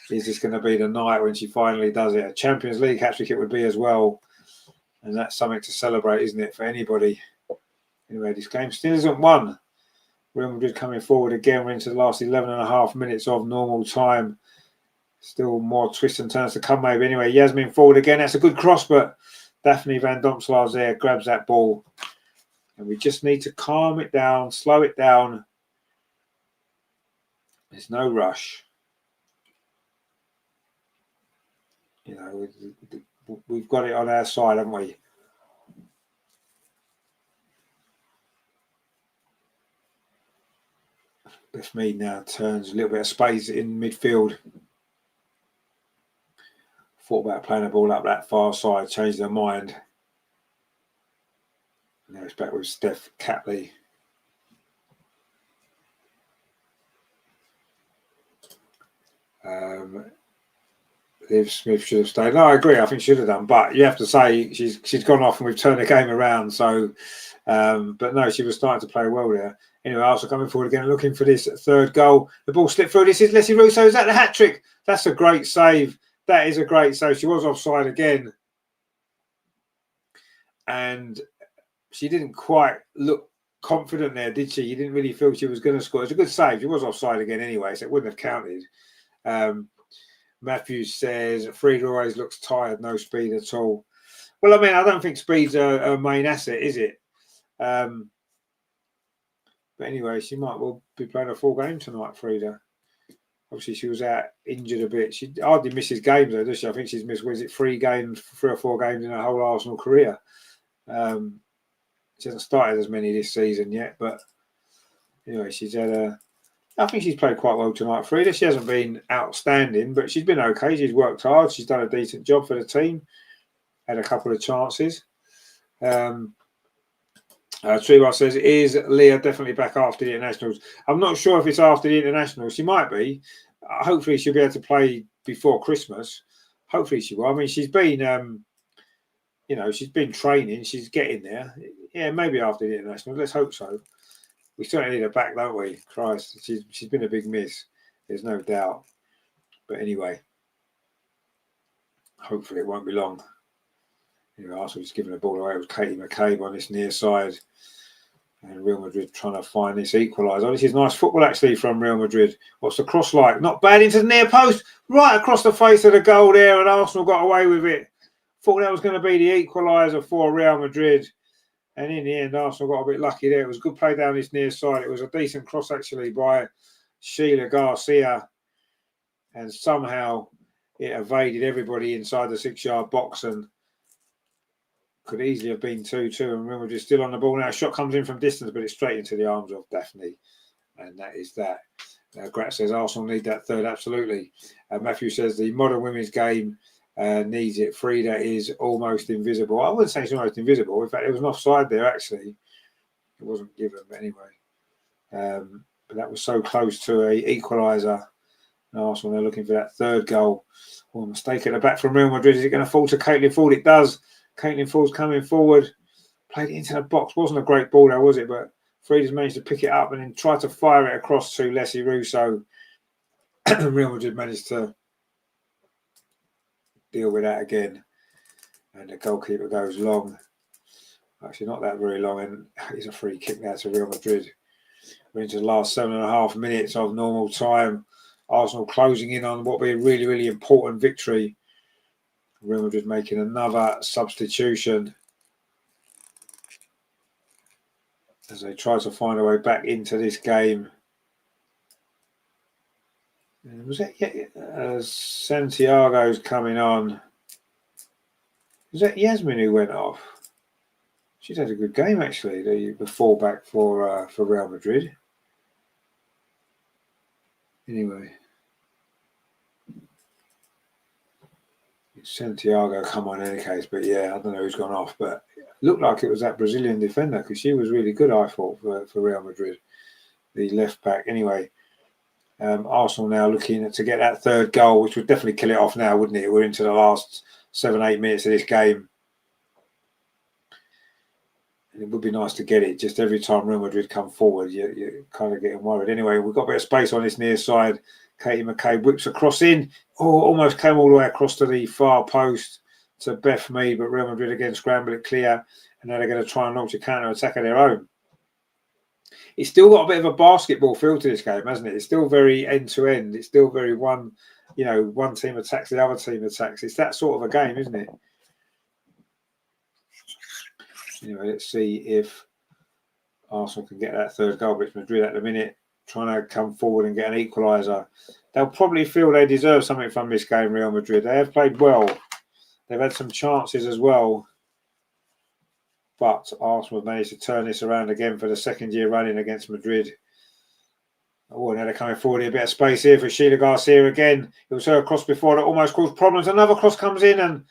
Is this going to be the night when she finally does it? A Champions League hat-trick it would be as well. And that's something to celebrate, isn't it, for anybody? Anyway, this game still isn't won. Real Madrid coming forward again. We're into the last 11.5 minutes of normal time. Still more twists and turns to come, maybe. Anyway, Yasmin forward again. That's a good cross, but Daphne Van Domslaar's there, grabs that ball. And we just need to calm it down, slow it down. There's no rush. You know, we've got it on our side, haven't we? Beth Mead now turns a little bit of space in midfield. Thought about playing the ball up that far side, changed their mind. Now it's back with Steph Catley. Liv Smith should have stayed. No, I agree. I think she should have done. But you have to say she's gone off and we've turned the game around. So, but no, she was starting to play well there. Anyway, Arsenal coming forward again, looking for this third goal. The ball slipped through. This is Leslie Russo. Is that the hat-trick? That's a great save. That is a great save. She was offside again. And she didn't quite look confident there, did she? You didn't really feel she was going to score. It's a good save. She was offside again anyway, so it wouldn't have counted. Matthews says, Frida always looks tired, no speed at all. Well, I mean, I don't think speed's a main asset, is it? But anyway, she might well be playing a full game tonight, Frida. Obviously, she was out injured a bit. She hardly misses games, though, does she? I think she's missed, was it 3 or 4 games in her whole Arsenal career. She hasn't started as many this season yet, but anyway, she's had a I think she's played quite well tonight, Frida. She hasn't been outstanding, but she's been okay. She's worked hard. She's done a decent job for the team. Had a couple of chances. Triwa says, is Leah definitely back after the internationals? I'm not sure if it's after the internationals. She might be. Hopefully she'll be able to play before Christmas. Hopefully she will. I mean, she's been, she's been training. She's getting there. Yeah, maybe after the internationals. Let's hope so. We certainly need her back, don't we? Christ, she's been a big miss. There's no doubt. But anyway, hopefully it won't be long. Anyway, Arsenal just giving the ball away. It was Katie McCabe on this near side. And Real Madrid trying to find this equaliser. This is nice football, actually, from Real Madrid. What's the cross like? Not bad into the near post. Right across the face of the goal there, and Arsenal got away with it. Thought that was going to be the equaliser for Real Madrid. And in the end, Arsenal got a bit lucky there. It was a good play down this near side. It was a decent cross, actually, by Sheila Garcia. And somehow it evaded everybody inside the 6-yard box and could easily have been 2-2. And Real Madrid still on the ball now. Shot comes in from distance, but it's straight into the arms of Daphne. And that is that. Grat says Arsenal need that third. Absolutely. Matthew says the modern women's game needs it. Frida is almost invisible. I wouldn't say she's almost invisible. In fact, there was an offside there, actually. It wasn't given, but anyway. But that was so close to a equaliser. Arsenal, they're looking for that third goal. Well, mistake at the back from Real Madrid. Is it going to fall to Caitlin Ford? It does. Caitlin Ford's coming forward. Played it into the box. Wasn't a great ball there, was it? But Frida's managed to pick it up and then try to fire it across to Leslie Russo. Real Madrid managed to deal with that again. And the goalkeeper goes long. Actually, not that very long. And it's a free kick now to Real Madrid. We're into the last 7.5 minutes of normal time. Arsenal closing in on what will be a really, really important victory. Real Madrid making another substitution as they try to find a way back into this game. Was it Santiago's coming on? Was that Yasmin who went off? She's had a good game, actually, the fullback for Real Madrid. Anyway. Santiago come on in any case, but yeah, I don't know who's gone off, but it looked like it was that Brazilian defender because she was really good, I thought, for Real Madrid, the left back. Anyway, Arsenal now looking to get that third goal, which would definitely kill it off now, wouldn't it? We're into the last 7-8 minutes of this game. And it would be nice to get it. Just every time Real Madrid come forward, you're kind of getting worried. Anyway, we've got a bit of space on this near side. Katie McCabe whips across in. Oh, almost came all the way across to the far post to Beth Mead, but Real Madrid again scramble it clear. And now they're going to try and launch a counter-attack of their own. It's still got a bit of a basketball feel to this game, hasn't it? It's still very end-to-end. It's still very one team attacks, the other team attacks. It's that sort of a game, isn't it? Anyway, let's see if Arsenal can get that third goal. But it's Madrid at the minute, trying to come forward and get an equaliser. They'll probably feel they deserve something from this game, Real Madrid. They have played well. They've had some chances as well. But Arsenal have managed to turn this around again for the second year running against Madrid. Oh, now they're coming forward here. A bit of space here for Sheila Garcia again. It was her cross before that almost caused problems. Another cross comes in and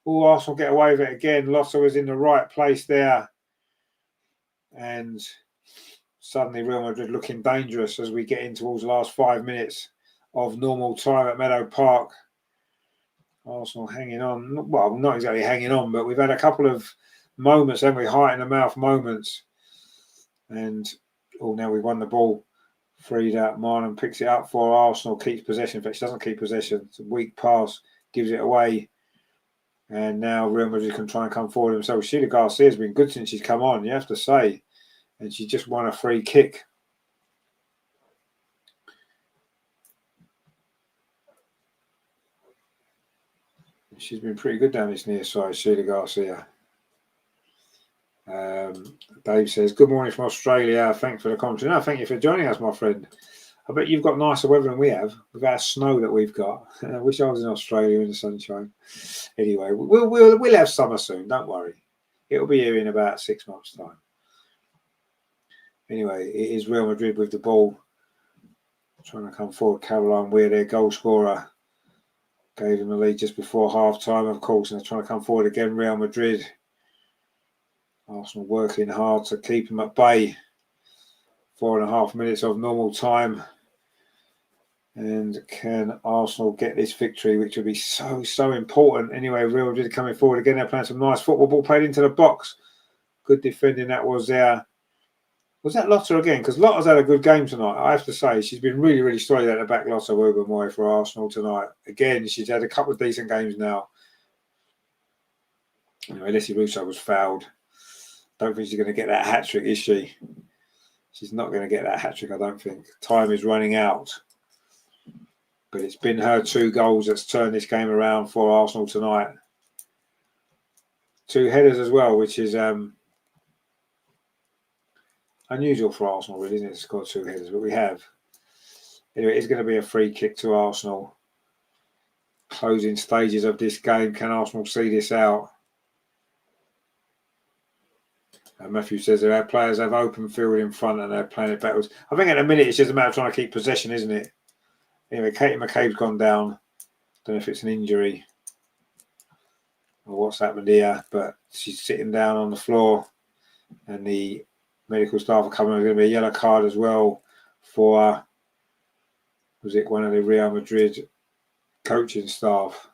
Arsenal get away with it again. Lotta was in the right place there. And suddenly Real Madrid looking dangerous as we get into all the last 5 minutes of normal time at Meadow Park. Arsenal hanging on. Well, not exactly hanging on, but we've had a couple of moments, haven't we? Heart in the mouth moments. And now we've won the ball. Frida Marlon picks it up for Arsenal, keeps possession. In fact, she doesn't keep possession. It's a weak pass, gives it away. And now Real Madrid can try and come forward themselves. Sheila Garcia has been good since she's come on, you have to say. And she just won a free kick. She's been pretty good down this near side, Sheila Garcia. Dave says, good morning from Australia. Thanks for the commentary. No, thank you for joining us, my friend. I bet you've got nicer weather than we have with our snow that we've got. I wish I was in Australia in the sunshine. Anyway, we'll have summer soon. Don't worry. It'll be here in about 6 months' time. Anyway, it is Real Madrid with the ball. Trying to come forward. Caroline Weir, their goal scorer, gave them the lead just before half time, of course, and they're trying to come forward again. Real Madrid. Arsenal working hard to keep them at bay. 4.5 minutes of normal time. And can Arsenal get this victory, which will be so important? Anyway, Real Madrid coming forward again. They're playing some nice football. Ball played into the box. Good defending that was there. Was that Lotta again? Because Lotta's had a good game tonight. I have to say, she's been really solid at the back, Lotta Wilbermoy, for Arsenal tonight. Again, she's had a couple of decent games now. Anyway, Leslie Russo was fouled. Don't think she's going to get that hat-trick, is she? She's not going to get that hat-trick, I don't think. Time is running out. But it's been her 2 goals that's turned this game around for Arsenal tonight. 2 headers as well, which is unusual for Arsenal, really, isn't it, to score 2 headers? But we have. Anyway, it's going to be a free kick to Arsenal. Closing stages of this game. Can Arsenal see this out? Matthew says our players have open field in front and they're playing it backwards. I think at the minute it's just a matter of trying to keep possession, isn't it? Anyway, Katie McCabe's gone down. Don't know if it's an injury or what's happened here, but she's sitting down on the floor and the medical staff are coming. There's going to be a yellow card as well for, was it one of the Real Madrid coaching staff?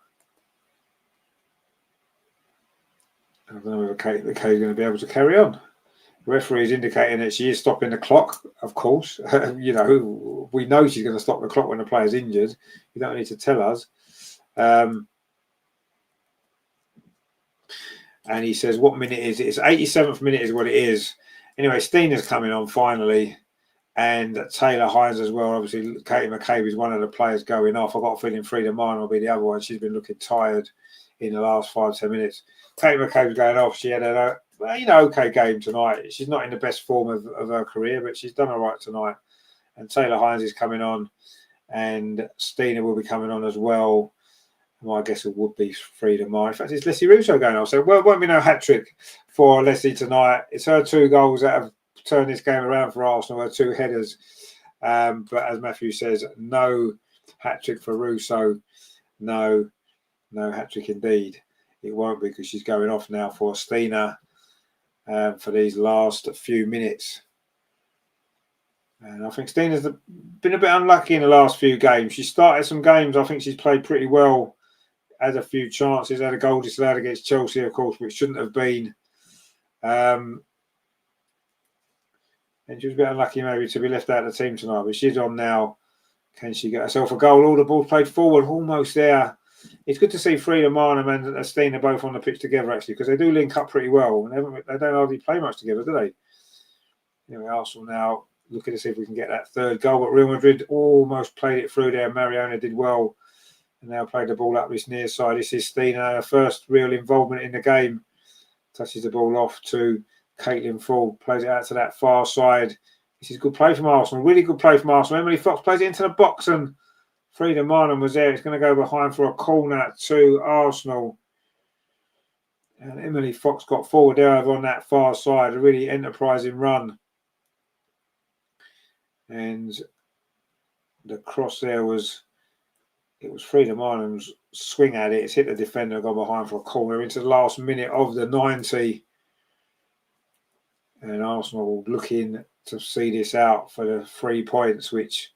I don't know whether Kate is going to be able to carry on. The referee is indicating that she is stopping the clock, of course. You know, we know she's going to stop the clock when the player's injured. You don't need to tell us. And he says, what minute is it? It's 87th minute is what it is. Anyway, Stina's coming on finally. And Taylor Hines as well. Obviously, Katie McCabe is one of the players going off. I've got a feeling Frida Mine will be the other one. She's been looking tired in the last 5-10 minutes. Katie McCabe's going off. She had a okay game tonight. She's not in the best form of her career, but she's done all right tonight. And Taylor Hines is coming on, and Stina will be coming on as well. My guess it would be Frida Mine. In fact, it's Leslie Russo going on. So, well, won't be no hat trick for Leslie tonight. It's her 2 goals that have turned this game around for Arsenal. Her 2 headers. But as Matthew says, no hat trick for Russo. No hat trick indeed. It won't be, because she's going off now for Stina for these last few minutes. And I think Stina's been a bit unlucky in the last few games. She started some games, I think she's played pretty well, had a few chances, had a goal disallowed against Chelsea, of course, which shouldn't have been. And she was a bit unlucky maybe to be left out of the team tonight, but she's on now. Can she get herself a goal? All the balls played forward, almost there. It's good to see Frida Marnham and Stina both on the pitch together, actually, because they do link up pretty well. And they don't hardly play much together, do they? Anyway, Arsenal now looking to see if we can get that 3rd goal. But Real Madrid almost played it through there. Mariona did well. And now played the ball up this near side. This is Stina, her first real involvement in the game. Touches the ball off to Caitlin Ford. Plays it out to that far side. This is good play from Arsenal. Really good play from Arsenal. Emily Fox plays it into the box and Frida Marnham was there. It's going to go behind for a corner to Arsenal. And Emily Fox got forward there over on that far side. A really enterprising run. And the cross there was, it was Frida Marnham's swing at it. It's hit the defender, gone behind for a corner into the last minute of the 90. And Arsenal looking to see this out for the 3 points, which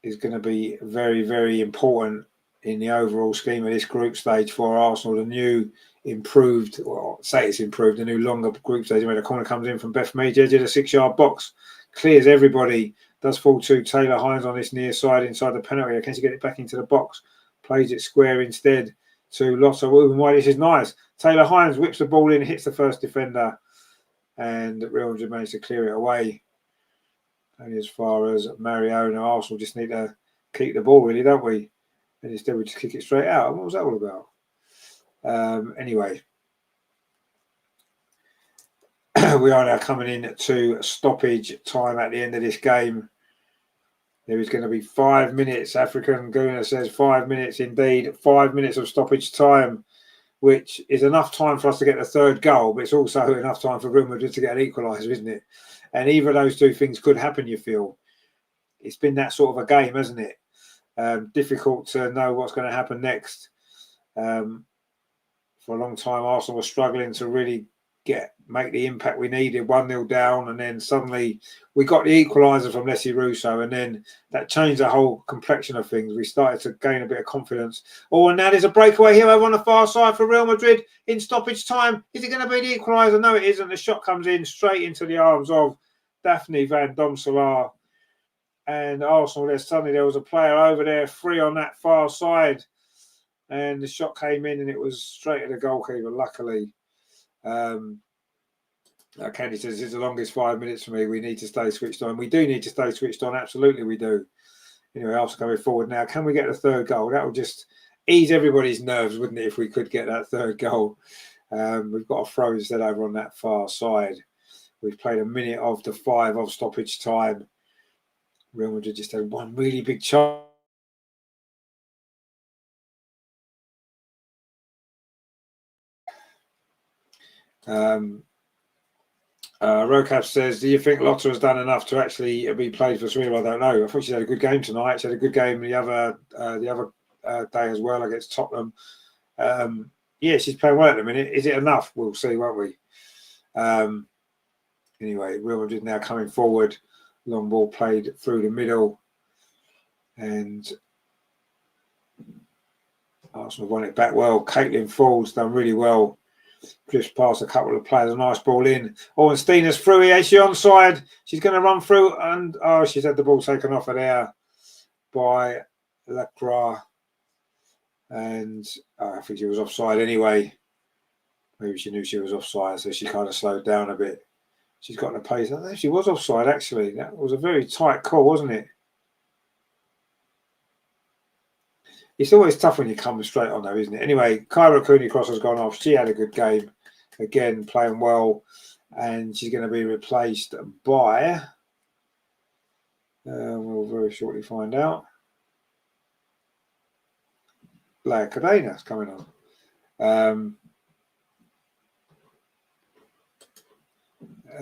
is going to be very important in the overall scheme of this group stage for Arsenal. The new improved, well, say it's improved, the new longer group stage where the corner comes in from Beth Mead, edge of the 6-yard box, clears everybody, does fall to Taylor Hines on this near side inside the penalty area. Can she get it back into the box? Plays it square instead to Lotta Wilbermoy. This is nice. Taylor Hines whips the ball in, hits the first defender, and Real Madrid managed to clear it away. Only as far as Mariona. Arsenal just need to keep the ball, really, don't we? And instead we just kick it straight out. What was that all about? Anyway, we are now coming in to stoppage time at the end of this game. There is going to be 5 minutes. African Guna says 5 minutes indeed. 5 minutes of stoppage time, which is enough time for us to get the 3rd goal, but it's also enough time for Real Madrid to get an equaliser, isn't it? And either of those 2 things could happen, you feel. it's been that sort of a game, hasn't it? Difficult to know what's going to happen next. For a long time, Arsenal was struggling to really make the impact we needed. 1-0 down, and then suddenly we got the equaliser from Leslie Russo, and then that changed the whole complexion of things. We started to gain a bit of confidence. Oh, and now there's a breakaway here over on the far side for Real Madrid in stoppage time. Is it going to be the equaliser? No, it isn't. The shot comes in straight into the arms of Daphne van Domselaar. And Arsenal, suddenly there was a player over there free on that far side. And the shot came in and it was straight at the goalkeeper, luckily. Candy says it's the longest 5 minutes for me. We need to stay switched on. We do need to stay switched on. Absolutely, we do. Anyway, Arsenal going forward now. Can we get the third goal? That would just ease everybody's nerves, wouldn't it, if we could get that third goal? We've got a throw instead over on that far side. We've played a minute of the 5 of stoppage time. Real Madrid just had one really big chance. Rocab says, do you think Lotta has done enough to actually be played for Sweden? I don't know. I thought she had a good game tonight. She had a good game the other day as well against Tottenham. Yeah, she's playing well at the minute. Is it enough? We'll see, won't we? Anyway, Real Madrid now coming forward. Long ball played through the middle. And Arsenal won it back well. Caitlin Ford's done really well. Drifts past a couple of players. A nice ball in. Oh, and Stina's through here. Is she onside? She's going to run through. And, she's had the ball taken off of there by Lacroix. And I think she was offside anyway. Maybe she knew she was offside, so she kind of slowed down a bit. She's got the pace. I think she was offside, actually. That was a very tight call, wasn't it? It's always tough when you come straight on, though, isn't it? Anyway, Kyra Cooney-Cross has gone off. She had a good game. Again, playing well. And she's going to be replaced by... we'll very shortly find out. Leia Cadena's coming on.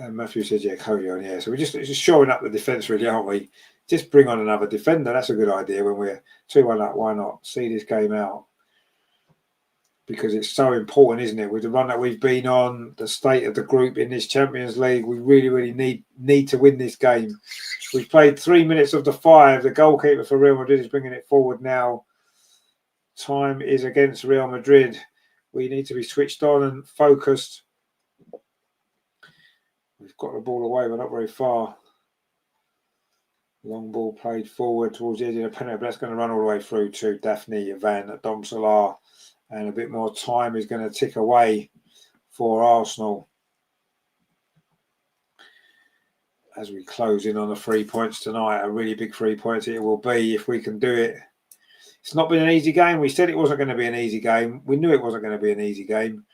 Matthew says, yeah, Cody on, yeah. So we're just shoring up the defence, really, aren't we? Just bring on another defender. That's a good idea when we're 2-1 up. Why not? See this game out. Because it's so important, isn't it? With the run that we've been on, the state of the group in this Champions League, we really, really need to win this game. We've played 3 minutes of the 5. The goalkeeper for Real Madrid is bringing it forward now. Time is against Real Madrid. We need to be switched on and focused. We've got the ball away, but not very far. Long ball played forward towards the edge of the penalty, but that's going to run all the way through to Daphne van Domselaar. And a bit more time is going to tick away for Arsenal as we close in on the 3 points tonight. A really big 3 points it will be if we can do it. It's not been an easy game. We said it wasn't going to be an easy game. We knew it wasn't going to be an easy game.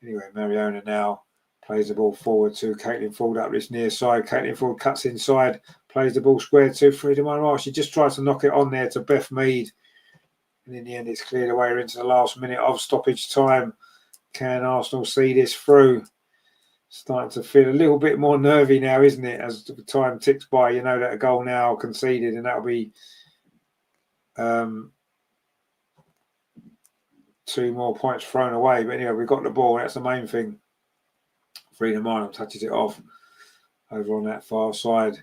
Anyway, Mariona now plays the ball forward to Caitlin Ford up this near side. Caitlin Ford cuts inside, plays the ball square to Freedom Monroe. She just tries to knock it on there to Beth Mead. And in the end, it's cleared away into the last minute of stoppage time. Can Arsenal see this through? Starting to feel a little bit more nervy now, isn't it? As the time ticks by, you know that a goal now conceded, and that'll be 2 more points thrown away. But anyway, we've got the ball. That's the main thing. Freedom Monroe touches it off over on that far side.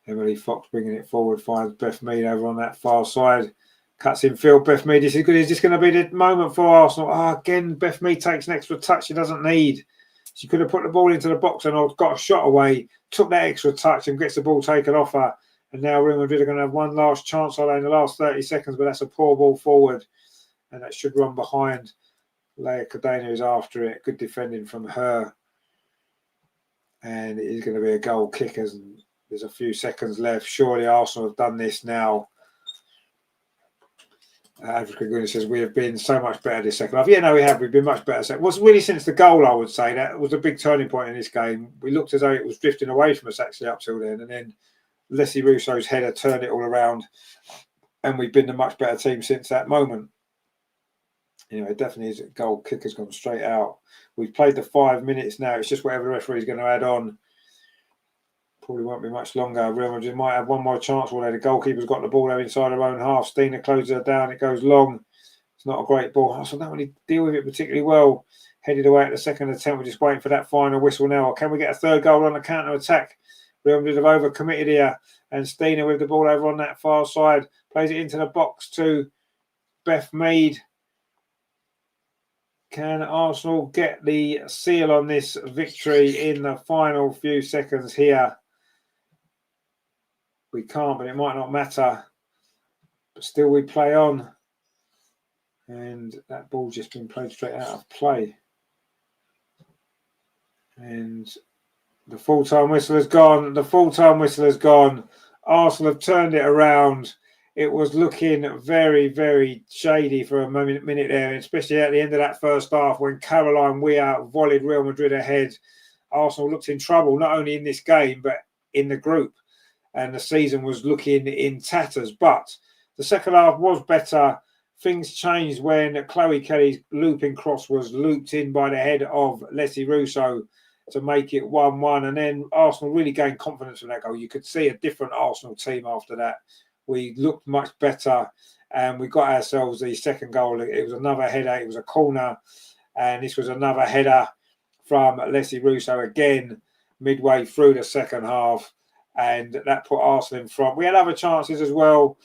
Emily Fox bringing it forward, finds Beth Mead over on that far side. Cuts in field. Beth Mead, this is good. Is this going to be the moment for Arsenal? Again, Beth Mead takes an extra touch she doesn't need. She could have put the ball into the box and got a shot away, took that extra touch and gets the ball taken off her. And now Real Madrid are going to have one last chance in the last 30 seconds, but that's a poor ball forward. And that should run behind. Leia Cadena is after it. Good defending from her. And it is going to be a goal kick as there's a few seconds left. Surely Arsenal have done this now. Africa Goodness says, we have been so much better this second half. Yeah, no, we have. We've been much better. It was really since the goal, I would say. That was a big turning point in this game. We looked as though it was drifting away from us, actually, up till then. And then Leslie Russo's header turned it all around. And we've been a much better team since that moment. Anyway, definitely is a goal kick has gone straight out. We've played the 5 minutes now. It's just whatever the referee's going to add on. Probably won't be much longer. Real Madrid might have one more chance. Although the goalkeeper's got the ball there inside their own half. Steiner closes her down. It goes long. It's not a great ball. Arsenal don't really deal with it particularly well. Headed away at the second attempt. We're just waiting for that final whistle now. Or can we get a third goal on the counter attack? Real Madrid have overcommitted here. And Steiner with the ball over on that far side. Plays it into the box to Beth Mead. Can Arsenal get the seal on this victory in the final few seconds here? We can't, but it might not matter. But still we play on. And that ball's just been played straight out of play. And the full-time whistle has gone. The full-time whistle has gone. Arsenal have turned it around. It was looking very, very shady for a minute there, especially at the end of that first half when Caroline Weir volleyed Real Madrid ahead. Arsenal looked in trouble, not only in this game, but in the group. And the season was looking in tatters. But the second half was better. Things changed when Chloe Kelly's looping cross was looped in by the head of Leslie Russo to make it 1-1. And then Arsenal really gained confidence from that goal. You could see a different Arsenal team after that. We looked much better and we got ourselves the second goal. It was another header. It was a corner. And this was another header from Leslie Russo again midway through the second half. And that put Arsenal in front. We had other chances as well.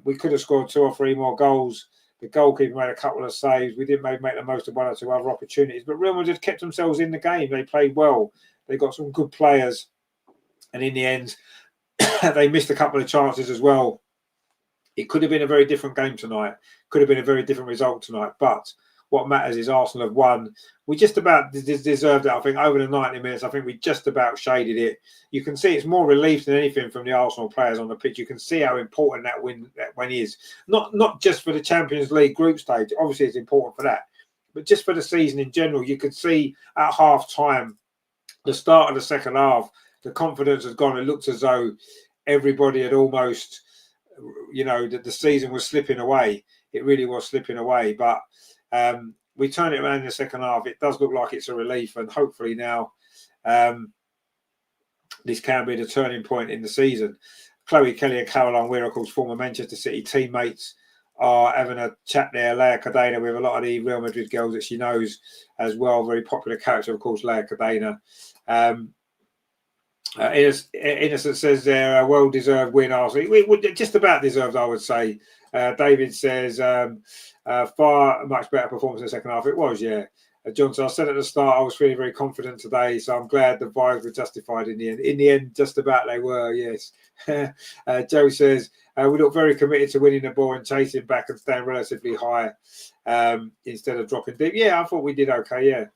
We could have scored 2 or 3 more goals. The goalkeeper made a couple of saves. We didn't make the most of 1 or 2 other opportunities. But Real Madrid kept themselves in the game. They played well. They got some good players. And in the end, they missed a couple of chances as well. It could have been a very different game tonight. Could have been a very different result tonight. But what matters is Arsenal have won. We just about deserved it, I think, over the 90 minutes. I think we just about shaded it. You can see it's more relief than anything from the Arsenal players on the pitch. You can see how important that win is. Not just for the Champions League group stage. Obviously, it's important for that. But just for the season in general, you could see at half-time, the start of the second half, the confidence has gone. It looked as though everybody had almost, that the season was slipping away. It really was slipping away. But we turned it around in the second half. It does look like it's a relief. And hopefully now this can be the turning point in the season. Chloe Kelly and Caroline Weir, of course, former Manchester City teammates, are having a chat there. Leia Cadena with a lot of the Real Madrid girls that she knows as well. Very popular character, of course, Leia Cadena. Innocent says there, a well-deserved win, Arsenal. We just about deserved, I would say. David says, far much better performance in the second half. It was, yeah. Johnson, I said at the start, I was feeling very confident today, so I'm glad the vibes were justified in the end. In the end, just about they were, yes. Joe says, we look very committed to winning the ball and chasing back and staying relatively high instead of dropping deep. Yeah, I thought we did okay,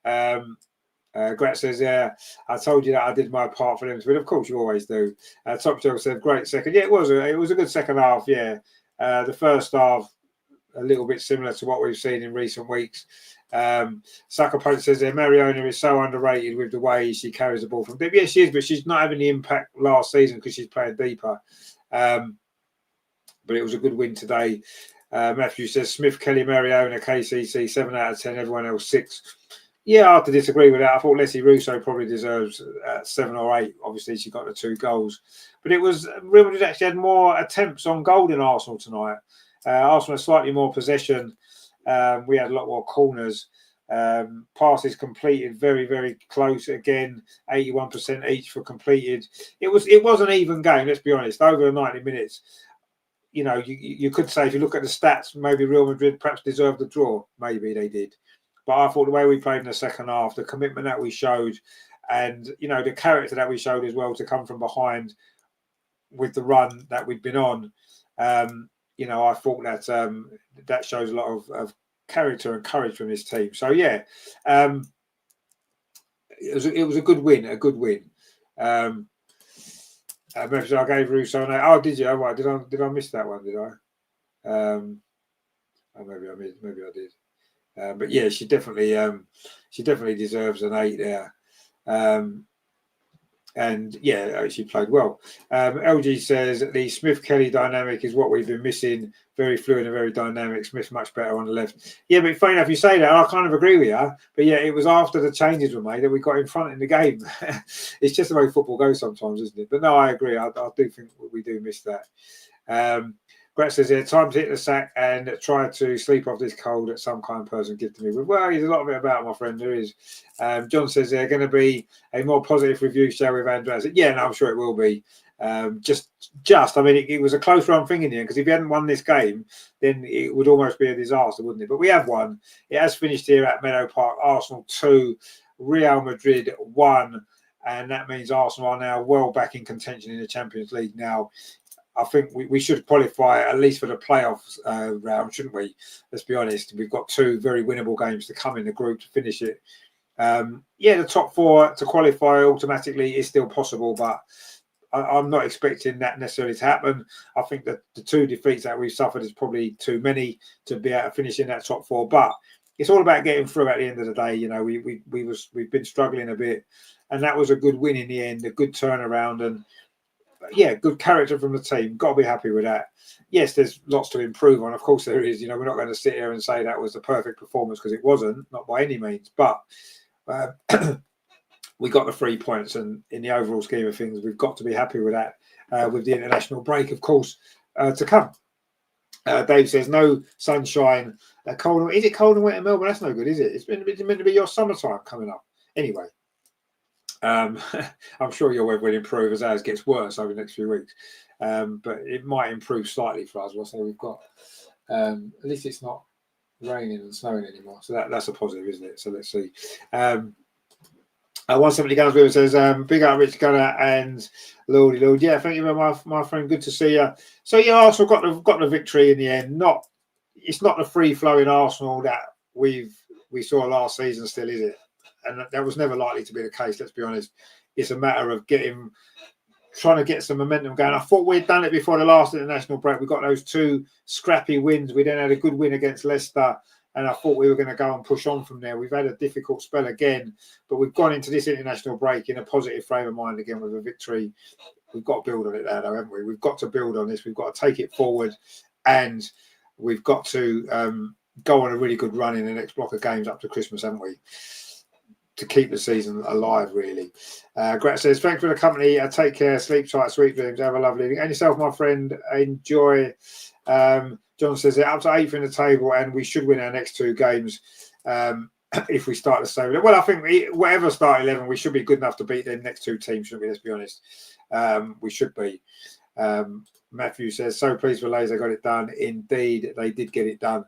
yeah. Grat says, yeah, I told you that I did my part for them, but of course you always do. Top Joe said, great second. Yeah, it was a good second half, yeah. The first half, a little bit similar to what we've seen in recent weeks. Sucker Punch says there, Mariona is so underrated with the way she carries the ball from deep. Yeah, she is, but she's not having the impact last season because she's playing deeper. But it was a good win today. Matthew says Smith, Kelly, Mariona, KCC, 7 out of 10, everyone else 6. Yeah, I have to disagree with that. I thought Leslie Russo probably deserves 7 or 8. Obviously, she got the 2 goals. But it was Real Madrid actually had more attempts on goal than Arsenal tonight. Arsenal had slightly more possession. We had a lot more corners. Passes completed very, very close again. 81% each for completed. It was an even game, let's be honest. Over the 90 minutes, you could say if you look at the stats, maybe Real Madrid perhaps deserved the draw. Maybe they did. But I thought the way we played in the second half, the commitment that we showed, and the character that we showed as well to come from behind with the run that we'd been on, I thought that that shows a lot of character and courage from this team. So yeah, it was a good win. A good win. I gave Russo an 8. Oh, did you? Oh, right. Did I miss that one? Did I? Maybe I did. But yeah, she definitely deserves an 8 there. And yeah, she played well. LG says the Smith-Kelly dynamic is what we've been missing. Very fluid and very dynamic. Smith much better on the left. Yeah, but funny enough, you say that, and I kind of agree with you. But yeah, it was after the changes were made that we got in front in the game. It's just the way football goes sometimes, isn't it? But no, I agree. I do think we do miss that. Brett says here, time to hit the sack and try to sleep off this cold that some kind person gifted me with. Well, there's a lot of it about, my friend. There is. John says they're going to be a more positive review show with Andreas. Yeah, no, I'm sure it will be. Just, I mean, it was a close run thing in the end, because if you hadn't won this game, then it would almost be a disaster, wouldn't it? But we have won. It has finished here at Meadow Park. Arsenal 2, Real Madrid 1, and that means Arsenal are now well back in contention in the Champions League now. I think we should qualify at least for the playoffs round, shouldn't we? Let's be honest. We've got 2 very winnable games to come in the group to finish it. The top 4 to qualify automatically is still possible, but I'm not expecting that necessarily to happen. I think that the 2 defeats that we've suffered is probably too many to be able to finish in that top 4. But it's all about getting through at the end of the day. You know, we've been struggling a bit, and that was a good win in the end, a good turnaround, and yeah, good character from the team. Got to be happy with that. Yes, there's lots to improve on. Of course there is. You know, we're not going to sit here and say that was the perfect performance, because it wasn't, not by any means. But we got the 3 points, and in the overall scheme of things, we've got to be happy with that. With the international break, of course, to come. Dave says no sunshine. Cold. Is it cold and wet in Melbourne? That's no good, is it? It's meant to be your summertime coming up. Anyway. I'm sure your weather will improve as ours gets worse over the next few weeks, but it might improve slightly for us. So we've got at least it's not raining and snowing anymore, so that's a positive, isn't it? So let's see. 170 guns with says big up Rich Gunner and Lord. Yeah, thank you, my friend. Good to see you. So yeah, Arsenal got the victory in the end. It's not the free flowing Arsenal that we saw last season, still, is it? And that was never likely to be the case, let's be honest. It's a matter of trying to get some momentum going. I thought we'd done it before the last international break. We got those 2 scrappy wins. We then had a good win against Leicester, and I thought we were going to go and push on from there. We've had a difficult spell again, but we've gone into this international break in a positive frame of mind again with a victory. We've got to build on it there, though, haven't we? We've got to build on this. We've got to take it forward, and we've got to go on a really good run in the next block of games up to Christmas, haven't we? To keep the season alive, really. Grat says, thanks for the company. Take care. Sleep tight. Sweet dreams. Have a lovely evening. And yourself, my friend. Enjoy. John says they're up to 8th in the table, and we should win our next 2 games if we start the same. Well, I think whatever start 11, we should be good enough to beat the next 2 teams, shouldn't we? Let's be honest. We should be. Matthew says, so pleased for Lays, they got it done. Indeed, they did get it done.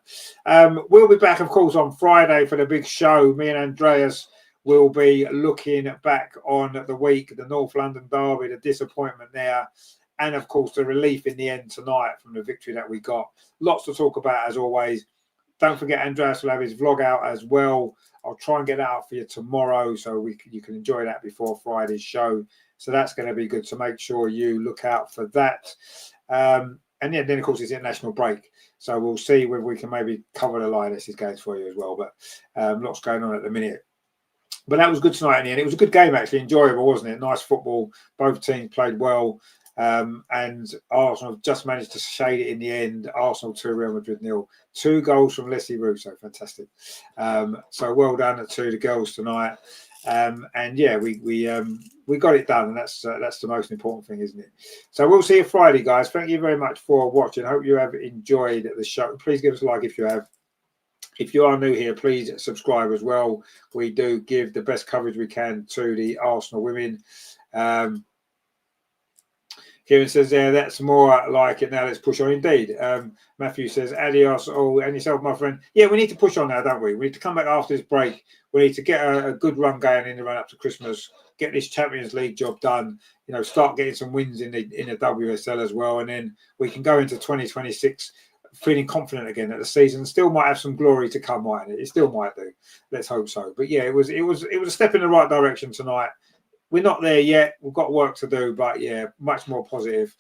We'll be back, of course, on Friday for the big show. Me and Andreas will be looking back on the week, the North London derby, the disappointment there, and of course the relief in the end tonight from the victory that we got. Lots to talk about as always. Don't forget, Andreas will have his vlog out as well. I'll try and get that out for you tomorrow so you can enjoy that before Friday's show. So that's going to be good. So make sure you look out for that. And yeah, then of course it's international break. So we'll see whether we can maybe cover the Lionesses games for you as well. But lots going on at the minute. But that was good tonight in the end. It was a good game, actually. Enjoyable, wasn't it? Nice football. Both teams played well. And Arsenal just managed to shade it in the end. Arsenal 2, Real Madrid 0. 2 goals from Leslie Russo. Fantastic. So well done to the girls tonight. And yeah, we got it done. And that's the most important thing, isn't it? So we'll see you Friday, guys. Thank you very much for watching. Hope you have enjoyed the show. Please give us a like if you have. If you are new here, please subscribe as well. We do give the best coverage we can to the Arsenal women. Kieran says, that's more like it now. Let's push on. Indeed. Matthew says, adios. Oh, and yourself, my friend. Yeah, we need to push on now, don't we? We need to come back after this break. We need to get a good run going in the run up to Christmas. Get this Champions League job done. You know, start getting some wins in the WSL as well, and then we can go into 2026 feeling confident again that the season still might have some glory to come, mightn't it? It still might do. Let's hope so. But yeah, it was a step in the right direction tonight. We're not there yet. We've got work to do, but yeah, much more positive.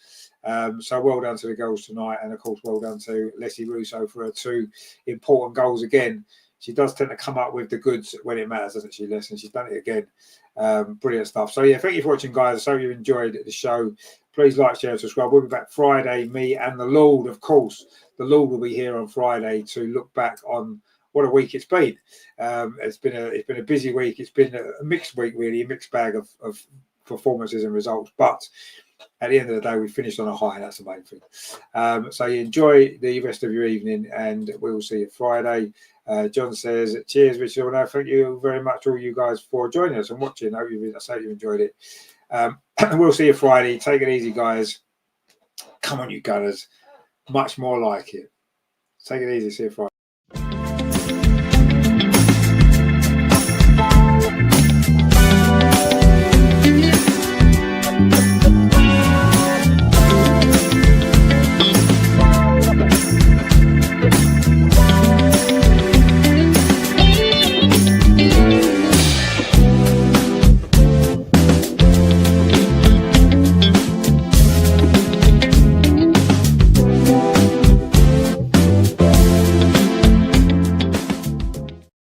So well done to the girls tonight, and of course, well done to Leslie Russo for her 2 important goals again. she does tend to come up with the goods when it matters, doesn't she, Les? And she's done it again. Brilliant stuff. So yeah, thank you for watching, guys. So you enjoyed the show. Please like, share, and subscribe. We'll be back Friday. Me and the Lord, of course. The Lord will be here on Friday to look back on what a week it's been. It's been a busy week. It's been a mixed week, really, a mixed bag of performances and results. But at the end of the day, we finished on a high. That's the main thing. So you enjoy the rest of your evening, and we will see you Friday. John says, cheers, Richard. Well, no, thank you very much, all you guys, for joining us and watching. I hope you enjoyed it. We'll see you Friday. Take it easy, guys. Come on, you Gunners. Much more like it. Take it easy. See you Friday.